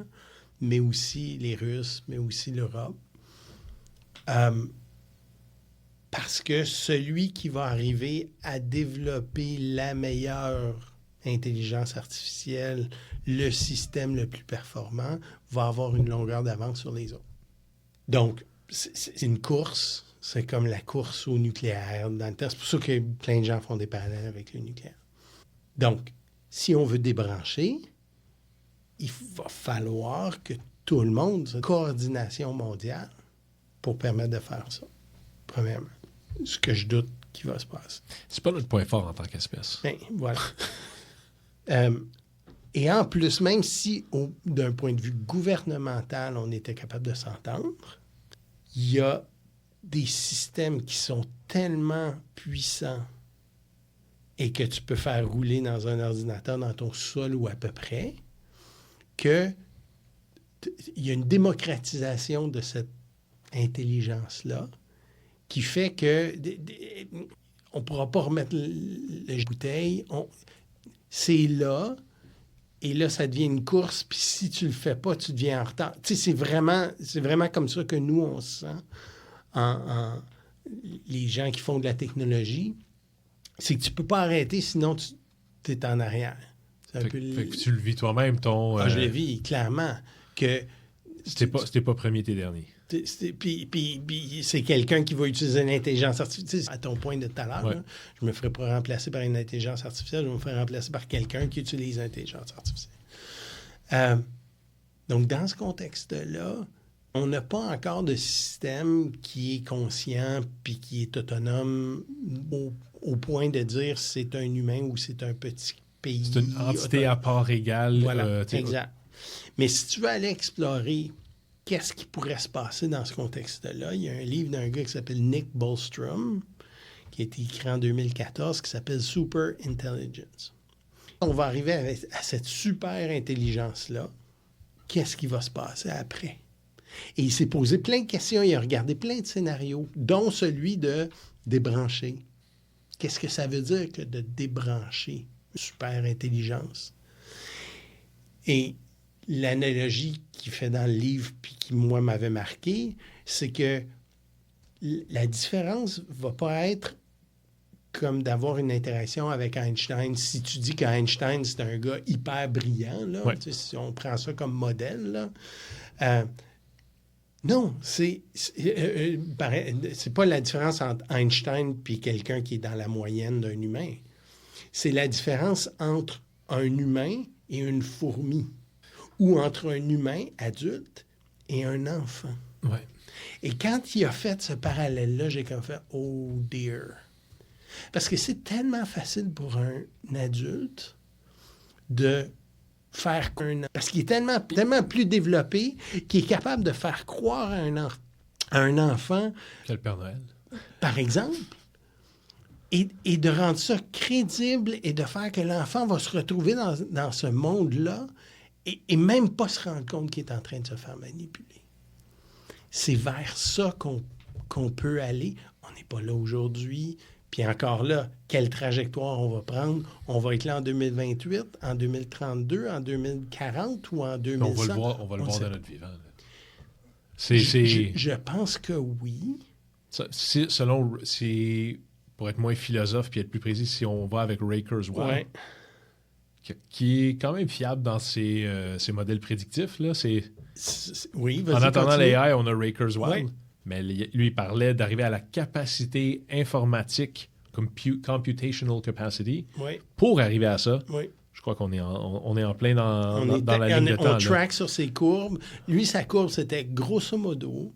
mais aussi les Russes, mais aussi l'Europe. Parce que celui qui va arriver à développer la meilleure intelligence artificielle, le système le plus performant, va avoir une longueur d'avance sur les autres. Donc, c'est une course. C'est comme la course au nucléaire dans le temps. C'est pour ça que plein de gens font des parallèles avec le nucléaire. Donc, si on veut débrancher, il va falloir que tout le monde, une coordination mondiale pour permettre de faire ça, premièrement. Ce que je doute qui va se passer. C'est pas notre point fort en tant qu'espèce. Bien, voilà. Et en plus, même si, d'un point de vue gouvernemental, on était capable de s'entendre, il y a des systèmes qui sont tellement puissants et que tu peux faire rouler dans un ordinateur dans ton sol ou à peu près, que il y a une démocratisation de cette intelligence-là qui fait que on ne pourra pas remettre la bouteille. C'est là, et là, ça devient une course, puis si tu le fais pas, tu deviens en retard. Tu sais, c'est vraiment comme ça que nous, on se sent, les gens qui font de la technologie, c'est que tu peux pas arrêter, sinon tu es en arrière. Fait que tu le vis toi-même, ton... je le vis, clairement. Que C'était pas premier, t'es dernier. Puis c'est quelqu'un qui va utiliser l'intelligence artificielle. À ton point de tout à l'heure, Ouais. là, je me ferai pas remplacer par une intelligence artificielle, je vais me faire remplacer par quelqu'un qui utilise l'intelligence artificielle. Donc, dans ce contexte-là, on n'a pas encore de système qui est conscient puis qui est autonome au point de dire c'est un humain ou c'est un petit pays. C'est une entité à part égale. Voilà, exact. Mais si tu veux aller explorer qu'est-ce qui pourrait se passer dans ce contexte-là, il y a un livre d'un gars qui s'appelle Nick Bostrom, qui a été écrit en 2014, qui s'appelle Super Intelligence. On va arriver à cette super intelligence-là. Qu'est-ce qui va se passer après? Et il s'est posé plein de questions, il a regardé plein de scénarios, dont celui de débrancher. Qu'est-ce que ça veut dire que de débrancher une super intelligence? Et l'analogie qu'il fait dans le livre, puis qui, moi, m'avait marqué, c'est que la différence ne va pas être comme d'avoir une interaction avec Einstein. Si tu dis qu'Einstein, c'est un gars hyper brillant, là, ouais. Si on prend ça comme modèle, là, non, c'est pas la différence entre Einstein et quelqu'un qui est dans la moyenne d'un humain. C'est la différence entre un humain et une fourmi, ou entre un humain adulte et un enfant. Ouais. Et quand il a fait ce parallèle-là, j'ai comme fait « Oh dear ». Parce que c'est tellement facile pour un adulte de faire parce qu'il est tellement plus développé qu'il est capable de faire croire à un enfant... Quel Père Noël. Par exemple, et de rendre ça crédible et de faire que l'enfant va se retrouver dans ce monde-là et même pas se rendre compte qu'il est en train de se faire manipuler. C'est vers ça qu'on peut aller. On n'est pas là aujourd'hui. Puis encore là, quelle trajectoire on va prendre? On va être là en 2028, en 2032, en 2040 ou en 2100? On va le voir dans notre vivant. Là. Je pense que oui. Pour être moins philosophe puis être plus précis, si on va avec Ray Kurzweil, Ouais. qui est quand même fiable dans ses modèles prédictifs. Là, Oui, vas-y, en attendant continue. l'AI, on a Ray Kurzweil. Ouais. Mais lui, il parlait d'arriver à la capacité informatique, computational capacity. Oui, Pour arriver à ça, oui. je crois qu'on est en plein dans On la ligne de temps. On là. track sur ses courbes. Lui, sa courbe, c'était grosso modo.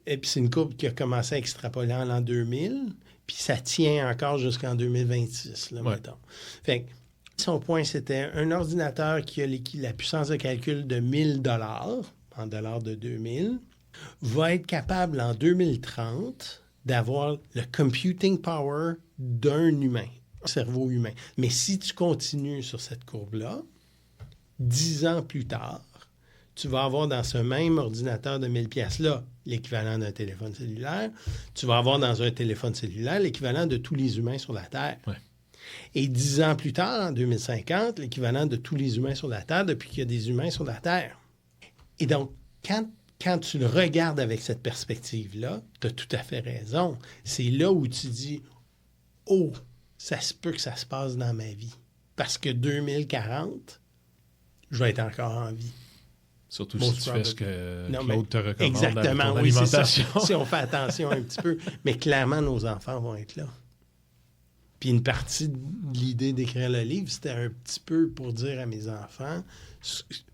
Et puis, c'est une courbe qui a commencé à extrapoler en l'an 2000. Puis, ça tient encore jusqu'en 2026, là, Ouais. mettons. Fait que son point, c'était un ordinateur qui a la puissance de calcul de 1000 $, en dollars de 2000, va être capable en 2030 d'avoir le computing power d'un humain, un cerveau humain. Mais si tu continues sur cette courbe-là, 10 ans plus tard, tu vas avoir dans ce même ordinateur de 1000 pièces-là l'équivalent d'un téléphone cellulaire. Tu vas avoir dans un téléphone cellulaire l'équivalent de tous les humains sur la Terre. Ouais. Et 10 ans plus tard, en 2050, l'équivalent de tous les humains sur la Terre depuis qu'il y a des humains sur la Terre. Et donc, quand tu le regardes avec cette perspective-là, tu as tout à fait raison. C'est là où tu dis « Oh, ça se peut que ça se passe dans ma vie. Parce que 2040, je vais être encore en vie. » Surtout Bon, si tu fais ce que Non, Claude te recommande exactement, avec ton oui, c'est ça. alimentation. Si on fait attention un petit peu. Mais clairement, nos enfants vont être là. Puis une partie de l'idée d'écrire le livre, c'était un petit peu pour dire à mes enfants,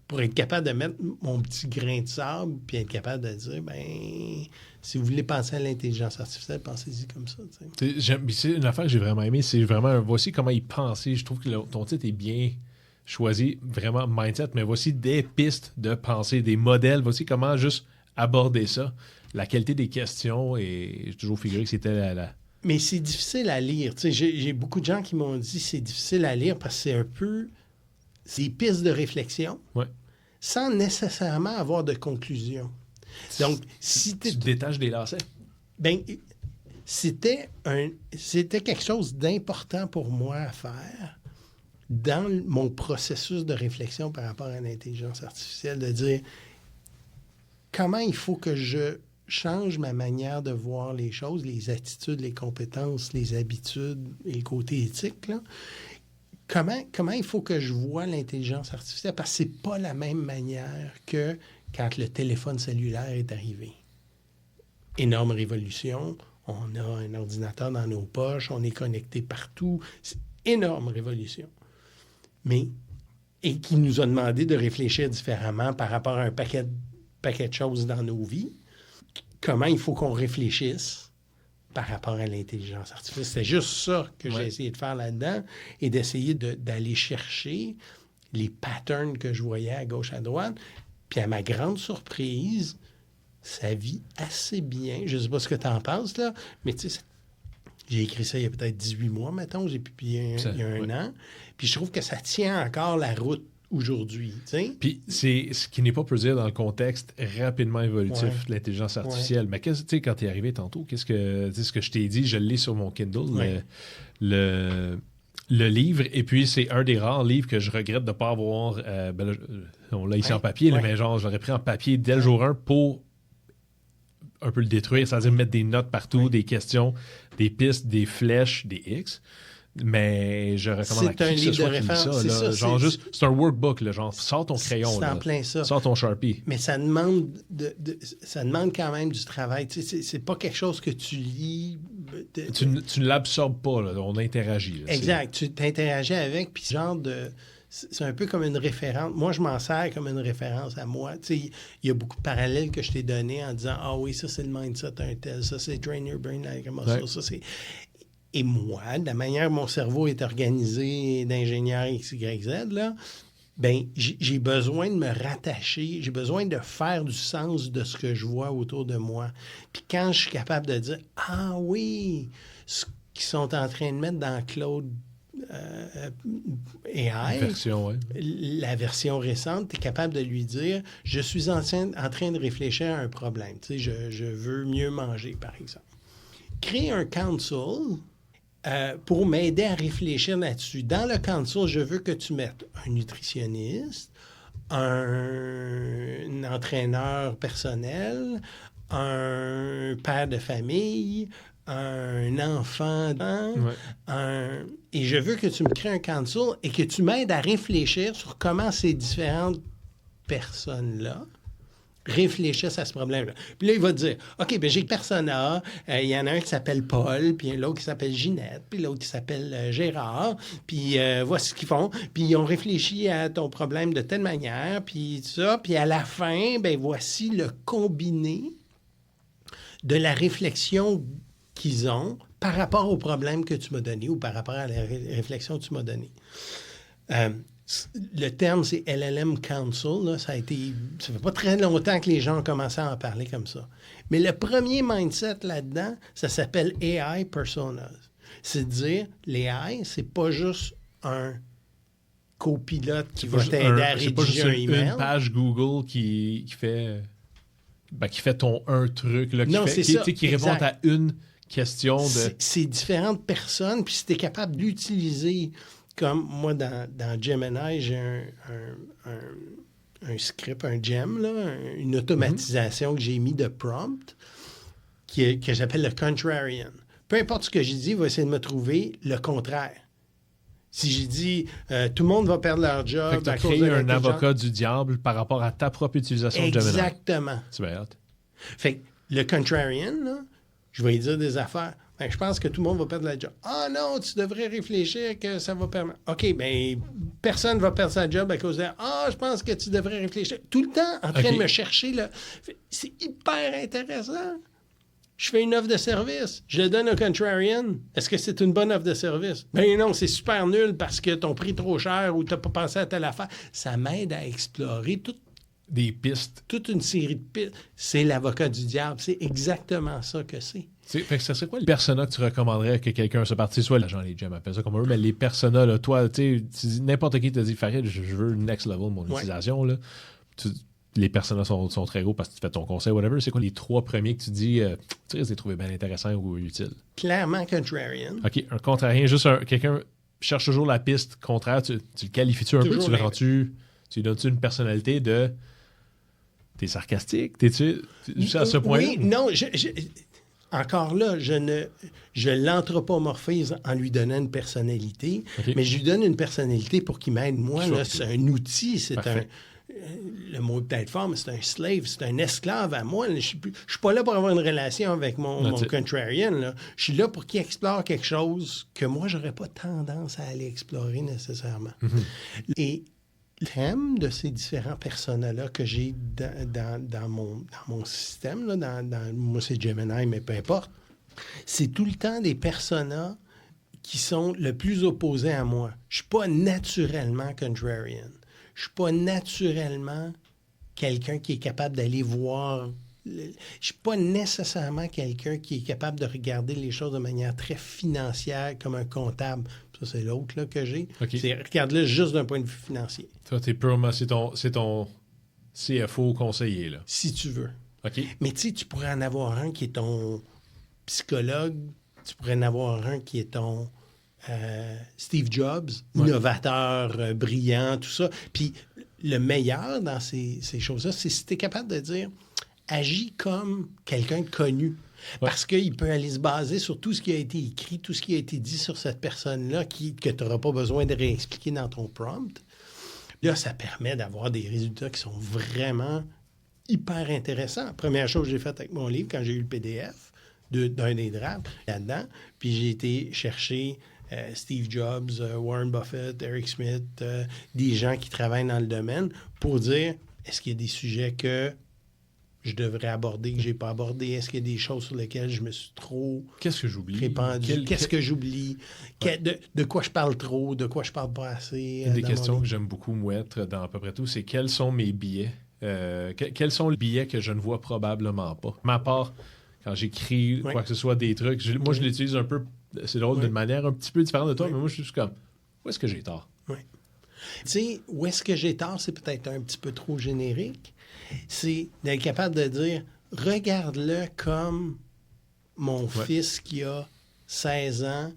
pour être capable de mettre mon petit grain de sable, puis être capable de dire, ben, si vous voulez penser à l'intelligence artificielle, pensez-y comme ça. Tu sais. C'est une affaire que j'ai vraiment aimée. C'est vraiment, voici comment il pensait. Je trouve que ton titre est bien choisi, vraiment mindset, mais voici des pistes de pensée, des modèles. Voici comment juste aborder ça. La qualité des questions, et j'ai toujours figuré que c'était la... Mais c'est difficile à lire. Tu sais, j'ai beaucoup de gens qui m'ont dit que c'est difficile à lire parce que c'est un peu... C'est des pistes de réflexion Ouais. sans nécessairement avoir de conclusion. Donc, si Tu te détaches des lacets. ben, c'était quelque chose d'important pour moi à faire dans mon processus de réflexion par rapport à l'intelligence artificielle, de dire comment il faut que je change ma manière de voir les choses, les attitudes, les compétences, les habitudes et le côté éthique, là. Comment il faut que je vois l'intelligence artificielle? Parce que c'est pas la même manière que quand le téléphone cellulaire est arrivé. Énorme révolution. On a un ordinateur dans nos poches, on est connecté partout. C'est énorme révolution. Mais, et qui nous a demandé de réfléchir différemment par rapport à un paquet de choses dans nos vies. Comment il faut qu'on réfléchisse par rapport à l'intelligence artificielle. C'est juste ça que j'ai essayé de faire là-dedans et d'essayer d'aller chercher les patterns que je voyais à gauche, à droite. Puis à ma grande surprise, ça vit assez bien. Je ne sais pas ce que tu en penses, là, mais tu sais, j'ai écrit ça il y a peut-être 18 mois, mettons. J'ai publié il y a un an. Puis je trouve que ça tient encore la route aujourd'hui. T'sais? Puis c'est ce qui n'est pas peu dire dans le contexte rapidement évolutif de l'intelligence artificielle. Mais quand tu es arrivé tantôt, ce que je t'ai dit, je l'ai sur mon Kindle, le livre, et puis c'est un des rares livres que je regrette de ne pas avoir. On l'a ici en papier, là, mais genre, je l'aurais pris en papier dès le jour 1 pour un peu le détruire, c'est-à-dire mettre des notes partout, des questions, des pistes, des flèches, des X. Mais je recommande à qui que ce soit qui lit ça. Là, genre juste, c'est un workbook, là, genre sors ton crayon, c'est en plein ça. Sors ton Sharpie. Mais ça demande ça demande quand même du travail. Tu sais, c'est pas quelque chose que tu lis. Tu ne l'absorbes pas, là, on interagit. Là, exact, tu t'interagis avec, puis genre de... C'est un peu comme une référence. Moi, je m'en sers comme une référence à moi. Tu sais, il y a beaucoup de parallèles que je t'ai donnés en disant « Ah oui, ça, c'est le mindset un tel. Ça, c'est train your brain like a muscle. Ça, c'est... » Et moi, de la manière dont mon cerveau est organisé d'ingénieur XYZ, là, ben, j'ai besoin de me rattacher, j'ai besoin de faire du sens de ce que je vois autour de moi. Puis quand je suis capable de dire « Ah oui, ce qu'ils sont en train de mettre dans Claude AI, la version récente, tu es capable de lui dire « Je suis en train de réfléchir à un problème. Tu sais, je veux mieux manger, par exemple. » Créer un council... pour m'aider à réfléchir là-dessus. Dans le council, je veux que tu mettes un nutritionniste, un entraîneur personnel, un père de famille, un enfant, et je veux que tu me crées un council et que tu m'aides à réfléchir sur comment ces différentes personnes-là réfléchissent à ce problème-là. Puis là, il va te dire, OK, bien, j'ai persona, il y en a un qui s'appelle Paul, puis l'autre qui s'appelle Ginette, puis l'autre qui s'appelle Gérard, puis voici ce qu'ils font, puis ils ont réfléchi à ton problème de telle manière, puis ça, puis à la fin, bien, voici le combiné de la réflexion qu'ils ont par rapport au problème que tu m'as donné ou par rapport à la réflexion que tu m'as donnée. Le terme, c'est LLM Council. Là, ça fait pas très longtemps que les gens ont commencé à en parler comme ça. Mais le premier mindset là-dedans, ça s'appelle AI Personas. C'est de dire, l'AI, c'est pas juste un copilote qui va t'aider à rédiger un email. Une page Google qui fait ton un truc, là, qui répond à une question de... C'est différentes personnes, puis si tu es capable d'utiliser... Comme moi, dans Gemini, j'ai un script, un gem, là, une automatisation que j'ai mis de prompt que j'appelle le contrarian. Peu importe ce que j'ai dit, il va essayer de me trouver le contraire. Si j'ai dit tout le monde va perdre leur job... Fait que tu as créé un avocat du diable par rapport à ta propre utilisation de Gemini. Exactement. C'est bien hâte. Fait que le contrarian, là, je vais lui dire des affaires. Ben, je pense que tout le monde va perdre la job. Ah non, tu devrais réfléchir que ça va permettre. OK, bien, personne ne va perdre sa job à cause de... Ah, je pense que tu devrais réfléchir. Tout le temps en train de me chercher, là. C'est hyper intéressant. Je fais une offre de service. Je le donne au contrarian. Est-ce que c'est une bonne offre de service? Ben non, c'est super nul parce que ton prix est trop cher ou tu n'as pas pensé à telle affaire. Ça m'aide à explorer des pistes. Toute une série de pistes. C'est l'avocat du diable. C'est exactement ça que c'est. Fait que ça serait quoi les personas que tu recommanderais que quelqu'un se partisse? Soit l'agent, les gems appellent ça comme eux, mais les personas, là, toi, tu dis, n'importe qui te dit, Farid, je veux le next level de mon utilisation. Là. Les personas sont très gros parce que tu fais ton conseil, whatever. C'est quoi les 3 premiers que tu dis, tu risques de les trouver bien intéressants ou utiles? Clairement contrarian. OK, un contrarien, juste quelqu'un cherche toujours la piste contraire. Tu le qualifies-tu un peu? Tu le rends-tu... Tu lui donnes-tu une personnalité de... T'es sarcastique? T'es-tu à ce point-là? Oui, non, encore là, je l'anthropomorphise en lui donnant une personnalité, mais je lui donne une personnalité pour qu'il m'aide. Moi, là, c'est un outil, c'est Parfait. le mot est peut-être fort, mais c'est un slave, c'est un esclave à moi. Je suis pas là pour avoir une relation avec mon contrarian. Là. Je suis là pour qu'il explore quelque chose que moi, j'aurais pas tendance à aller explorer nécessairement. Et le thème de ces différents personas-là que j'ai dans mon système, là, moi c'est Gemini, mais peu importe, c'est tout le temps des personas qui sont le plus opposés à moi. Je suis pas naturellement contrarian. Je suis pas naturellement quelqu'un qui est capable d'aller voir... Je suis pas nécessairement quelqu'un qui est capable de regarder les choses de manière très financière comme un comptable. Ça, c'est l'autre là, que j'ai. C'est regarde-le juste d'un point de vue financier. Toi, t'es purement... C'est ton CFO conseiller, là. Si tu veux. OK. Mais tu sais, tu pourrais en avoir un qui est ton psychologue. Tu pourrais en avoir un qui est ton Steve Jobs, innovateur, brillant, tout ça. Puis le meilleur dans ces choses-là, c'est si tu es capable de dire agis comme quelqu'un de connu. Parce qu'il peut aller se baser sur tout ce qui a été écrit, tout ce qui a été dit sur cette personne-là que tu n'auras pas besoin de réexpliquer dans ton prompt. Là, ça permet d'avoir des résultats qui sont vraiment hyper intéressants. Première chose que j'ai faite avec mon livre, quand j'ai eu le PDF d'un des drafts là-dedans, puis j'ai été chercher Steve Jobs, Warren Buffett, Eric Schmidt, des gens qui travaillent dans le domaine pour dire, est-ce qu'il y a des sujets que je devrais aborder, que je n'ai pas abordé? Est-ce qu'il y a des choses sur lesquelles je me suis trop Qu'est-ce que j'oublie? répandu? Qu'est-ce que j'oublie? De quoi je parle trop? De quoi je parle pas assez? Une des questions que j'aime beaucoup mouêtre dans à peu près tout, c'est quels sont mes billets? Quels sont les billets que je ne vois probablement pas? Ma part, quand j'écris quoi que ce soit, des trucs, moi, je l'utilise un peu, c'est drôle, d'une manière un petit peu différente de toi, mais moi, je suis juste comme, où est-ce que j'ai tort? Oui. Tu sais, où est-ce que j'ai tort, c'est peut-être un petit peu trop générique. C'est d'être capable de dire, regarde-le comme mon fils qui a 16 ans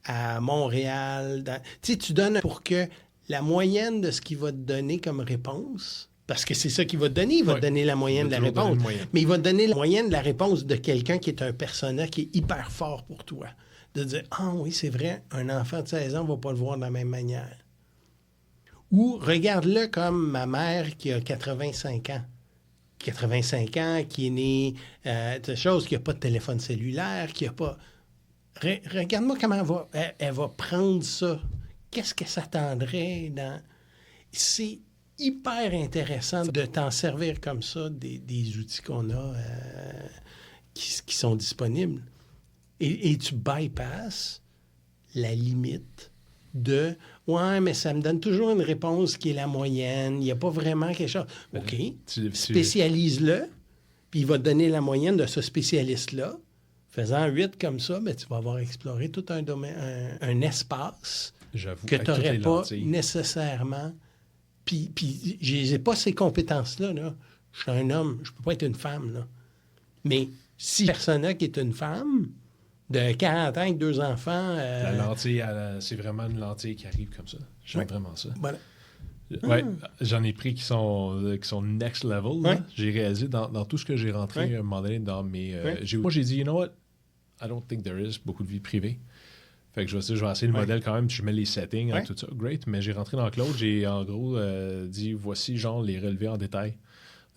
à Montréal. Tu sais, tu donnes pour que la moyenne de ce qu'il va te donner comme réponse, parce que c'est ça qu'il va te donner, il va te donner la moyenne de la réponse, mais il va te donner la moyenne de la réponse de quelqu'un qui est un persona qui est hyper fort pour toi. De dire, ah oui, c'est vrai, un enfant de 16 ans ne va pas le voir de la même manière. Ou regarde-le comme ma mère qui a 85 ans. 85 ans, qui est née, chose, qui n'a pas de téléphone cellulaire, qui n'a pas... Regarde-moi comment elle va prendre ça. Qu'est-ce qu'elle s'attendrait dans... C'est hyper intéressant de t'en servir comme ça des outils qu'on a qui sont disponibles. Et tu bypasses la limite de « Ouais, mais ça me donne toujours une réponse qui est la moyenne. Il n'y a pas vraiment quelque chose. » OK, spécialise-le, puis il va te donner la moyenne de ce spécialiste-là. Faisant 8 comme ça, ben, tu vas avoir exploré tout un domaine, un espace que tu n'aurais pas nécessairement. Puis je n'ai pas ces compétences-là. Là. Je suis un homme, je ne peux pas être une femme. Là. Mais si personne qui est une femme... de 40 ans avec 2 enfants... La lentille, c'est vraiment une lentille qui arrive comme ça. J'aime vraiment ça. Voilà. Ouais, j'en ai pris qui sont next level. Là. J'ai réalisé dans tout ce que j'ai rentré à un moment donné dans mes... Moi, j'ai dit, you know what? I don't think there is beaucoup de vie privée. Fait que je vais essayer le modèle quand même, je mets les settings, tout ça. Great. Mais j'ai rentré dans Claude, j'ai en gros dit, voici genre les relevés en détail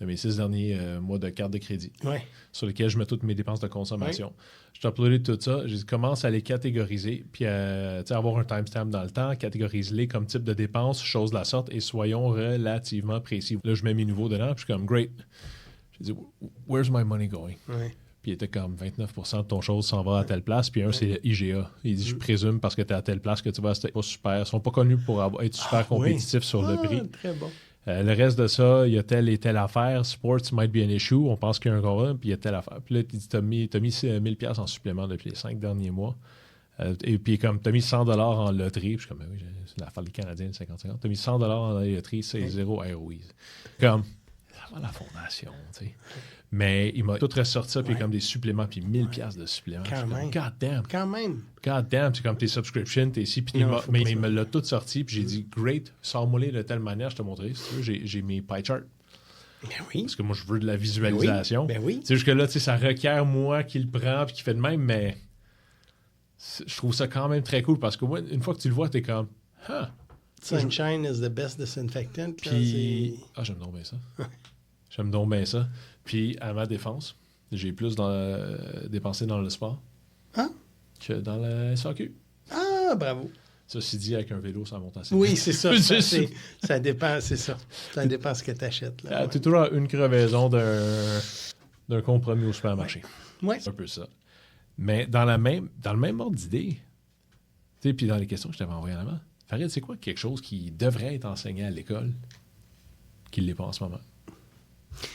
de mes 6 derniers mois de carte de crédit, sur lesquels je mets toutes mes dépenses de consommation. Je t'ai uploadé tout ça, j'ai dit commence à les catégoriser, puis avoir un timestamp dans le temps, catégorise-les comme type de dépenses, choses de la sorte, et soyons relativement précis. Là, je mets mes nouveaux dedans, puis je suis comme, great. J'ai dit, where's my money going? Puis il était comme 29% de ton chose s'en va à telle place, puis c'est IGA. Il dit, je présume parce que tu es à telle place que tu vas, c'était pas super. Ils sont pas connus pour être super compétitifs sur le prix. Très bon. Le reste de ça, il y a telle et telle affaire. Sports might be an issue. On pense qu'il y a un gros puis il y a telle affaire. Puis là, t'as mis 1000$ en supplément depuis les 5 derniers mois. Et puis, comme t'as mis 100$ en loterie, puis je suis comme, oui, c'est l'affaire des Canadiens, 50-50. T'as mis 100$ en loterie, c'est 0 ROI. Comme, ça va la fondation, tu sais. Mais il m'a tout ressorti ça, puis comme des suppléments, puis 1000$ de suppléments. Quand même. God damn. Quand même. God damn, c'est comme tes subscriptions, tes ici, puis mais il me l'a tout sorti, puis j'ai dit, great, sors-moi de telle manière, je te montrerai. Si tu veux, j'ai mes pie charts. Ben oui. Parce que moi, je veux de la visualisation. Ben oui. C'est juste que là, tu sais, ça requiert moi qui le prend, puis qui fait de même, mais je trouve ça quand même très cool, parce que moi, une fois que tu le vois, t'es comme, huh. Sunshine is the best disinfectant. Puis, j'aime donc bien ça. J'aime donc bien ça. Puis, à ma défense, j'ai plus dépensé dans le sport que dans la SAQ. Ah, bravo. Ceci dit, avec un vélo, ça monte assez Oui, vite. c'est ça. Ça dépend, c'est ça. Ça dépend ce que tu achètes. Tu es toujours à une crevaison d'un compromis au supermarché. Oui. C'est un peu ça. Mais dans le même ordre d'idée, tu sais, puis dans les questions que je t'avais envoyées en avant, Farid, c'est quoi quelque chose qui devrait être enseigné à l'école qui ne l'est pas en ce moment?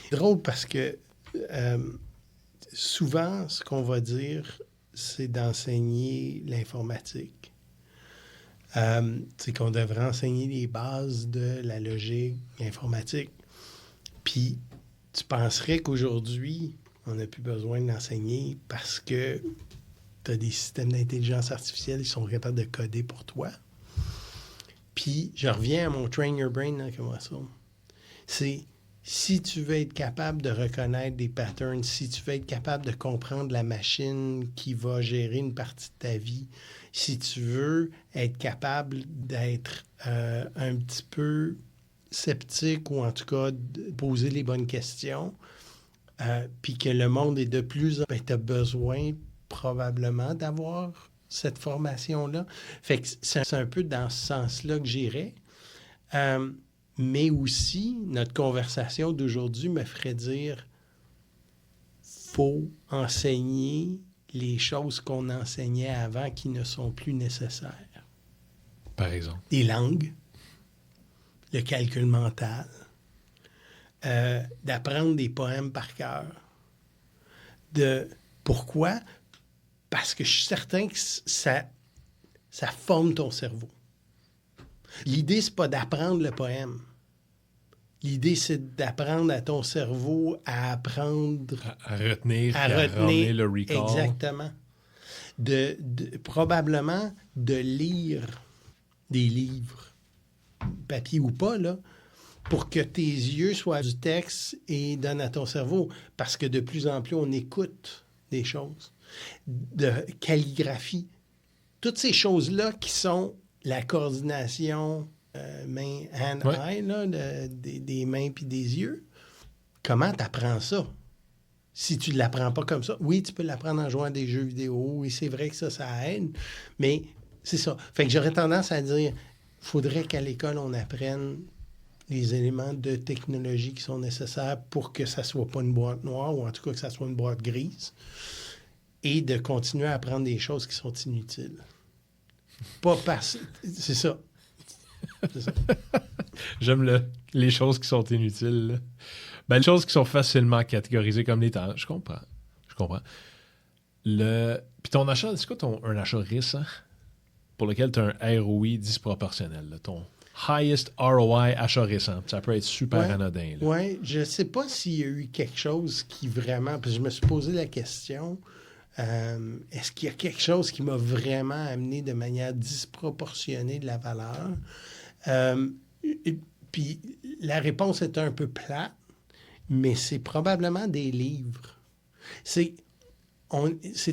C'est drôle parce que souvent, ce qu'on va dire, c'est d'enseigner l'informatique. C'est qu'on devrait enseigner les bases de la logique informatique. Puis, tu penserais qu'aujourd'hui, on n'a plus besoin de l'enseigner parce que tu as des systèmes d'intelligence artificielle qui sont capables de coder pour toi. Puis, je reviens à mon train your brain, là, comment ça? C'est si tu veux être capable de reconnaître des patterns, si tu veux être capable de comprendre la machine qui va gérer une partie de ta vie, si tu veux être capable d'être un petit peu sceptique ou en tout cas de poser les bonnes questions, puis que le monde est de plus en plus... tu as besoin probablement d'avoir cette formation-là. Fait que c'est un peu dans ce sens-là que j'irais. Mais aussi, notre conversation d'aujourd'hui me ferait dire faut enseigner les choses qu'on enseignait avant qui ne sont plus nécessaires. Par exemple? Les langues, le calcul mental, d'apprendre des poèmes par cœur. Pourquoi? Parce que je suis certain que ça forme ton cerveau. L'idée, c'est pas d'apprendre le poème. L'idée, c'est d'apprendre à ton cerveau à apprendre... À retenir, à ramener le recall. Exactement. Probablement de lire des livres, papier ou pas, là, pour que tes yeux soient du texte et donnent à ton cerveau. Parce que de plus en plus, on écoute des choses. De calligraphie. Toutes ces choses-là qui sont la coordination main, hand, eye, là, des mains puis des yeux. Comment tu apprends ça? Si tu ne l'apprends pas comme ça, oui, tu peux l'apprendre en jouant à des jeux vidéo, oui, c'est vrai que ça aide, mais c'est ça. Fait que j'aurais tendance à dire, il faudrait qu'à l'école, on apprenne les éléments de technologie qui sont nécessaires pour que ça ne soit pas une boîte noire, ou en tout cas que ça soit une boîte grise, et de continuer à apprendre des choses qui sont inutiles. Pas parce... C'est ça. C'est ça. J'aime les choses qui sont inutiles. Là. Ben, les choses qui sont facilement catégorisées comme les temps. Je comprends. Puis ton achat, c'est quoi un achat récent pour lequel tu as un ROI disproportionnel? Là, ton highest ROI achat récent. Ça peut être super anodin. Oui, je ne sais pas s'il y a eu quelque chose qui vraiment... Parce que je me suis posé la question... est-ce qu'il y a quelque chose qui m'a vraiment amené de manière disproportionnée de la valeur? Puis la réponse est un peu plate, mais c'est probablement des livres. C'est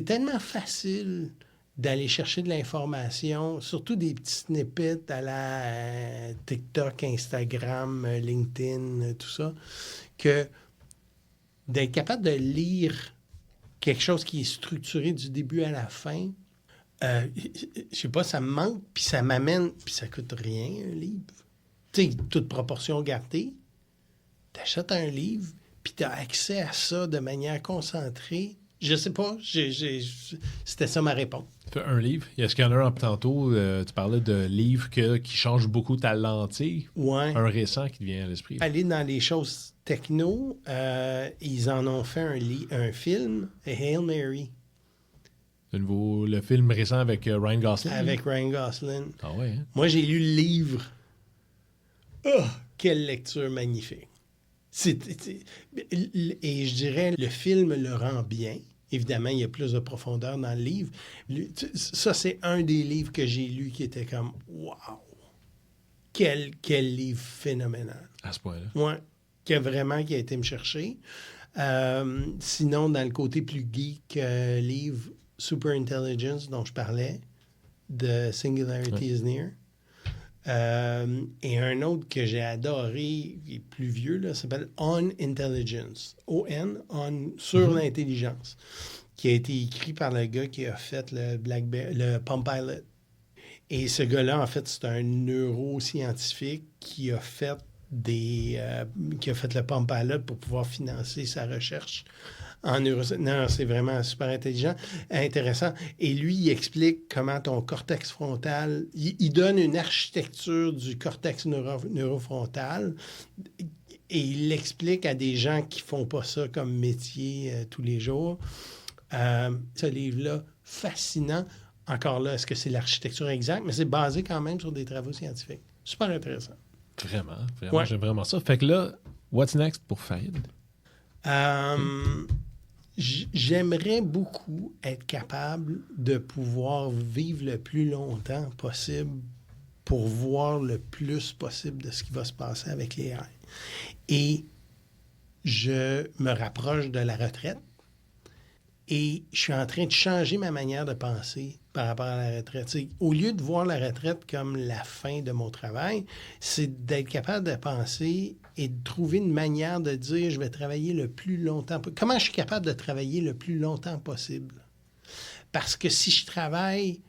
tellement facile d'aller chercher de l'information, surtout des petits snippets à la TikTok, Instagram, LinkedIn, tout ça, que d'être capable de lire quelque chose qui est structuré du début à la fin, je sais pas, ça me manque, puis ça m'amène, puis ça coûte rien, un livre. Tu sais, toute proportion gardée, t'achètes un livre, puis t'as accès à ça de manière concentrée. Je sais pas, c'était ça ma réponse. Fait un livre. Est-ce qu'il y en a un tantôt, tu parlais de livres qui changent beaucoup ta lentille. Ouais. Un récent qui te vient à l'esprit. Aller dans les choses techno, ils en ont fait un film, Hail Mary, Le film récent avec Ryan Gosling. avec Ryan Gosling. Ah ouais, hein? Moi, j'ai lu le livre. Oh, quelle lecture magnifique. Et je dirais, le film le rend bien. Évidemment, il y a plus de profondeur dans le livre. Ça, c'est un des livres que j'ai lu qui était comme « Wow! Quel livre phénoménal! » À ce point-là. Ouais, qui a été me chercher. Sinon, dans le côté plus geek, livre Super Intelligence dont je parlais, de Singularity is Near. Et un autre que j'ai adoré, qui est plus vieux, là, s'appelle On Intelligence. On, sur l'intelligence, qui a été écrit par le gars qui a fait le Palm Pilot. Et ce gars-là, en fait, c'est un neuroscientifique qui a fait le Palm Pilot pour pouvoir financer sa recherche en neurosciences. Non, c'est vraiment super intéressant. Et lui, il explique comment ton cortex frontal, il donne une architecture du cortex neurofrontal et il l'explique à des gens qui font pas ça comme métier tous les jours. Ce livre-là, fascinant. Encore là, est-ce que c'est l'architecture exacte? Mais c'est basé quand même sur des travaux scientifiques. Super intéressant. Vraiment, Ouais. J'aime vraiment ça. Fait que là, what's next pour Farid? J'aimerais beaucoup être capable de pouvoir vivre le plus longtemps possible pour voir le plus possible de ce qui va se passer avec les AI. Et je me rapproche de la retraite et je suis en train de changer ma manière de penser par rapport à la retraite. Au lieu de voir la retraite comme la fin de mon travail, c'est d'être capable de penser et de trouver une manière de dire je vais travailler le plus longtemps. Comment je suis capable de travailler le plus longtemps possible? Parce que si je travaille,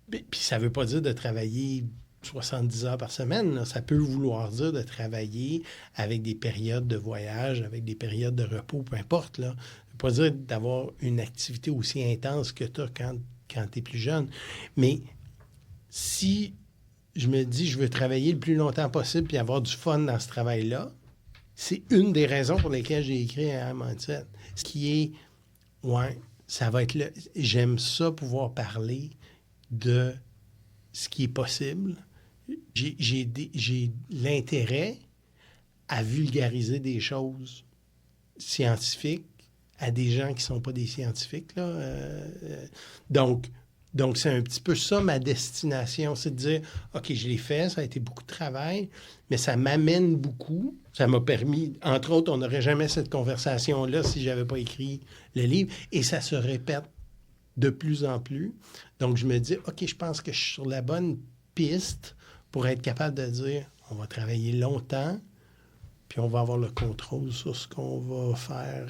puis ça ne veut pas dire de travailler 70 heures par semaine, là, ça peut vouloir dire de travailler avec des périodes de voyage, avec des périodes de repos, peu importe. Là. Ça ne veut pas dire d'avoir une activité aussi intense que tu as quand tu es plus jeune. Mais si je me dis je veux travailler le plus longtemps possible puis avoir du fun dans ce travail-là, c'est une des raisons pour lesquelles j'ai écrit un mindset. Ce qui est, ça va être j'aime ça pouvoir parler de ce qui est possible. J'ai l'intérêt à vulgariser des choses scientifiques à des gens qui ne sont pas des scientifiques. Là. Donc, c'est un petit peu ça ma destination, c'est de dire, OK, je l'ai fait, ça a été beaucoup de travail, mais ça m'amène beaucoup. Ça m'a permis, entre autres, on n'aurait jamais cette conversation-là si je n'avais pas écrit le livre, et ça se répète de plus en plus. Donc, je me dis, OK, je pense que je suis sur la bonne piste pour être capable de dire, on va travailler longtemps, puis on va avoir le contrôle sur ce qu'on va faire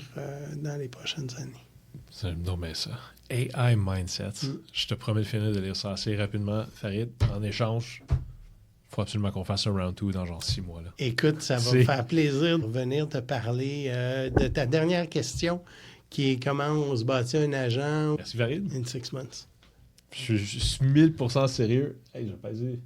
dans les prochaines années. Non, mais ça. AI Mindset. Je te promets de finir de lire ça assez rapidement, Farid. En échange, il faut absolument qu'on fasse un round 2 dans genre 6 mois. Là. Écoute, ça va me faire plaisir de venir te parler de ta dernière question, qui est comment on se bâtit un agent Merci, Farid. in 6 months. Je suis 1000% sérieux. Hey, je vais pas dire.